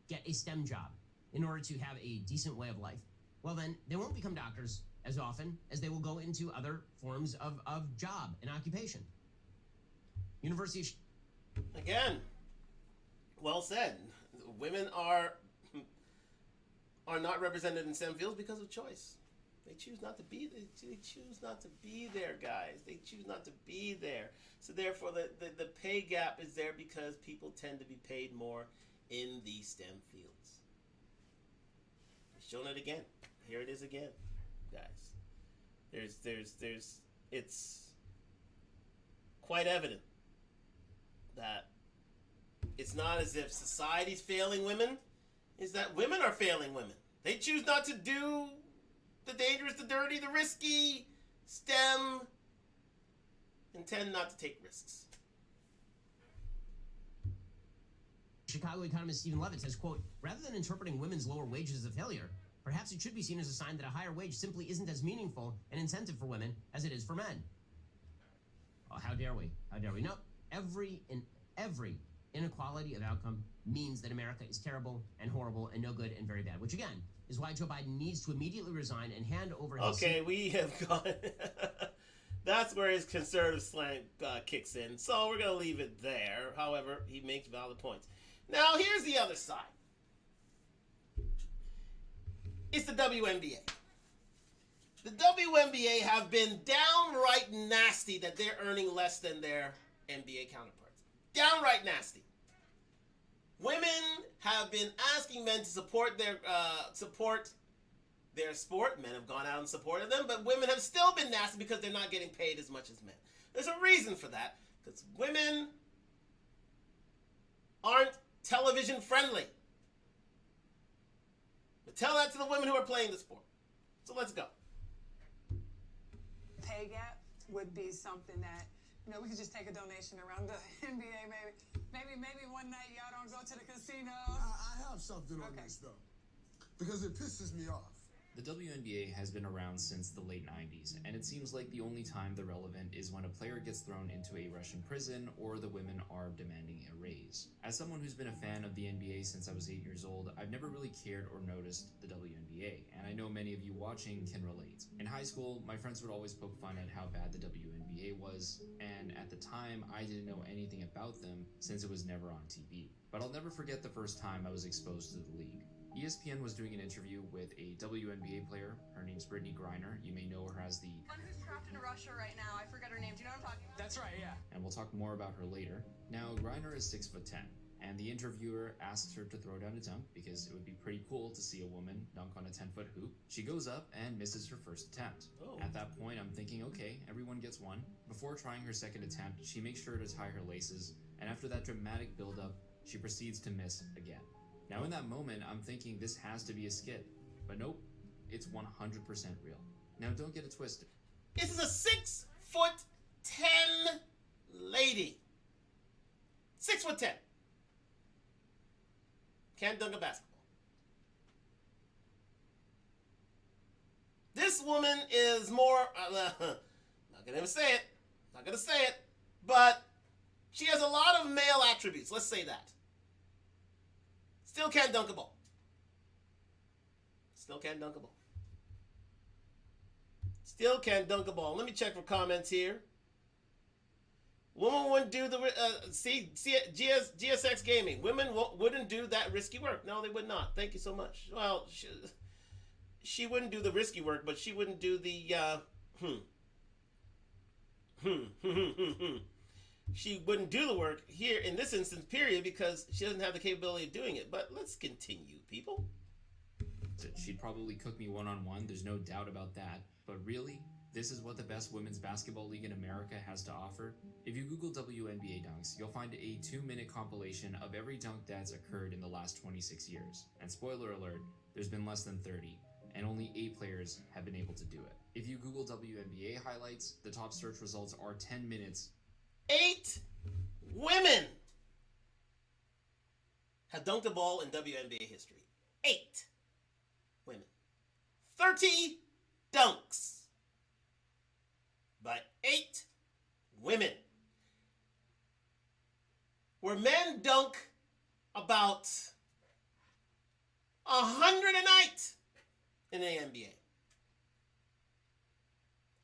Speaker 11: get a STEM job in order to have a decent way of life, well then, they won't become doctors as often as they will go into other forms of job and occupation. University
Speaker 1: Again, well said. Women are not represented in STEM fields because of choice. They choose not to be. They choose not to be there, guys. They choose not to be there. So therefore, the pay gap is there because people tend to be paid more in the STEM fields. It's shown it again. Here it is again, guys. It's quite evident that it's not as if society's failing women, is that women are failing women. They choose not to do the dangerous, the dirty, the risky, STEM, and tend not to take risks.
Speaker 11: Chicago economist Stephen Levitt says, quote, rather than interpreting women's lower wages as a failure, perhaps it should be seen as a sign that a higher wage simply isn't as meaningful an incentive for women as it is for men. Oh, how dare we? How dare we? No, every inequality of outcome means that America is terrible and horrible and no good and very bad, which again is why Joe Biden needs to immediately resign and hand over his
Speaker 1: Okay, we have gone. That's where his conservative slant kicks in. So we're going to leave it there. However, he makes valid points. Now, here's the other side. It's the WNBA. The WNBA have been downright nasty that they're earning less than their NBA counterparts. Downright nasty. Women have been asking men to support their sport. Men have gone out and supported them, but women have still been nasty because they're not getting paid as much as men. There's a reason for that, because women aren't television friendly. But tell that to the women who are playing the sport. So let's go.
Speaker 12: Pay gap would be something that, you know, we could just take a donation around the NBA, maybe one night y'all don't go to the casino.
Speaker 16: I have something on this, though, because it pisses me off.
Speaker 17: The WNBA has been around since the late 90s, and it seems like the only time they're relevant is when a player gets thrown into a Russian prison or the women are demanding a raise. As someone who's been a fan of the NBA since I was 8 years old, I've never really cared or noticed the WNBA, and I know many of you watching can relate. In high school, my friends would always poke fun at how bad the WNBA was, and at the time, I didn't know anything about them since it was never on TV. But I'll never forget the first time I was exposed to the league. ESPN was doing an interview with a WNBA player. Her name's Brittany Griner. You may know her as the
Speaker 21: one who's trapped in Russia right now. I forget her name. Do you know what I'm talking about?
Speaker 17: That's right, yeah. And we'll talk more about her later. Now, Griner is 6'10", and the interviewer asks her to throw down a dunk because it would be pretty cool to see a woman dunk on a 10-foot hoop. She goes up and misses her first attempt.
Speaker 1: Oh.
Speaker 17: At that point, I'm thinking, okay, everyone gets one. Before trying her second attempt, she makes sure to tie her laces, and after that dramatic build-up, she proceeds to miss again. Now in that moment, I'm thinking this has to be a skit, but nope, it's 100% real. Now don't get it twisted.
Speaker 1: This is a 6'10" lady. 6'10". Can't dunk a basketball. This woman is more, not gonna say it, but she has a lot of male attributes, let's say that. Still can't dunk a ball. Still can't dunk a ball. Still can't dunk a ball. Let me check for comments here. Women wouldn't do the GSX Gaming. Women wouldn't do that risky work. No, they would not. Thank you so much. Well, she wouldn't do the risky work, but she wouldn't do the She wouldn't do the work here in this instance, period, because she doesn't have the capability of doing it. But let's continue, people.
Speaker 17: She'd probably cook me one-on-one, there's no doubt about that. But really, this is what the best women's basketball league in America has to offer? If you Google WNBA dunks, you'll find a 2-minute compilation of every dunk that's occurred in the last 26 years. And spoiler alert, there's been less than 30, and only 8 players have been able to do it. If you Google WNBA highlights, the top search results are 10 minutes.
Speaker 1: 8 women have dunked a ball in WNBA history. 8 women. 30 dunks by 8 women. Where men dunk about 100 a night in the NBA.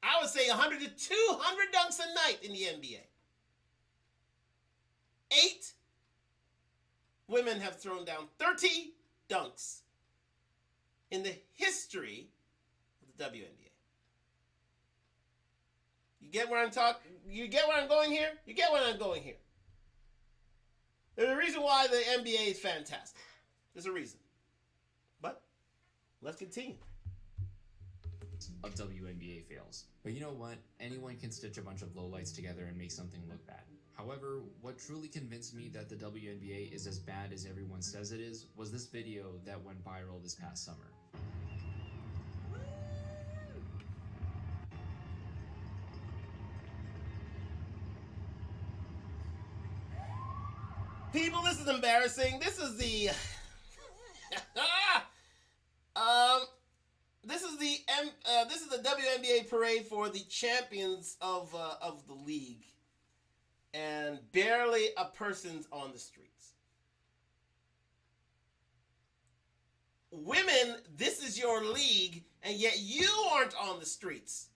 Speaker 1: I would say 100 to 200 dunks a night in the NBA. 8 women have thrown down 30 dunks in the history of the WNBA. You get where I'm talking? You get where I'm going here? You get where I'm going here. There's a reason why the NBA is fantastic. There's a reason. But Let's continue.
Speaker 17: Of WNBA fails. But you know what? Anyone can stitch a bunch of lowlights together and make something look bad. However, what truly convinced me that the WNBA is as bad as everyone says it is was this video that went viral this past summer.
Speaker 1: People, this is embarrassing. This is the this is the WNBA parade for the champions of the league, and barely a person's on the streets. Women, this is your league, and yet you aren't on the streets.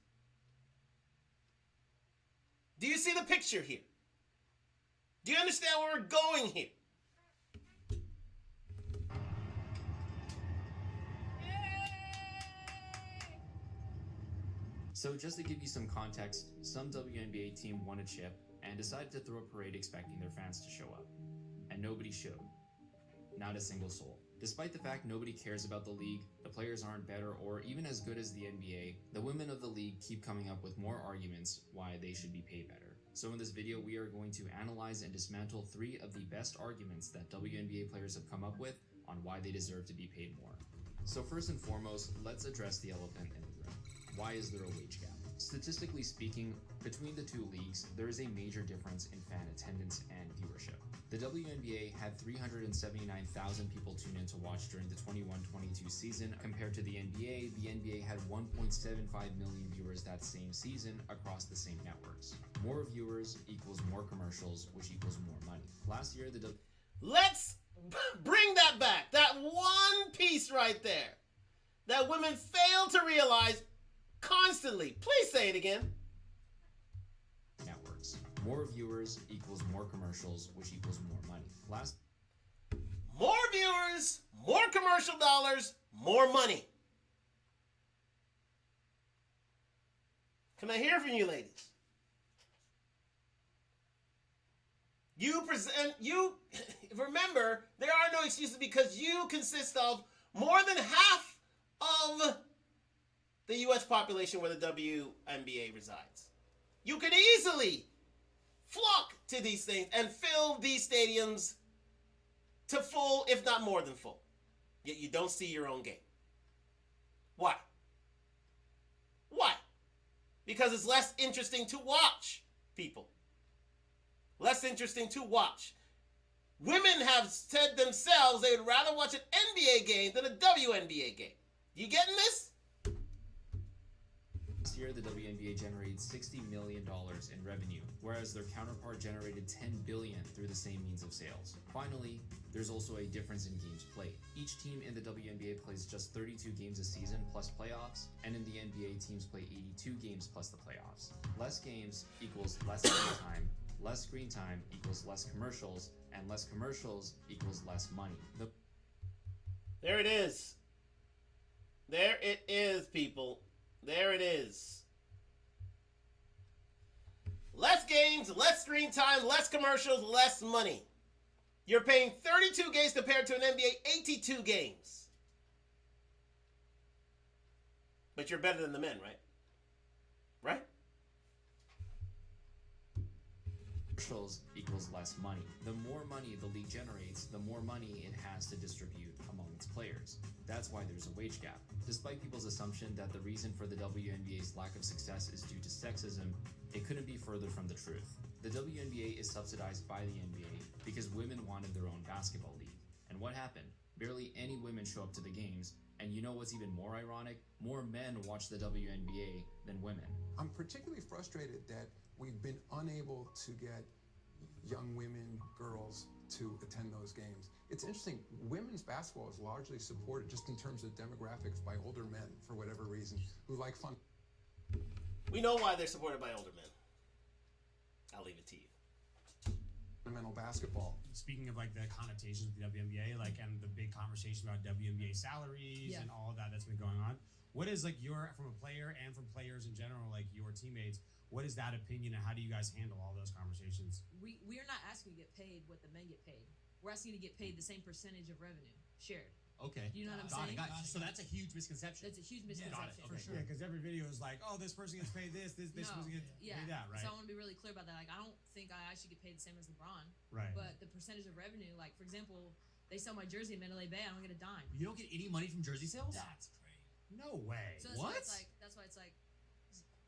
Speaker 1: Do you see the picture here? Do you understand where we're going here?
Speaker 17: So just to give you some context, some WNBA team won a chip and decided to throw a parade expecting their fans to show up. And nobody showed. Not a single soul. Despite the fact nobody cares about the league, the players aren't better or even as good as the NBA, the women of the league keep coming up with more arguments why they should be paid better. So in this video, we are going to analyze and dismantle 3 of the best arguments that WNBA players have come up with on why they deserve to be paid more. So first and foremost, let's address the elephant in the room. Why is there a wage gap? Statistically speaking, between the two leagues, there is a major difference in fan attendance and viewership. The WNBA had 379,000 people tune in to watch during the 21-22 season. Compared to the NBA had 1.75 million viewers that same season across the same networks. More viewers equals more commercials, which equals more money. Last year,
Speaker 1: Let's bring that back. That one piece right there that women fail to realize constantly. Please say it again.
Speaker 17: Networks. More viewers equals more commercials, which equals more money.
Speaker 1: More viewers, more commercial dollars, more money. Can I hear from you ladies? Remember, there are no excuses because you consist of more than half of the U.S. population where the WNBA resides. You can easily flock to these things and fill these stadiums to full, if not more than full. Yet you don't see your own game. Why? Why? Because it's less interesting to watch, people. Less interesting to watch. Women have said themselves they would rather watch an NBA game than a WNBA game. You getting this?
Speaker 17: Last year, the WNBA generated $60 million in revenue, whereas their counterpart generated $10 billion through the same means of sales. Finally, there's also a difference in games played. Each team in the WNBA plays just 32 games a season plus playoffs, and in the NBA, teams play 82 games plus the playoffs. Less games equals less screen time, less screen time equals less commercials, and less commercials equals less money.
Speaker 1: There it is. There it is, people. There it is. Less games, less screen time, less commercials, less money. You're paying 32 games compared to an NBA 82 games. But you're better than the men, right? Right?
Speaker 17: Commercials equals less money. The more money the league generates, the more money it has to distribute among its players. That's why there's a wage gap. Despite people's assumption that the reason for the WNBA's lack of success is due to sexism, it couldn't be further from the truth. The WNBA is subsidized by the NBA because women wanted their own basketball league. And what happened? Barely any women show up to the games, and you know what's even more ironic? More men watch the WNBA than women.
Speaker 16: I'm particularly frustrated that we've been unable to get young women, girls, to attend those games. It's interesting, women's basketball is largely supported just in terms of demographics by older men, for whatever reason, who like fun.
Speaker 1: We know why they're supported by older men. I'll leave it to you.
Speaker 16: Fundamental basketball.
Speaker 19: Speaking of like the connotations of the WNBA, like, and the big conversation about WNBA salaries and all of that that's been going on, what is like your, from a player and from players in general, like your teammates, what is that opinion and how do you guys handle all those conversations?
Speaker 20: We are not asking to get paid what the men get paid. We're asking to get paid the same percentage of revenue shared.
Speaker 11: Okay.
Speaker 2: You know what I'm
Speaker 11: Got
Speaker 2: saying?
Speaker 11: it, got it. So that's a huge misconception.
Speaker 2: That's a huge
Speaker 11: Got it.
Speaker 2: misconception.
Speaker 11: Okay.
Speaker 19: Yeah, because every video is like, oh, this person gets paid this
Speaker 2: No,
Speaker 19: person gets paid that, right?
Speaker 2: So I want to be really clear about that. Like, I don't think I should get paid the same as LeBron.
Speaker 19: Right.
Speaker 2: But the percentage of revenue, like for example, they sell my jersey in Mandalay Bay, I don't get a dime.
Speaker 11: You don't get any money from jersey sales?
Speaker 2: That's
Speaker 11: crazy. No way.
Speaker 2: So that's
Speaker 11: what?
Speaker 2: Why it's like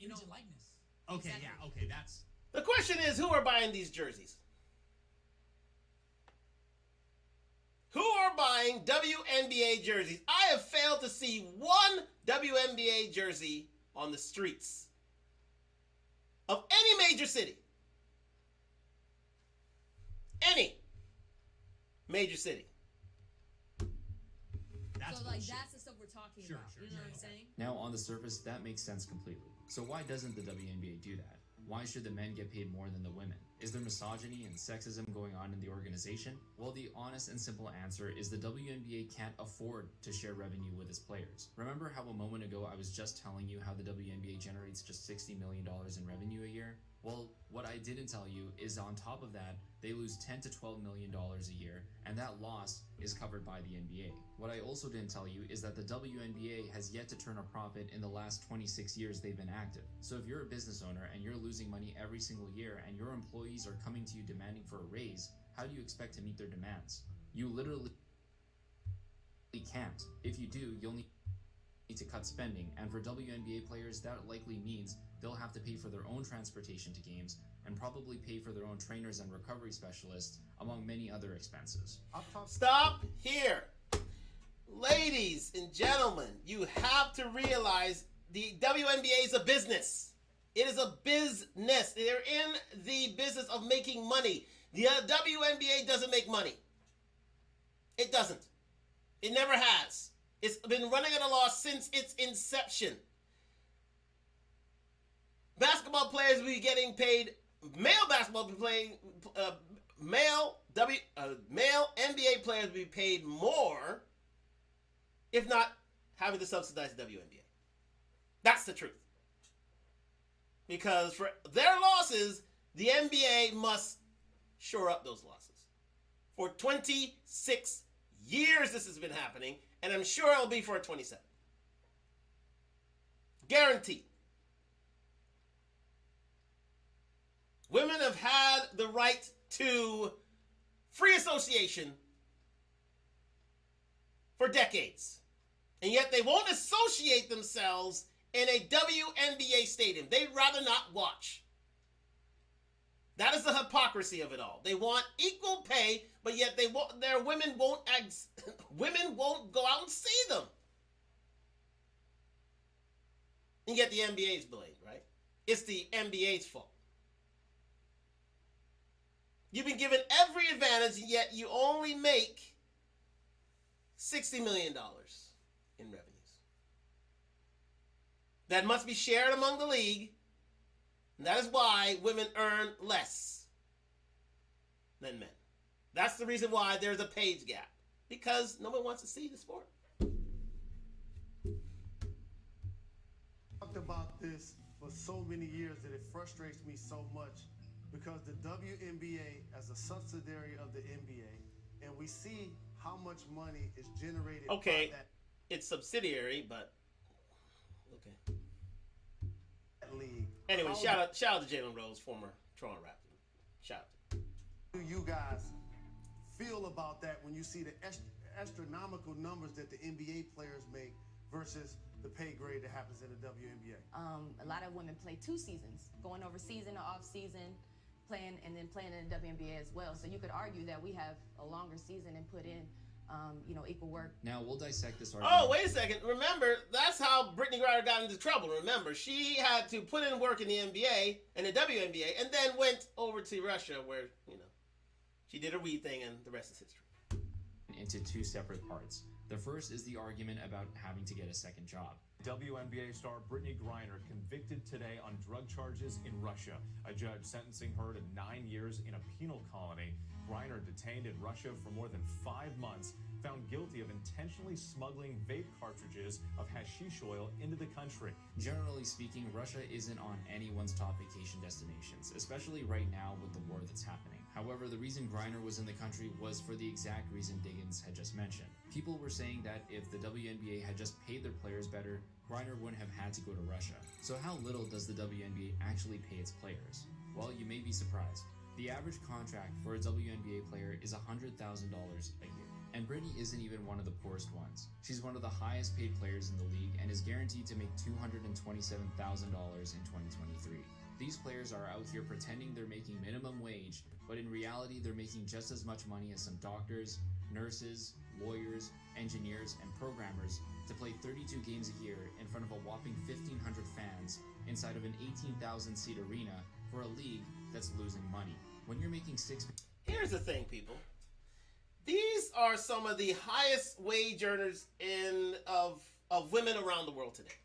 Speaker 11: Image and likeness. Okay,
Speaker 2: Exactly.
Speaker 11: yeah, okay, that's...
Speaker 1: The question is, who are buying these jerseys? Who are buying WNBA jerseys? I have failed to see one WNBA jersey on the streets of any major city. Any major city.
Speaker 11: That's
Speaker 2: so like
Speaker 11: bullshit.
Speaker 2: that's the stuff we're talking
Speaker 11: Sure,
Speaker 2: about.
Speaker 11: sure,
Speaker 2: You know
Speaker 11: sure.
Speaker 2: what I'm saying?
Speaker 17: Now, on the surface, that makes sense completely. So why doesn't the WNBA do that? Why should the men get paid more than the women? Is there misogyny and sexism going on in the organization? Well, the honest and simple answer is the WNBA can't afford to share revenue with its players. Remember how a moment ago I was just telling you how the WNBA generates just $60 million in revenue a year? Well, what I didn't tell you is on top of that, they lose $10 to $12 million a year, and that loss is covered by the NBA. What I also didn't tell you is that the WNBA has yet to turn a profit in the last 26 years they've been active. So if you're a business owner and you're losing money every single year and your employees are coming to you demanding for a raise, how do you expect to meet their demands? You literally can't. If you do, you'll need to cut spending, and for WNBA players, that likely means they'll have to pay for their own transportation to games and probably pay for their own trainers and recovery specialists, among many other expenses.
Speaker 1: Stop here. Ladies and gentlemen, you have to realize the WNBA is a business. It is a business. They're in the business of making money. The WNBA doesn't make money. It doesn't. It never has. It's been running at a loss since its inception. Basketball players will be getting paid. Male basketball playing male NBA players will be paid more, if not having to subsidize the WNBA. That's the truth. Because for their losses, the NBA must shore up those losses. For 26 years this has been happening, and I'm sure it'll be for 27. Guaranteed. Women have had the right to free association for decades. And yet they won't associate themselves in a WNBA stadium. They'd rather not watch. That is the hypocrisy of it all. They want equal pay, but yet their women won't go out and see them. And yet the NBA's blamed, right? It's the NBA's fault. You've been given every advantage, and yet you only make $60 million in revenues. That must be shared among the league, and that is why women earn less than men. That's the reason why there's a pay gap, because no one wants to see the sport.
Speaker 20: Talked about this for so many years that it frustrates me so much, because the WNBA as a subsidiary of the NBA, and we see how much money is generated by that
Speaker 1: It's subsidiary, but okay.
Speaker 20: league.
Speaker 1: Anyway,
Speaker 20: How
Speaker 1: shout out to Jalen Rose, former Toronto Raptor. Shout out.
Speaker 20: do you guys feel about that when you see the astronomical numbers that the NBA players make versus the pay grade that happens in the WNBA?
Speaker 22: A lot of women play 2 seasons, going over season to off season, playing in the WNBA as well. So you could argue that we have a longer season and put in, equal work.
Speaker 17: Now, we'll dissect this argument.
Speaker 1: Oh, wait a second. Remember, that's how Brittany Griner got into trouble. Remember, she had to put in work in the NBA and the WNBA, and then went over to Russia where, she did her weed thing, and the rest is history.
Speaker 17: Into 2 separate parts. The first is the argument about having to get a second job.
Speaker 23: WNBA star Brittany Griner convicted today on drug charges in Russia. A judge sentencing her to 9 years in a penal colony. Griner, detained in Russia for more than 5 months, found guilty of intentionally smuggling vape cartridges of hashish oil into the country.
Speaker 17: Generally speaking, Russia isn't on anyone's top vacation destinations, especially right now with the war that's happening. However, the reason Griner was in the country was for the exact reason Diggins had just mentioned. People were saying that if the WNBA had just paid their players better, Griner wouldn't have had to go to Russia. So how little does the WNBA actually pay its players? Well, you may be surprised. The average contract for a WNBA player is $100,000 a year. And Brittany isn't even one of the poorest ones. She's one of the highest paid players in the league and is guaranteed to make $227,000 in 2023. These players are out here pretending they're making minimum wage, but in reality they're making just as much money as some doctors, nurses, lawyers, engineers, and programmers to play 32 games a year in front of a whopping 1,500 fans inside of an 18,000-seat arena for a league that's losing money. When you're making
Speaker 1: Here's the thing, people. These are some of the highest wage earners of women around the world today.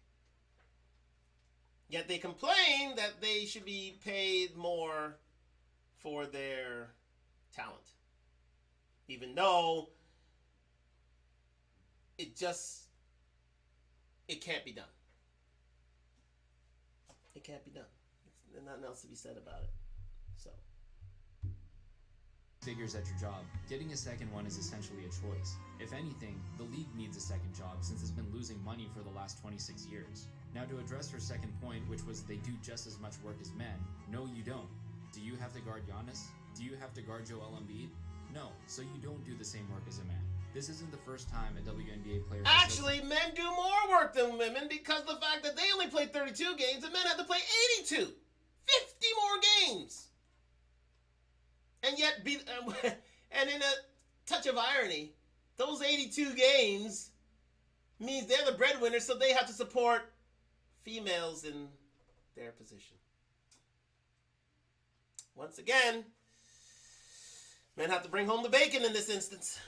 Speaker 1: Yet they complain that they should be paid more for their talent. Even though it can't be done. It can't be done. There's nothing else to be said about it. So.
Speaker 17: figures at your job, getting a second one is essentially a choice. If anything, the league needs a second job since it's been losing money for the last 26 years. Now to address her second point, which was they do just as much work as men, no you don't. Do you have to guard Giannis? Do you have to guard Joel Embiid? No, so you don't do the same work as a man. This isn't the first time a WNBA player
Speaker 1: Actually, men do more work than women because the fact that they only played 32 games and men had to play 82. 50 more games. And yet, and in a touch of irony, those 82 games means they're the breadwinners, so they have to support females in their position. Once again, men have to bring home the bacon in this instance.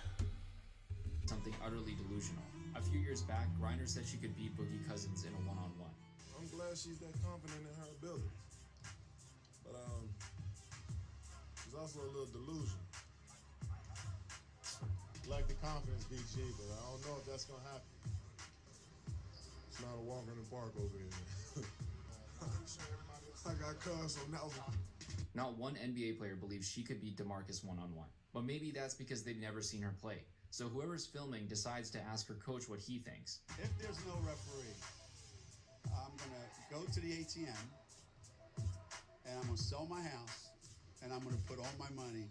Speaker 17: Something utterly delusional. A few years back, Griner said she could beat Boogie Cousins in a one-on-one.
Speaker 5: I'm glad she's that confident in her abilities. But she's also a little delusional. Like the confidence, BG, but I don't know if that's gonna happen. It's not a walk in the park over here. I got cuz on that one.
Speaker 17: Not one NBA player believes she could beat DeMarcus one-on-one. But maybe that's because they've never seen her play. So whoever's filming decides to ask her coach what he thinks.
Speaker 6: If there's no referee, I'm gonna go to the ATM and I'm gonna sell my house and I'm gonna put all my money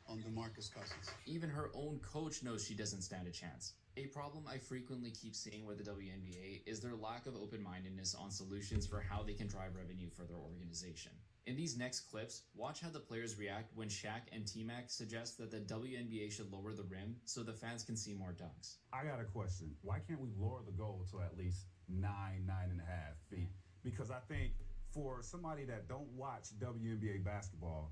Speaker 6: on DeMarcus Cousins.
Speaker 17: Even her own coach knows she doesn't stand a chance. A problem I frequently keep seeing with the WNBA is their lack of open-mindedness on solutions for how they can drive revenue for their organization. In these next clips, watch how the players react when Shaq and T-Mac suggest that the WNBA should lower the rim so the fans can see more dunks.
Speaker 7: I got a question. Why can't we lower the goal to at least 9.5 feet? Because I think for somebody that don't watch WNBA basketball,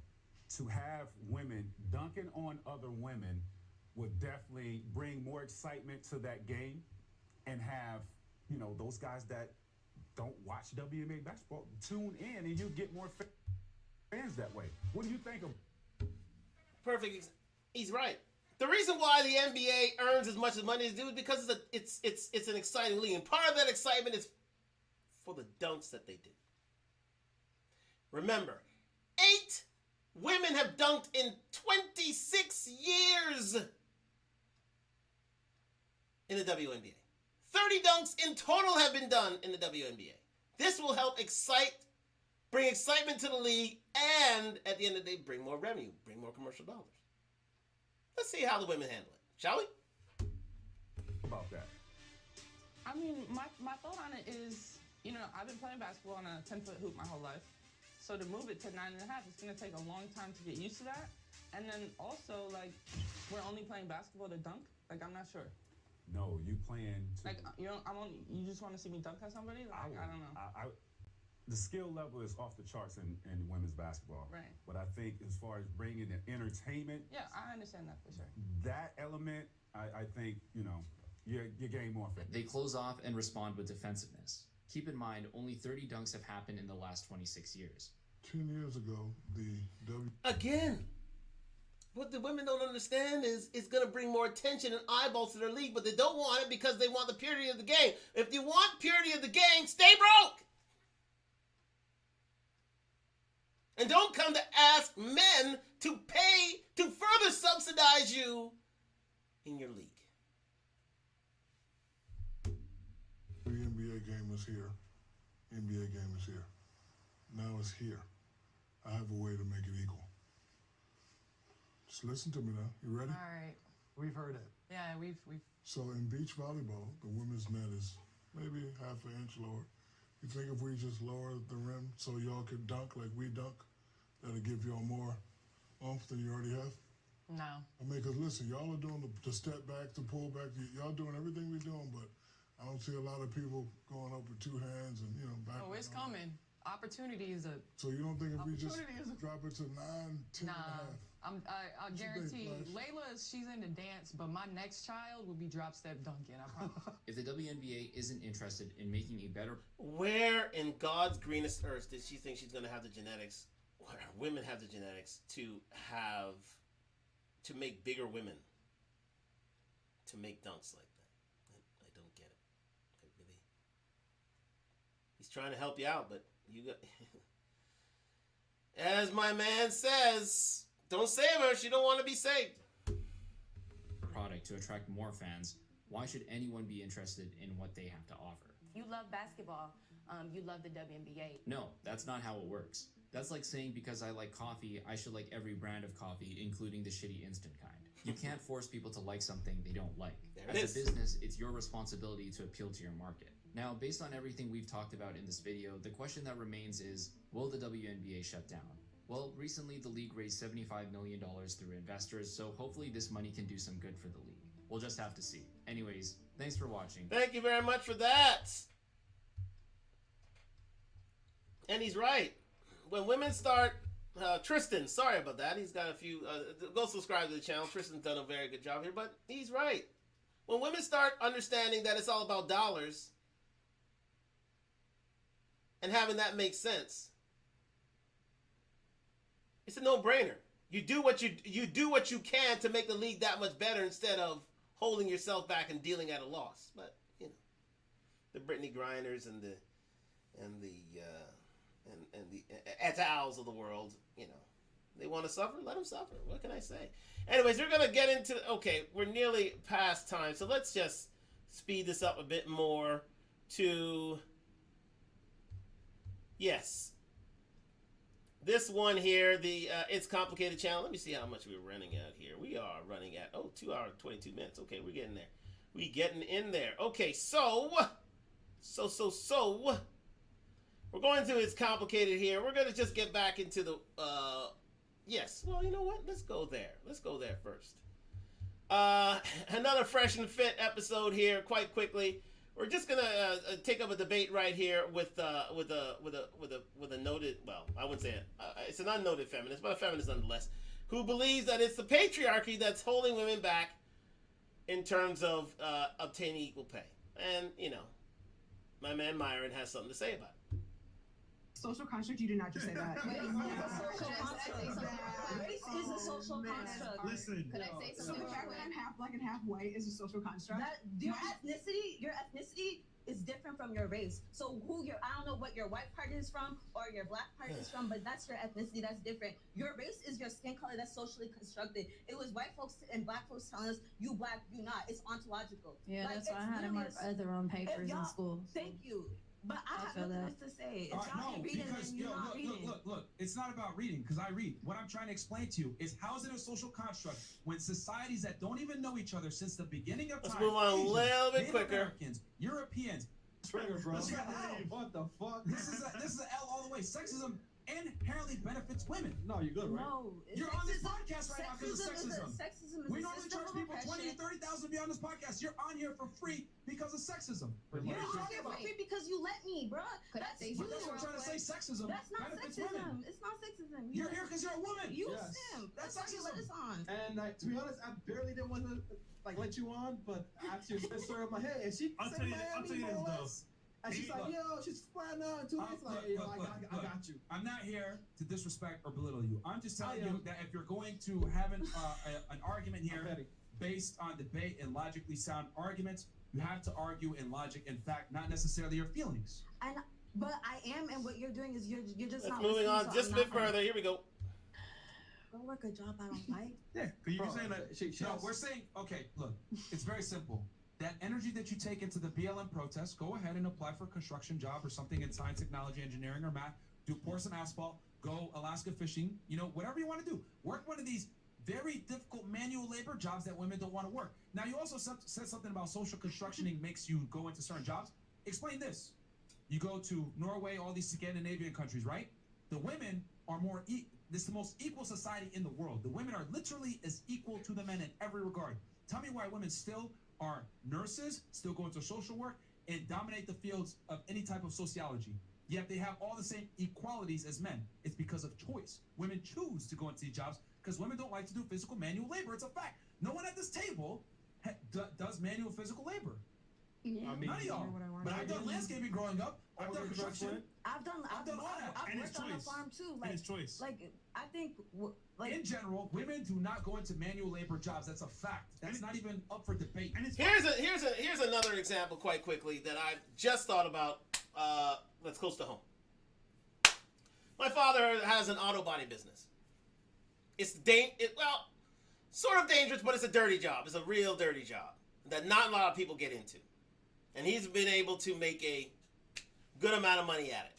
Speaker 7: to have women dunking on other women would definitely bring more excitement to that game and have, you know, those guys that don't watch WNBA basketball tune in and you get more fans that way. What do you think of?
Speaker 1: Perfect. He's right. The reason why the NBA earns as much as money as do is because it's an exciting league, and part of that excitement is for the dunks that they do. Remember, 8 women have dunked in 26 years in the WNBA. 30 dunks in total have been done in the WNBA. This will help bring excitement to the league, and at the end of the day, bring more revenue, bring more commercial dollars. Let's see how the women handle it, shall we?
Speaker 7: About that.
Speaker 9: I mean, my thought on it is, you know, I've been playing basketball on a 10-foot hoop my whole life. So to move it to 9.5, it's going to take a long time to get used to that. And then also, like, we're only playing basketball to dunk? Like, I'm not sure.
Speaker 7: No, you playing to...
Speaker 9: Like, you just want to see me dunk at somebody? Like, I don't know.
Speaker 7: The skill level is off the charts in women's basketball.
Speaker 9: Right.
Speaker 7: But I think as far as bringing the entertainment...
Speaker 9: Yeah, I understand that for sure.
Speaker 7: That element, I think, you know, you're getting more fit.
Speaker 17: They close off and respond with defensiveness. Keep in mind, only 30 dunks have happened in the last 26 years.
Speaker 5: 10 years ago,
Speaker 1: Again, what the women don't understand is it's going to bring more attention and eyeballs to their league, but they don't want it because they want the purity of the game. If you want purity of the game, stay broke. And don't come to ask men to pay to further subsidize you in your league.
Speaker 5: The NBA game is here. NBA game is here. Now it's here. I have a way to make it equal. Just listen to me now. You ready?
Speaker 8: All right. We've heard it. Yeah, we've.
Speaker 5: So in beach volleyball, the women's net is maybe half an inch lower. You think if we just lower the rim so y'all could dunk like we dunk, that'll give y'all more oomph than you already have?
Speaker 8: No.
Speaker 5: I mean, because listen, y'all are doing the step back, the pull back. Y'all doing everything we're doing, but I don't see a lot of people going up with two hands and, back.
Speaker 8: Oh, it's coming. Opportunity is a.
Speaker 5: So you don't think if we just
Speaker 8: Opportunity is a-
Speaker 5: drop it to 9, 10
Speaker 8: Nah.
Speaker 5: and a half?
Speaker 8: I
Speaker 5: What you think,
Speaker 8: guarantee
Speaker 5: Flash?
Speaker 8: Layla, she's into dance, but my next child will be drop step dunking. I promise.
Speaker 17: If the WNBA isn't interested in making a better
Speaker 1: Where in God's greenest earth did she think she's going to have the genetics, where women have the genetics to make bigger women, to make dunks like that? I don't get it. I really. He's trying to help you out, but you got. As my man says, don't save her. She don't want to be saved.
Speaker 17: product to attract more fans, why should anyone be interested in what they have to offer?
Speaker 22: You love basketball. You love the WNBA.
Speaker 17: No, that's not how it works. That's like saying because I like coffee, I should like every brand of coffee, including the shitty instant kind. You can't force people to like something they don't like.
Speaker 1: There it
Speaker 17: As a
Speaker 1: is.
Speaker 17: business, it's your responsibility to appeal to your market. Now, based on everything we've talked about in this video, the question that remains is, will the WNBA shut down? Well, recently the league raised $75 million through investors, so hopefully this money can do some good for the league. We'll just have to see. Anyways, thanks for watching.
Speaker 1: Thank you very much for that. And he's right. When women start, Tristan, sorry about that. He's got a few, go subscribe to the channel. Tristan's done a very good job here, but he's right. When women start understanding that it's all about dollars and having that make sense, it's a no-brainer. You do what you can to make the league that much better instead of holding yourself back and dealing at a loss. But the Brittany Grinders and the et al.s of the world, they want to suffer. Let them suffer. What can I say? Anyways, we're gonna get into. Okay, we're nearly past time, so let's just speed this up a bit more. Yes. This one here, the It's Complicated channel. Let me see how much we're running at here. We are running at 2 hours 22 minutes. Okay, we're getting there. We getting in there. Okay, so we're going to It's Complicated here. We're gonna just get back into the yes. Well, you know what? Let's go there. Let's go there first. Another fresh and fit episode here. Quite quickly, we're just gonna take up a debate right here with a noted. Well, I wouldn't say it. It's an unnoted feminist, but a feminist nonetheless, who believes that it's the patriarchy that's holding women back in terms of obtaining equal pay. And my man Myron has something to say about it.
Speaker 4: Social construct? You did not just say that.
Speaker 13: Race is a social construct.
Speaker 20: Listen.
Speaker 13: Could I say
Speaker 4: So
Speaker 13: something?
Speaker 4: the fact that I'm half black and half white is a social construct?
Speaker 13: Your ethnicity is different from your race. So I don't know what your white part is from or your black part is from, but that's your ethnicity. That's different. Your race is your skin color. That's socially constructed. It was white folks and black folks telling us you black, you not. It's ontological.
Speaker 18: Yeah,
Speaker 13: Like,
Speaker 18: that's why I
Speaker 13: it's
Speaker 18: had to
Speaker 13: literally
Speaker 18: mark other on papers in school.
Speaker 13: Thank you. But I have
Speaker 18: feel
Speaker 13: nothing
Speaker 18: that.
Speaker 13: else to say. If
Speaker 10: All right,
Speaker 13: y'all
Speaker 10: no,
Speaker 13: ain't reading,
Speaker 10: because
Speaker 13: then you're not reading.
Speaker 10: look. It's not about reading, because I read. What I'm trying to explain to you is how is it a social construct when societies that don't even know each other since the beginning of
Speaker 1: Let's
Speaker 10: time.
Speaker 1: move on a
Speaker 10: Asians,
Speaker 1: little bit
Speaker 10: Native
Speaker 1: quicker.
Speaker 10: Americans, Europeans.
Speaker 20: Springer, bro.
Speaker 10: This is a L.
Speaker 20: What the fuck?
Speaker 10: This is an L all the way. Sexism inherently benefits women.
Speaker 20: No, you're good, right?
Speaker 13: No,
Speaker 10: You're on this podcast right now because of sexism.
Speaker 13: Sexism is
Speaker 10: We
Speaker 13: a
Speaker 10: normally
Speaker 13: system
Speaker 10: charge
Speaker 13: of
Speaker 10: people
Speaker 13: oppression.
Speaker 10: 20 to 30,000 to be on this podcast. You're on here for free because of sexism.
Speaker 13: You're on here for free because you let me, bruh.
Speaker 22: Could I say
Speaker 10: But
Speaker 22: something
Speaker 10: that's what I'm
Speaker 22: real
Speaker 10: trying to say.
Speaker 22: quick?
Speaker 10: Sexism
Speaker 13: That's not
Speaker 10: benefits
Speaker 13: sexism.
Speaker 10: women.
Speaker 13: It's not sexism.
Speaker 10: You're here because you're a woman.
Speaker 13: You
Speaker 20: Yes.
Speaker 13: simp.
Speaker 10: That's
Speaker 13: That's why you let us on.
Speaker 20: And to be honest, I barely didn't want to let you on, but after your sister of my head, and she
Speaker 24: I'll
Speaker 20: said
Speaker 24: tell you
Speaker 20: Miami
Speaker 24: this,
Speaker 20: more or
Speaker 24: though.
Speaker 20: less. And she's like,
Speaker 10: Look.
Speaker 20: yo, she's flying out in 2 weeks. Like, yo, I got you.
Speaker 10: I'm not here to disrespect or belittle you. I'm just telling
Speaker 20: I am.
Speaker 10: you that if you're going to have an argument here
Speaker 20: I'm ready.
Speaker 10: based on debate and logically sound arguments, you have to argue in logic and fact, not necessarily your feelings.
Speaker 13: And But I am, and what you're doing is you're just
Speaker 1: Let's
Speaker 13: not
Speaker 1: moving
Speaker 13: listening,
Speaker 1: on
Speaker 13: so
Speaker 1: just a
Speaker 13: I'm
Speaker 1: bit
Speaker 13: not gonna
Speaker 1: further. Here we go.
Speaker 13: Go work a job I don't like.
Speaker 10: Yeah,
Speaker 3: because you're saying that
Speaker 10: No, we're saying, okay, look, it's very simple. That energy that you take into the BLM protest, go ahead and apply for a construction job or something in science, technology, engineering, or math. Pour some asphalt, go Alaska fishing, whatever you want to do. Work one of these very difficult manual labor jobs that women don't want to work. Now, you also said something about social constructioning makes you go into certain jobs. Explain this. You go to Norway, all these Scandinavian countries, right? The women are this is the most equal society in the world. The women are literally as equal to the men in every regard. Tell me why women still are nurses, still go into social work, and dominate the fields of any type of sociology. Yet they have all the same equalities as men. It's because of choice. Women choose to go into these jobs because women don't like to do physical manual labor. It's a fact. No one at this table does manual physical labor.
Speaker 13: Yeah.
Speaker 10: None of y'all. But I've done landscaping growing up. I've done construction.
Speaker 13: I've done all that. I've worked on a farm too. Like,
Speaker 10: it's choice.
Speaker 13: Like, I think, like,
Speaker 10: in general, women do not go into manual labor jobs. That's a fact. That's not even up for debate.
Speaker 1: Here's another example, quite quickly, that I've just thought about. That's close to home. My father has an auto body business. It's sort of dangerous, but it's a dirty job. It's a real dirty job that not a lot of people get into. And he's been able to make a good amount of money at it.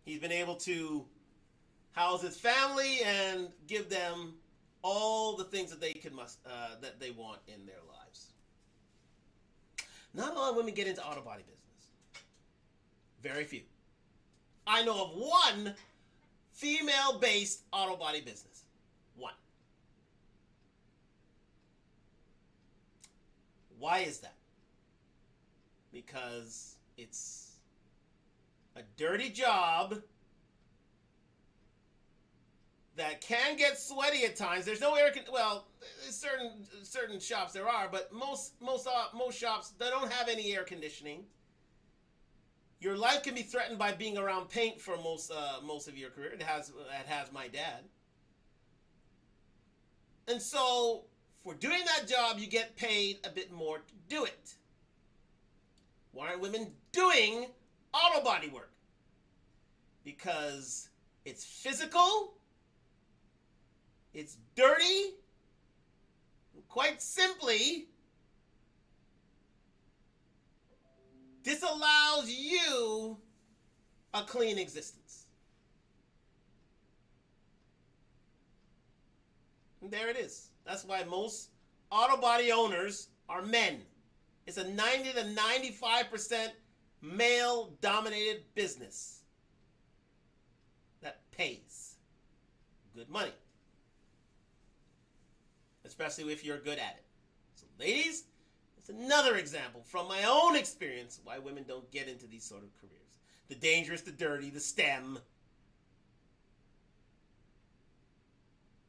Speaker 1: He's been able to house his family and give them all the things that that they want in their lives. Not a lot of women get into auto body business. Very few. I know of one female-based auto body business. One. Why is that? Because it's a dirty job that can get sweaty at times. There's no air certain shops there are, but most shops, they don't have any air conditioning. Your life can be threatened by being around paint for most of your career. It has my dad. And so for doing that job, you get paid a bit more to do it. Why aren't women doing auto body work? Because it's physical, it's dirty, quite simply, disallows you a clean existence. And there it is. That's why most auto body owners are men. It's a 90 to 95% male-dominated business that pays good money, especially if you're good at it. So, ladies, it's another example from my own experience why women don't get into these sort of careers. The dangerous, the dirty, the STEM,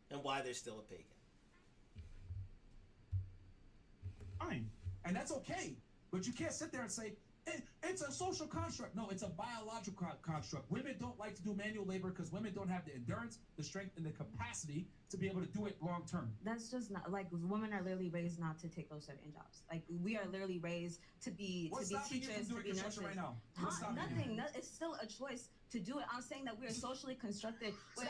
Speaker 1: and why there's still a pay gap.
Speaker 10: Fine. And that's okay. But you can't sit there and say, it's a social construct. No, it's a biological construct. Women don't like to do manual labor because women don't have the endurance, the strength, and the capacity to be able to do it long term.
Speaker 13: That's just not, like, women are literally raised not to take those certain jobs. Like, we are literally raised to be teachers, to be nurses.
Speaker 10: Right now?
Speaker 13: Nothing. It's still a choice to do it. I'm saying that we are socially constructed. I'm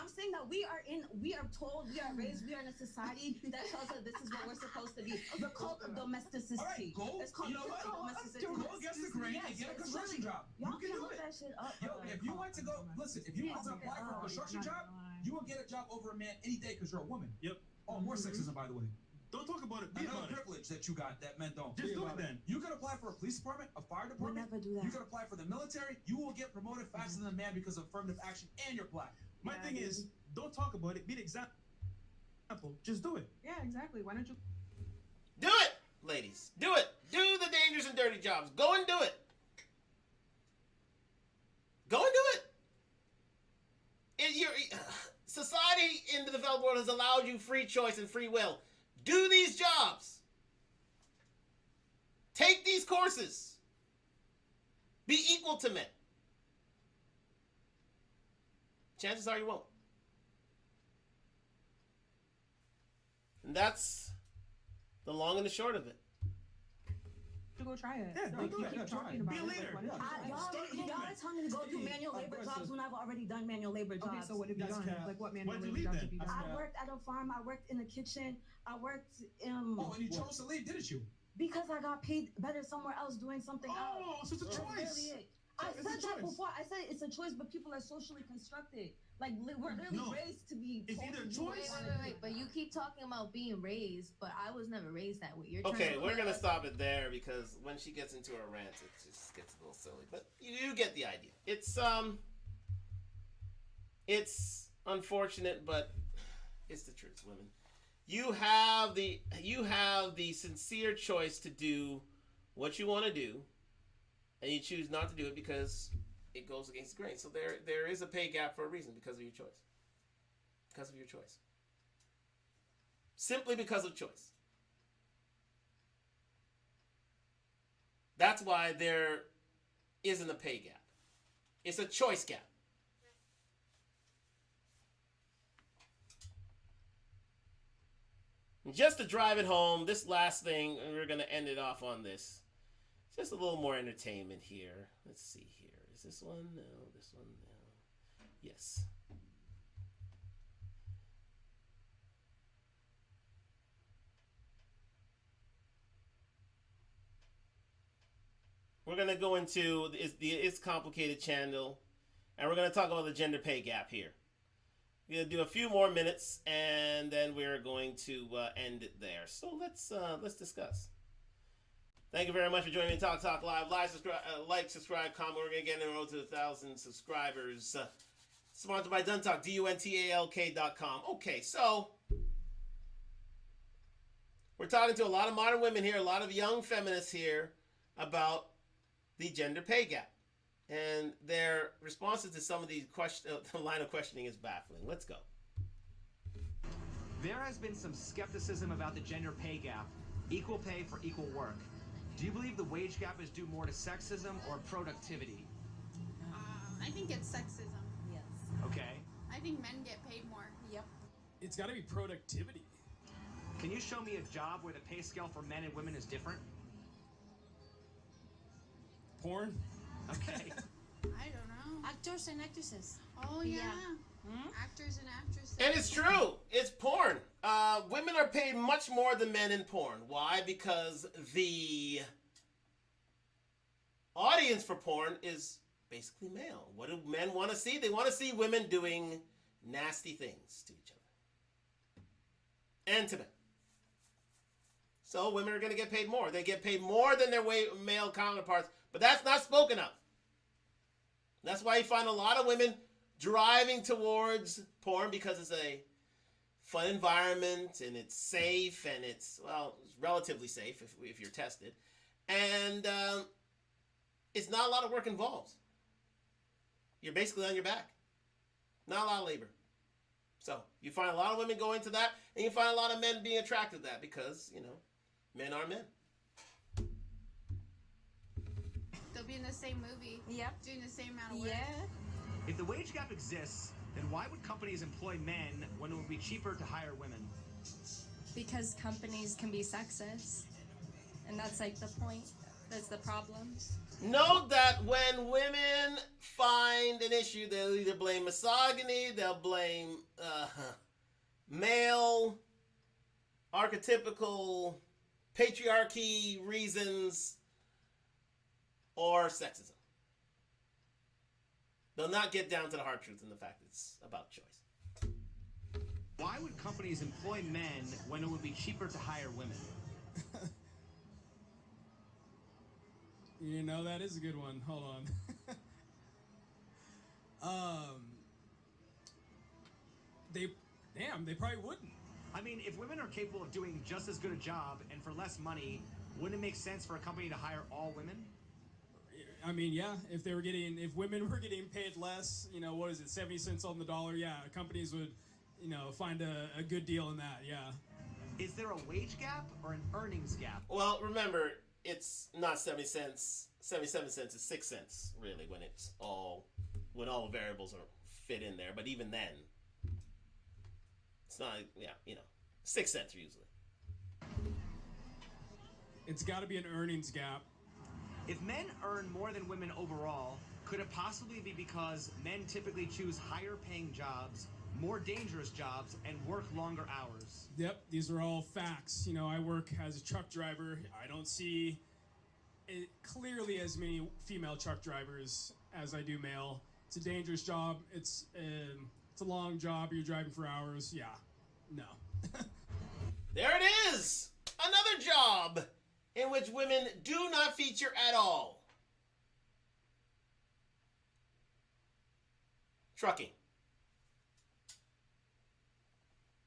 Speaker 13: saying that we are told, we are raised, we are in a society that tells us this is what we're supposed to be. The cult of domesticity. It's called the cult of domesticity.
Speaker 10: Go against the grain and get a construction job.
Speaker 13: Y'all
Speaker 10: You can do
Speaker 13: look
Speaker 10: it.
Speaker 13: that shit up.
Speaker 10: Yo, if you want to go, listen, if you want to apply for a construction job, you will get a job over a man any day because you're a woman.
Speaker 3: Yep.
Speaker 10: Oh, more sexism, by the way.
Speaker 3: Don't talk about it. Be
Speaker 10: Another
Speaker 3: about it.
Speaker 10: privilege that you got that men don't.
Speaker 3: Just do it then.
Speaker 10: You can apply for a police department, a fire department.
Speaker 13: We'll never do that.
Speaker 10: You can apply for the military. You will get promoted faster than a man because of affirmative action, and you're black.
Speaker 3: My thing is, don't talk about it. Be the example. Just do it.
Speaker 4: Yeah, exactly. Why don't you?
Speaker 1: Do it, ladies. Do it. Do the dangerous and dirty jobs. Go and do it. Go and do it. Society in the developed world has allowed you free choice and free will. Do these jobs. Take these courses. Be equal to men. Chances are you won't. And that's the long and the short of it.
Speaker 4: to go try it.
Speaker 3: Yeah,
Speaker 4: Like,
Speaker 3: do
Speaker 4: you
Speaker 3: it.
Speaker 4: keep
Speaker 3: Yeah, try
Speaker 4: talking
Speaker 3: it.
Speaker 4: about
Speaker 3: Be a
Speaker 4: it. Like,
Speaker 3: leader.
Speaker 4: why don't you
Speaker 3: Yeah.
Speaker 4: try it?
Speaker 13: Y'all
Speaker 3: Start
Speaker 13: are
Speaker 3: movement.
Speaker 13: telling me to go do
Speaker 3: Hey,
Speaker 13: manual labor
Speaker 3: aggressive.
Speaker 13: jobs when I've already done manual labor jobs.
Speaker 4: Okay, so what have you
Speaker 3: That's
Speaker 4: done?
Speaker 3: cap.
Speaker 4: Like, what manual
Speaker 3: Why'd you
Speaker 4: labor
Speaker 3: leave
Speaker 4: jobs
Speaker 3: then?
Speaker 4: have you done?
Speaker 13: I worked at a farm. I worked in the kitchen. I worked.
Speaker 3: Oh, and you chose to leave, didn't you?
Speaker 13: Because I got paid better somewhere else doing something else.
Speaker 3: Oh, so it's a
Speaker 13: That's
Speaker 3: choice.
Speaker 13: really it. I
Speaker 3: It's a
Speaker 13: said that
Speaker 3: choice.
Speaker 13: before. I said it's a choice, but people are socially constructed. Like we're really
Speaker 3: No.
Speaker 13: raised to be.
Speaker 3: It's
Speaker 13: told
Speaker 3: either
Speaker 13: to do
Speaker 3: choice-
Speaker 13: what we
Speaker 22: Wait,
Speaker 13: wanna do.
Speaker 22: but you keep talking about being raised, but I was never raised that way. You're
Speaker 1: Okay,
Speaker 22: trying to
Speaker 1: we're
Speaker 22: put
Speaker 1: gonna
Speaker 22: us-
Speaker 1: stop it there because when she gets into her rant, it just gets a little silly. But you get the idea. It's unfortunate, but it's the truth, women. You have the sincere choice to do what you want to do, and you choose not to do it because it goes against the grain. So there is a pay gap for a reason, because of your choice. Because of your choice. Simply because of choice. That's why there isn't a pay gap. It's a choice gap. Just to drive it home, this last thing, and we're going to end it off on this. Just a little more entertainment here. Let's see here. Is this one? No. This one? No. Yes. We're going to go into It's Complicated channel, and we're going to talk about the gender pay gap here. We're going to do a few more minutes, and then we're going to end it there. So let's discuss. Thank you very much for joining me on Talk Live. Like, subscribe, comment. We're going to get on the road to 1,000 subscribers. Sponsored by Duntalk, DUNTALK.com. Okay, so we're talking to a lot of modern women here, a lot of young feminists here about the gender pay gap. And their responses to some of these the line of questioning is baffling. Let's go.
Speaker 14: There has been some skepticism about the gender pay gap, equal pay for equal work. Do you believe the wage gap is due more to sexism or productivity?
Speaker 15: I think it's sexism.
Speaker 22: Yes.
Speaker 14: Okay.
Speaker 15: I think men get paid more. Yep.
Speaker 3: It's got to be productivity.
Speaker 14: Can you show me a job where the pay scale for men and women is different?
Speaker 3: Porn?
Speaker 14: Okay.
Speaker 15: I don't know.
Speaker 22: Actors and actresses.
Speaker 15: Oh yeah.
Speaker 22: Hmm?
Speaker 15: Actors and actresses.
Speaker 1: And it's true. It's porn. Women are paid much more than men in porn. Why? Because the audience for porn is basically male. What do men want to see? They want to see women doing nasty things to each other. And to men. So women are going to get paid more. They get paid more than their male counterparts. But that's not spoken of. That's why you find a lot of women driving towards porn, because it's a fun environment and it's safe and it's relatively safe if you're tested. And it's not a lot of work involved. You're basically on your back. Not a lot of labor. So you find a lot of women going to that, and you find a lot of men being attracted to that because, men are men.
Speaker 15: They'll be in the same movie.
Speaker 22: Yep.
Speaker 15: Doing the same amount of work.
Speaker 22: Yeah.
Speaker 14: If the wage gap exists, then why would companies employ men when it would be cheaper to hire women?
Speaker 18: Because companies can be sexist. And that's like the point. That's the problem.
Speaker 1: Note that when women find an issue, they'll either blame misogyny, they'll blame male, archetypical, patriarchy reasons, or sexism. They'll not get down to the hard truth and the fact that it's about choice.
Speaker 14: Why would companies employ men when it would be cheaper to hire women?
Speaker 3: That is a good one. Hold on. They probably wouldn't.
Speaker 14: I mean, if women are capable of doing just as good a job and for less money, wouldn't it make sense for a company to hire all women?
Speaker 3: I mean, yeah, if women were getting paid less, 70 cents on the dollar, yeah, companies would, find a good deal in that, yeah.
Speaker 14: Is there a wage gap or an earnings gap?
Speaker 1: Well, remember, it's not 70 cents. 77 cents is 6 cents, really, when all the variables are fit in there. But even then, it's not, 6 cents usually.
Speaker 3: It's got to be an earnings gap.
Speaker 14: If men earn more than women overall, could it possibly be because men typically choose higher paying jobs, more dangerous jobs, and work longer hours?
Speaker 3: Yep, these are all facts. You know, I work as a truck driver. I don't see clearly as many female truck drivers as I do male. It's a dangerous job. It's a long job. You're driving for hours. Yeah, no.
Speaker 1: There it is! Another job in which women do not feature at all. Trucking.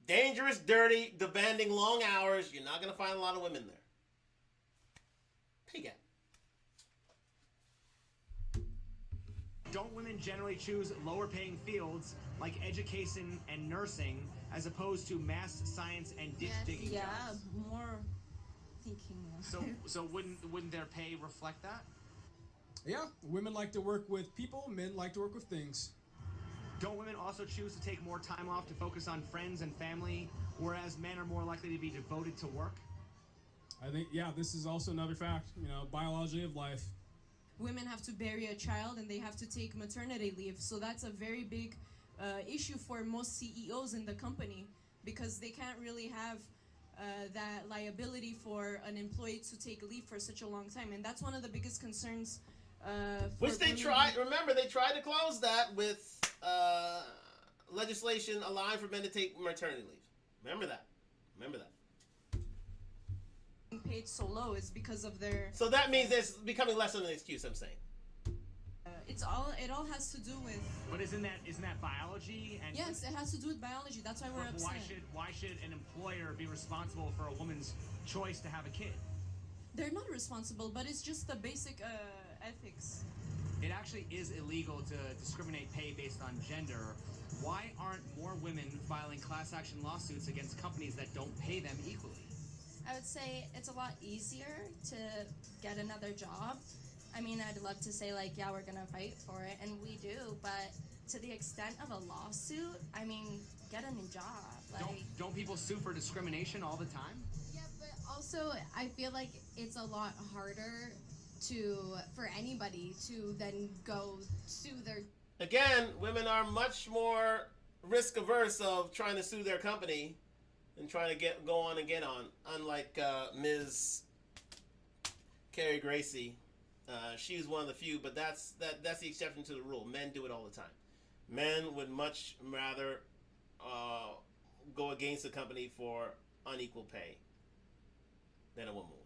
Speaker 1: Dangerous, dirty, demanding long hours. You're not going to find a lot of women there. Pay gap.
Speaker 14: Don't women generally choose lower paying fields like education and nursing as opposed to math, science, and ditch digging jobs?
Speaker 22: More thinking.
Speaker 14: So wouldn't their pay reflect that?
Speaker 3: Yeah, women like to work with people, men like to work with things.
Speaker 14: Don't women also choose to take more time off to focus on friends and family, whereas men are more likely to be devoted to work?
Speaker 3: I think, yeah, this is also another fact, you know, biology of life.
Speaker 2: Women have to bury a child and they have to take maternity leave. So that's a very big issue for most CEOs in the company because they can't really have that liability for an employee to take leave for such a long time. And that's one of the biggest concerns.
Speaker 1: Which they tried, remember, they tried to close that with legislation allowing for men to take maternity leave. Remember that.
Speaker 2: Paid so low is because of their.
Speaker 1: So that means it's becoming less of an excuse, I'm saying.
Speaker 2: It all has to do with.
Speaker 14: But isn't that biology? And
Speaker 2: yes, it has to do with biology. That's why we're upset.
Speaker 14: Why should an employer be responsible for a woman's choice to have a kid?
Speaker 2: They're not responsible, but it's just the basic ethics.
Speaker 14: It actually is illegal to discriminate pay based on gender. Why aren't more women filing class action lawsuits against companies that don't pay them equally?
Speaker 18: I would say it's a lot easier to get another job. I mean, I'd love to say, like, yeah, we're going to fight for it, and we do, but to the extent of a lawsuit, I mean, get a new job. Like,
Speaker 14: don't people sue for discrimination all the time?
Speaker 12: Yeah, but also I feel like it's a lot harder for anybody to then go sue their.
Speaker 1: Again, women are much more risk averse of trying to sue their company and trying to go on and get on. Unlike Ms. Carrie Gracie, she's one of the few, but that's the exception to the rule. Men do it all the time. Men would much rather go against a company for unequal pay than a woman would.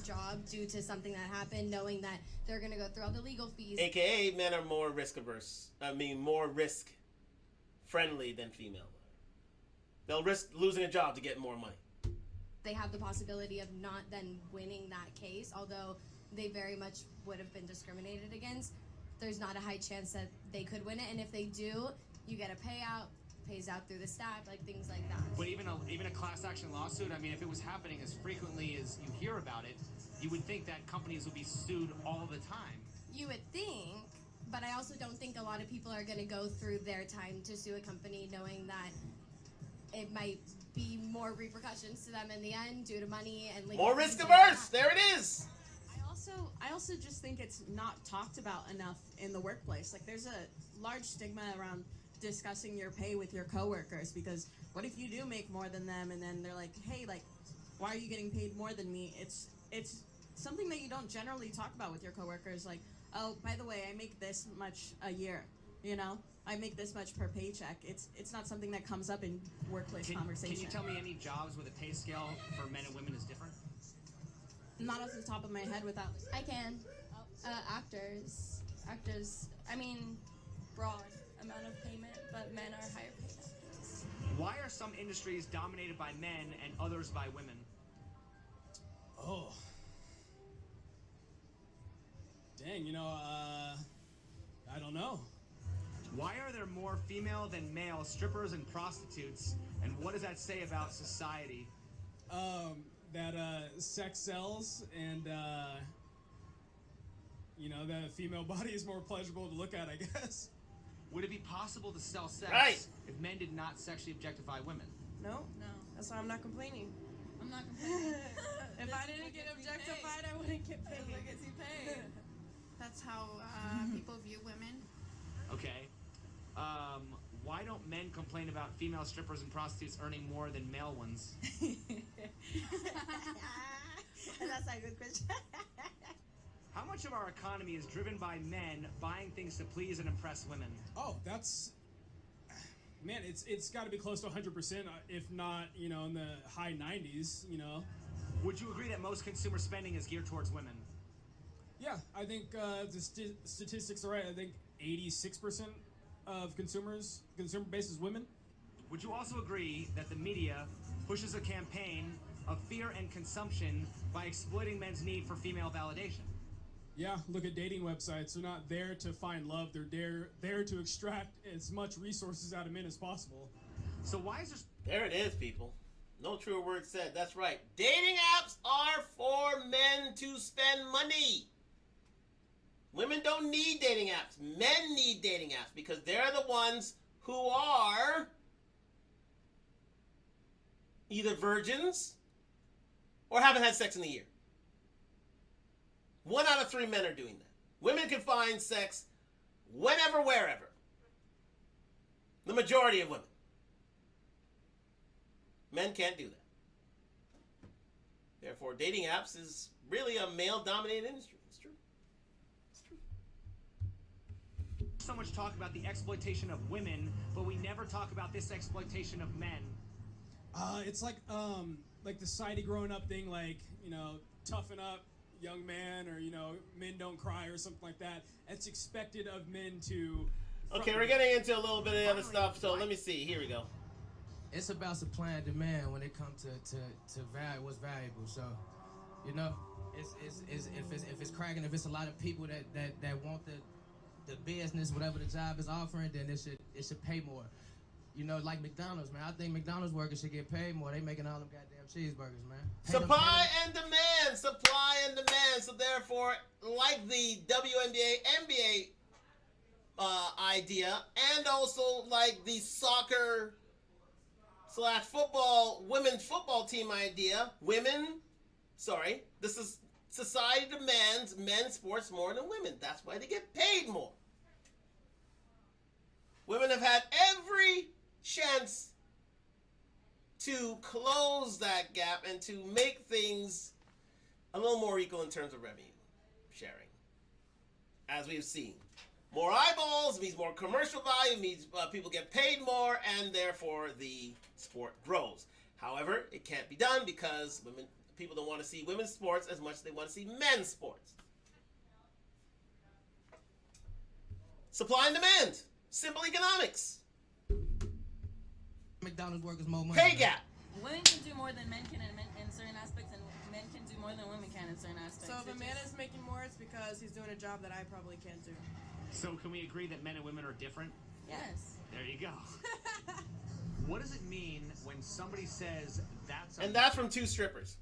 Speaker 12: Job due to something that happened, knowing that they're going to go through all the legal fees.
Speaker 1: AKA, men are more risk averse. More risk friendly than female. They'll risk losing a job to get more money.
Speaker 12: They have the possibility of not then winning that case, although they very much would have been discriminated against. There's not a high chance that they could win it, and if they do, you get a payout, pays out through the staff, like things like that.
Speaker 14: But even a class action lawsuit, I mean, if it was happening as frequently as you hear about it, you would think that companies would be sued all the time.
Speaker 12: You would think, but I also don't think a lot of people are going to go through their time to sue a company knowing that it might be more repercussions to them in the end due to money and legal.
Speaker 1: More risk averse. There it is.
Speaker 16: I also just think it's not talked about enough in the workplace. Like, there's a large stigma around discussing your pay with your coworkers, because what if you do make more than them and then they're like, hey, like, why are you getting paid more than me? It's something that you don't generally talk about with your coworkers. Like, oh, by the way, I make this much a year, you know? I make this much per paycheck. It's not something that comes up in workplace conversation.
Speaker 14: Can you tell me any jobs where the pay scale for men and women is different?
Speaker 16: Not off the top of my head without...
Speaker 12: I can. Actors. I mean,
Speaker 18: broad amount of payment, but men are higher paid actors.
Speaker 14: Why are some industries dominated by men and others by women?
Speaker 3: Oh. Dang, I don't know.
Speaker 14: Why are there more female than male strippers and prostitutes, and what does that say about society?
Speaker 3: That sex sells, and the female body is more pleasurable to look at, I guess.
Speaker 14: Would it be possible to sell sex if men did not sexually objectify women?
Speaker 16: No. That's why I'm not complaining.
Speaker 2: I'm
Speaker 15: not complaining.
Speaker 16: If I didn't get objectified, I wouldn't get paid.
Speaker 2: Look at you paid.
Speaker 15: That's how people view women.
Speaker 14: Okay. Why don't men complain about female strippers and prostitutes earning more than male ones?
Speaker 16: That's a good question.
Speaker 14: How much of our economy is driven by men buying things to please and impress women?
Speaker 3: Oh, that's man. It's got to be close to 100%, if not, in the high 90s.
Speaker 14: Would you agree that most consumer spending is geared towards women?
Speaker 3: Yeah, I think the statistics are right. I think 86% of consumer base is women.
Speaker 14: Would you also agree that the media pushes a campaign of fear and consumption by exploiting men's need for female validation?
Speaker 3: Yeah, look at dating websites. They're not there to find love. They're there to extract as much resources out of men as possible.
Speaker 14: So why is this?
Speaker 1: There it is, people. No truer word said. That's right. Dating apps are for men to spend money. Women don't need dating apps. Men need dating apps because they're the ones who are either virgins or haven't had sex in a year. 1 out of 3 men are doing that. Women can find sex whenever, wherever. The majority of women. Men can't do that. Therefore, dating apps is really a male-dominated industry. It's true. It's true.
Speaker 14: So much talk about the exploitation of women, but we never talk about this exploitation of men.
Speaker 3: It's like the society growing up thing, toughen up, young man, or men don't cry or something like that. It's expected of men to.
Speaker 1: Okay, we're getting into a little bit of the other stuff, so let me see. Here we go.
Speaker 11: It's about supply and demand when it comes to what's valuable. So, if it's cracking, if it's a lot of people that want the business, whatever the job is offering, then it should pay more. Like McDonald's, man. I think McDonald's workers should get paid more. They making all them goddamn cheeseburgers, man.
Speaker 1: Supply and demand. Supply and demand. So therefore, like the WNBA, NBA idea, and also like the soccer/football, women's football team idea, this is society demands men's sports more than women. That's why they get paid more. Women have had every chance to close that gap and to make things a little more equal in terms of revenue sharing. As we've seen, more eyeballs means more commercial value, means people get paid more, and therefore the sport grows. However, it can't be done because people don't want to see women's sports as much as they want to see men's sports. Supply and demand. Simple economics.
Speaker 11: McDonald's workers more money.
Speaker 1: Pay gap.
Speaker 19: Women can do more than men can in certain aspects, and men can do more than women can in certain aspects.
Speaker 16: So if a man is making more, it's because he's doing a job that I probably can't do.
Speaker 14: So can we agree that men and women are different?
Speaker 19: Yes.
Speaker 14: There you go. What does it mean when somebody says that's
Speaker 1: And that's from 2 strippers.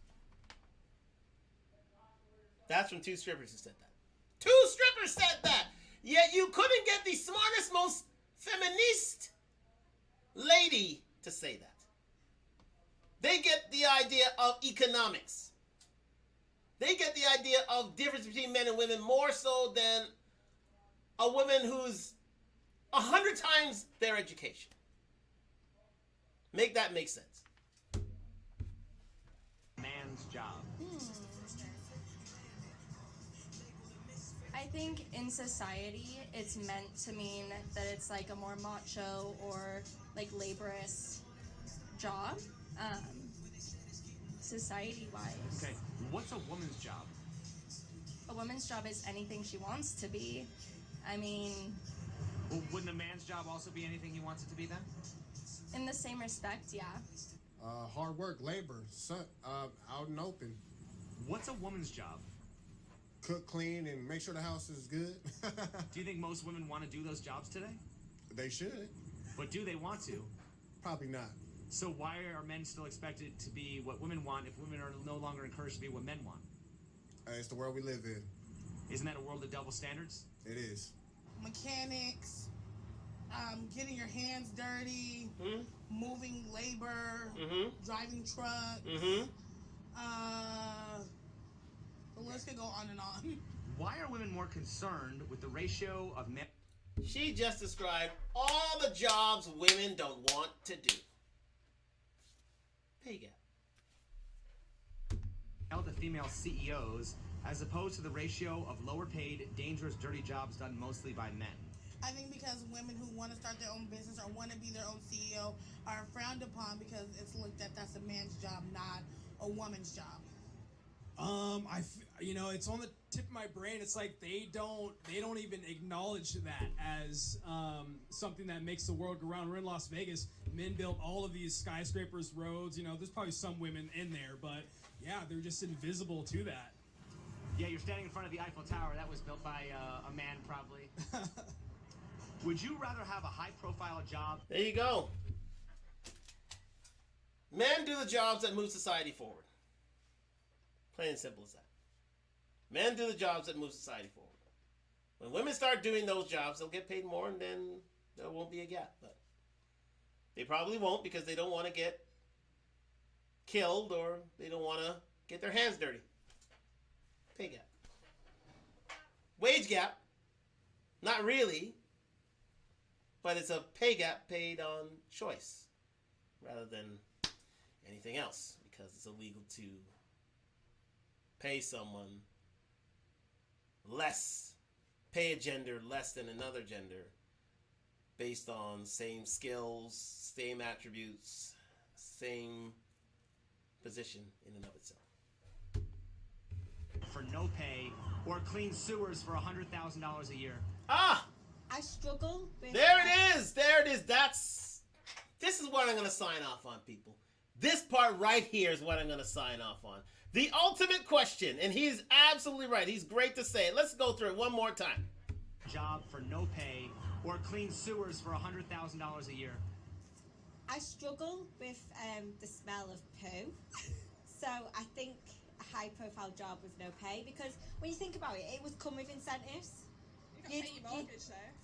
Speaker 1: That's from 2 strippers who said that. 2 strippers said that! Yet you couldn't get the smartest, most feminist lady to say that. They get the idea of economics. They get the idea of difference between men and women more so than a woman who's 100 times their education. Make that make sense.
Speaker 14: Man's job.
Speaker 18: I think in society, it's meant to mean that it's like a more macho or like laborious job, society-wise.
Speaker 14: Okay, what's a woman's job?
Speaker 18: A woman's job is anything she wants to be. I mean,
Speaker 14: Well, wouldn't a man's job also be anything he wants it to be then?
Speaker 18: in the same respect, yeah.
Speaker 21: Hard work, labor, out and open.
Speaker 14: What's a woman's job?
Speaker 21: Cook, clean, and make sure the house is good.
Speaker 14: Do you think most women want to do those jobs today?
Speaker 21: They should.
Speaker 14: But do they want to?
Speaker 21: Probably not.
Speaker 14: So why are men still expected to be what women want if women are no longer encouraged to be what men want?
Speaker 21: It's the world we live in.
Speaker 14: Isn't that a world of double standards?
Speaker 21: It is.
Speaker 24: Mechanics, getting your hands dirty, moving labor, driving trucks. The list could go on and on.
Speaker 14: Why are women more concerned with the ratio of men?
Speaker 1: She just described all the jobs women don't want to do. Pay gap.
Speaker 14: Male to female CEOs as opposed to the ratio of lower paid, dangerous, dirty jobs done mostly by men?
Speaker 24: I think because women who want to start their own business or want to be their own CEO are frowned upon because it's looked at that's a man's job, not a woman's job.
Speaker 3: It's on the tip of my brain. It's like they don't even acknowledge that as something that makes the world go round. We're in Las Vegas. Men built all of these skyscrapers, roads. There's probably some women in there, but yeah, they're just invisible to that.
Speaker 14: Yeah, you're standing in front of the Eiffel Tower. That was built by a man, probably. Would you rather have a high-profile job?
Speaker 1: There you go. Men do the jobs that move society forward. Plain and simple as that. Men do the jobs that move society forward. When women start doing those jobs, they'll get paid more, and then there won't be a gap. But they probably won't because they don't want to get killed or they don't want to get their hands dirty. Pay gap. Wage gap. Not really. But it's a pay gap paid on choice rather than anything else because it's illegal to pay someone less, pay a gender less than another gender based on same skills, same attributes, same position in and of itself.
Speaker 14: For no pay or clean sewers for $100,000 a year?
Speaker 1: Ah!
Speaker 6: I struggle with...
Speaker 1: There it is! There it is! This is what I'm going to sign off on, people. This part right here is what I'm going to sign off on. The ultimate question, and he's absolutely right. He's great to say it. Let's go through it one more time.
Speaker 14: Job for no pay or clean sewers for $100,000 a year?
Speaker 6: I struggle with the smell of poo. So I think a high-profile job with no pay, because when you think about it, it would come with incentives.
Speaker 16: You can pay your mortgage there.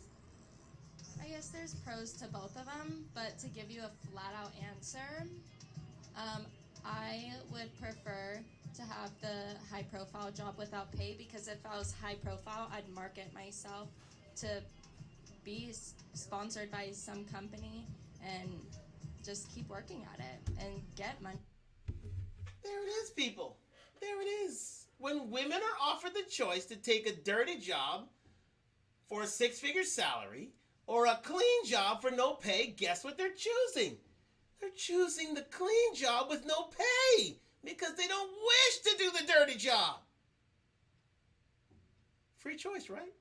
Speaker 18: I guess there's pros to both of them, but to give you a flat-out answer, I would prefer to have the high-profile job without pay, because if I was high-profile, I'd market myself to be sponsored by some company and just keep working at it and get money.
Speaker 1: There it is, people. There it is. When women are offered the choice to take a dirty job for a six-figure salary or a clean job for no pay, guess what they're choosing? They're choosing the clean job with no pay because they don't wish to do the dirty job. Free choice, right?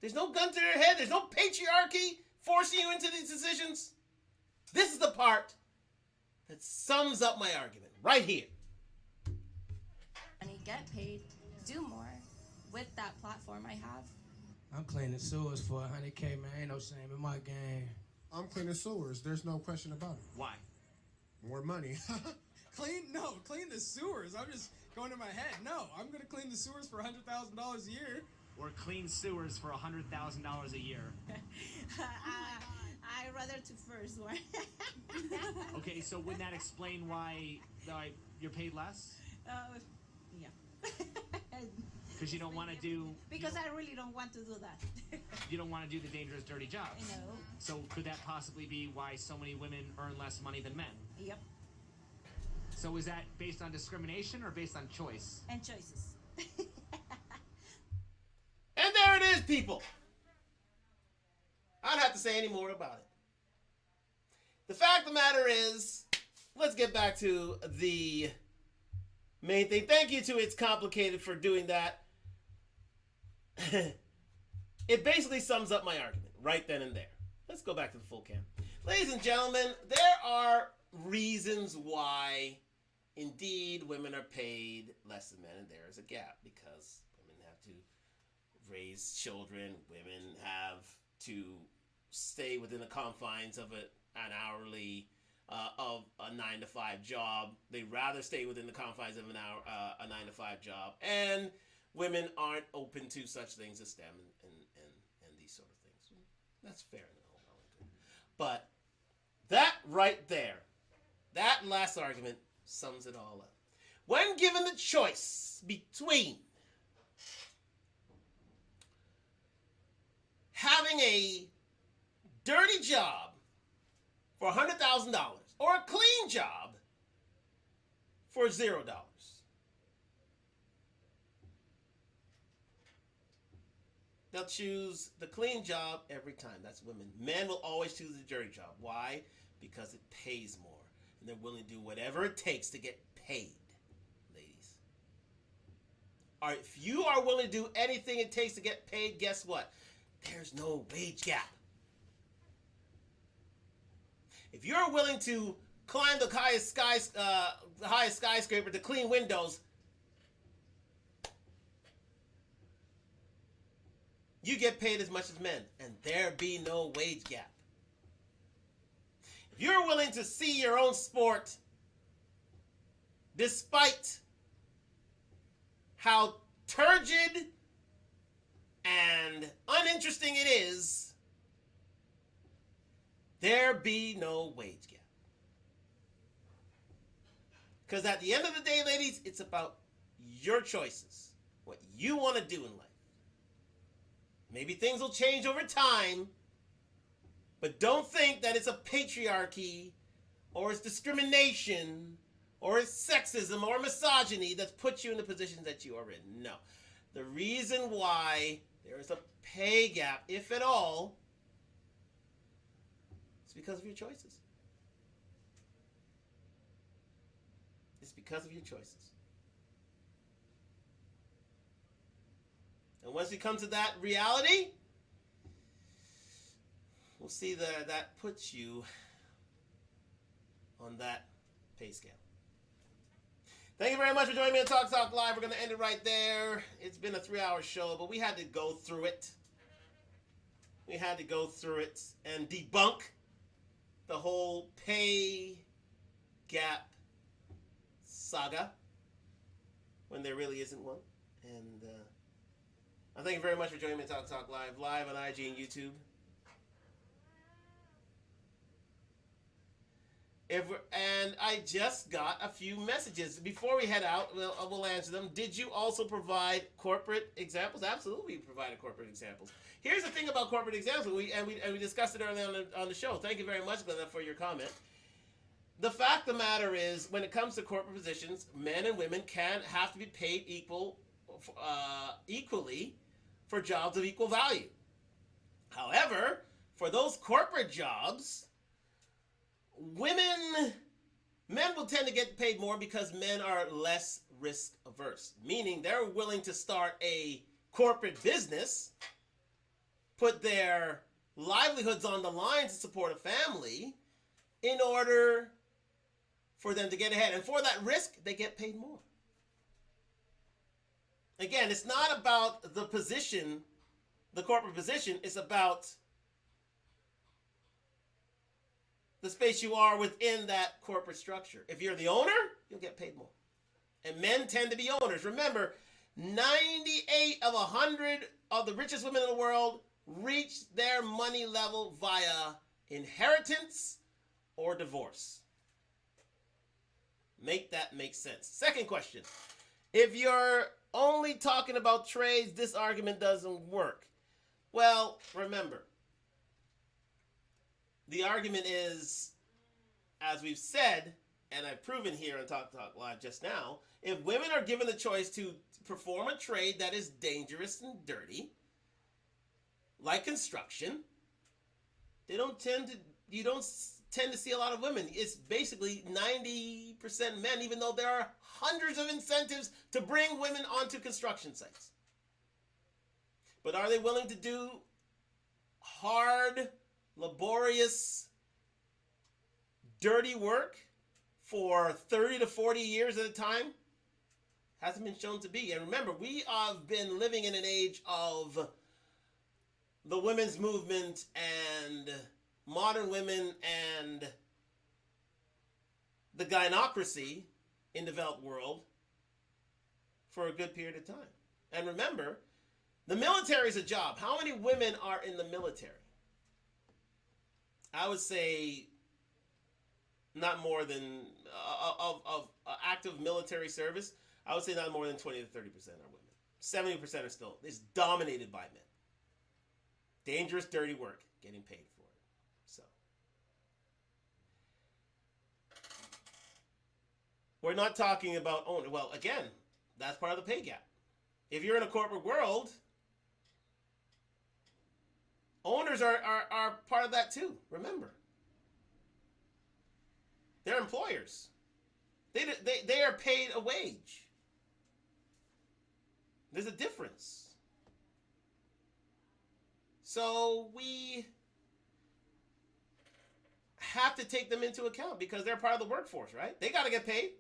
Speaker 1: There's no gun to their head. There's no patriarchy forcing you into these decisions. This is the part that sums up my argument right here.
Speaker 18: And get paid, do more with that platform I have.
Speaker 11: I'm cleaning sewers for $100K, man. Ain't no shame in my game.
Speaker 21: I'm cleaning sewers. There's no question about it.
Speaker 14: Why?
Speaker 21: More money.
Speaker 3: Clean the sewers. I'm just going in my head. No, I'm going to clean the sewers for $100,000 a year.
Speaker 14: Or clean sewers for $100,000 a year?
Speaker 6: I rather to first one.
Speaker 14: Okay, so wouldn't that explain why you're paid less?
Speaker 6: Yeah.
Speaker 14: Because you don't want to do...
Speaker 6: Because I really don't want to do that.
Speaker 14: You don't want to do the dangerous, dirty jobs.
Speaker 6: I know.
Speaker 14: So could that possibly be why so many women earn less money than men?
Speaker 6: Yep.
Speaker 14: So is that based on discrimination or based on choice?
Speaker 6: And choices.
Speaker 1: And there it is, people. I don't have to say any more about it. The fact of the matter is, let's get back to the main thing. Thank you to It's Complicated for doing that. It basically sums up my argument right then and there. Let's go back to the full cam. Ladies and gentlemen, there are reasons why, indeed, women are paid less than men, and there is a gap because women have to raise children, women have to stay within the confines of an hourly of a 9-to-5 job. They'd rather stay within the confines of a 9-to-5 job, and women aren't open to such things as STEM and these sort of things. That's fair enough. But that right there, that last argument sums it all up. When given the choice between having a dirty job for $100,000 or a clean job for $0, they'll choose the clean job every time. That's women. Men will always choose the dirty job. Why? Because it pays more. And they're willing to do whatever it takes to get paid, ladies. All right, if you are willing to do anything it takes to get paid, guess what? There's no wage gap. If you're willing to climb the highest skyscraper to clean windows, you get paid as much as men, and there be no wage gap. If you're willing to see your own sport, despite how turgid and uninteresting it is, there be no wage gap. Because at the end of the day, ladies, it's about your choices, what you want to do in life. Maybe things will change over time, but don't think that it's a patriarchy or it's discrimination or it's sexism or misogyny that's put you in the positions that you are in. No. The reason why there is a pay gap, if at all, is because of your choices. It's because of your choices. And once we come to that reality, we'll see that puts you on that pay scale. Thank you very much for joining me on Talk Live. We're going to end it right there. It's been a 3-hour show, but we had to go through it. We had to go through it and debunk the whole pay gap saga when there really isn't one. And I thank you very much for joining me on Talk Live on IG and YouTube. And I just got a few messages. Before we head out, we'll answer them. Did you also provide corporate examples? Absolutely, we provided corporate examples. Here's the thing about corporate examples. We discussed it earlier on the show. Thank you very much, Glenda, for your comment. The fact of the matter is, when it comes to corporate positions, men and women have to be paid equally for jobs of equal value. However, for those corporate jobs, men will tend to get paid more because men are less risk averse, meaning they're willing to start a corporate business, put their livelihoods on the line to support a family in order for them to get ahead. And for that risk, they get paid more. Again, it's not about the position, the corporate position, it's about the space you are within that corporate structure. If you're the owner, you'll get paid more. And men tend to be owners. Remember, 98 of 100 of the richest women in the world reach their money level via inheritance or divorce. Make that make sense. Second question. If you're only talking about trades, this argument doesn't work. Well, remember, the argument is, as we've said, and I've proven here on Talk Live just now, if women are given the choice to perform a trade that is dangerous and dirty, like construction, you don't tend to see a lot of women. It's basically 90% men, even though there are hundreds of incentives to bring women onto construction sites. But are they willing to do hard, laborious, dirty work for 30 to 40 years at a time? Hasn't been shown to be. And remember, we have been living in an age of the women's movement and modern women and the gynocracy in the developed world for a good period of time. And remember, the military is a job. How many women are in the military? I would say not more than of active military service, I would say not more than 20 to 30% are women. 70% are still, it's dominated by men. Dangerous, dirty work, getting paid for it. So we're not talking about owner. Well, again, that's part of the pay gap. If you're in a corporate world, owners are part of that too. Remember, they're employers. They are paid a wage. There's a difference. So we have to take them into account because they're part of the workforce, right? They got to get paid.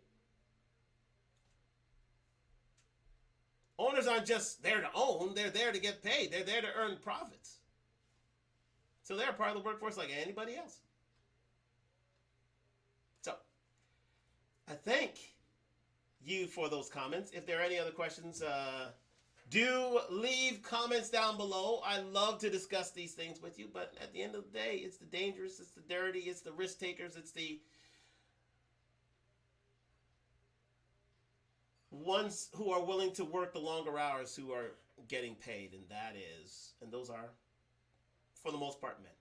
Speaker 1: Owners aren't just there to own, they're there to get paid. They're there to earn profits. So they're part of the workforce like anybody else. So, I thank you for those comments. If there are any other questions, do leave comments down below. I love to discuss these things with you, but at the end of the day, it's the dangerous, it's the dirty, it's the risk takers, it's the ones who are willing to work the longer hours who are getting paid, and those are, for the most part, men.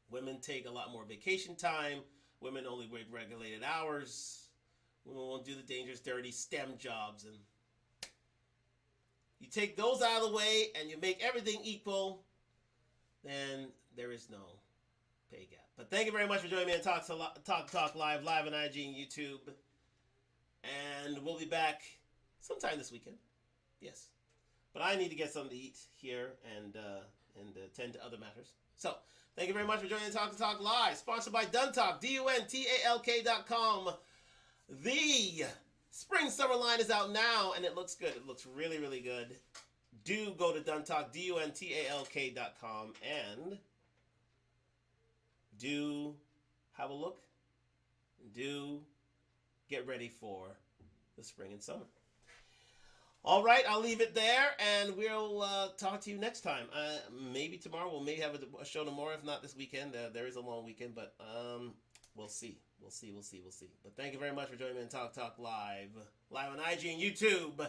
Speaker 1: Women take a lot more vacation time. Women only work regulated hours. Women won't do the dangerous, dirty STEM jobs, and you take those out of the way and you make everything equal, then there is no pay gap. But thank you very much for joining me on Talk Live on IG and YouTube. And we'll be back sometime this weekend. Yes. But I need to get something to eat here and attend to other matters. So, thank you very much for joining Talk Live, sponsored by Duntalk, DUNTALK.com. The spring summer line is out now, and it looks good. It looks really, really good. Do go to Duntalk, DUNTALK.com, and do have a look. Do get ready for the spring and summer. All right, I'll leave it there, and we'll talk to you next time. Maybe tomorrow. We'll maybe have a show tomorrow, if not this weekend. There is a long weekend, but we'll see. We'll see. But thank you very much for joining me on Talk Live on IG and YouTube.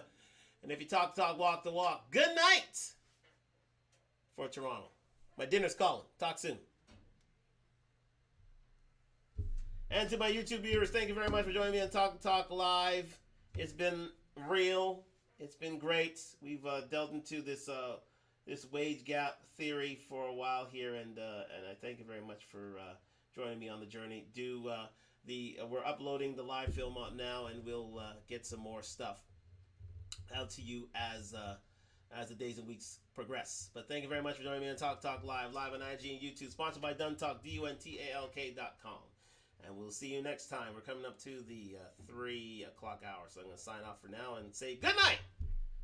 Speaker 1: And if you talk, walk the walk. Good night for Toronto. My dinner's calling. Talk soon. And to my YouTube viewers, thank you very much for joining me on Talk Live. It's been real. It's been great. We've delved into this wage gap theory for a while here, and I thank you very much for joining me on the journey. We're uploading the live film out now, and we'll get some more stuff out to you as the days and weeks progress. But thank you very much for joining me on Talk Live on IG and YouTube, sponsored by Duntalk, DUNTALK.com. And we'll see you next time. We're coming up to the 3 o'clock hour. So I'm going to sign off for now and say good night.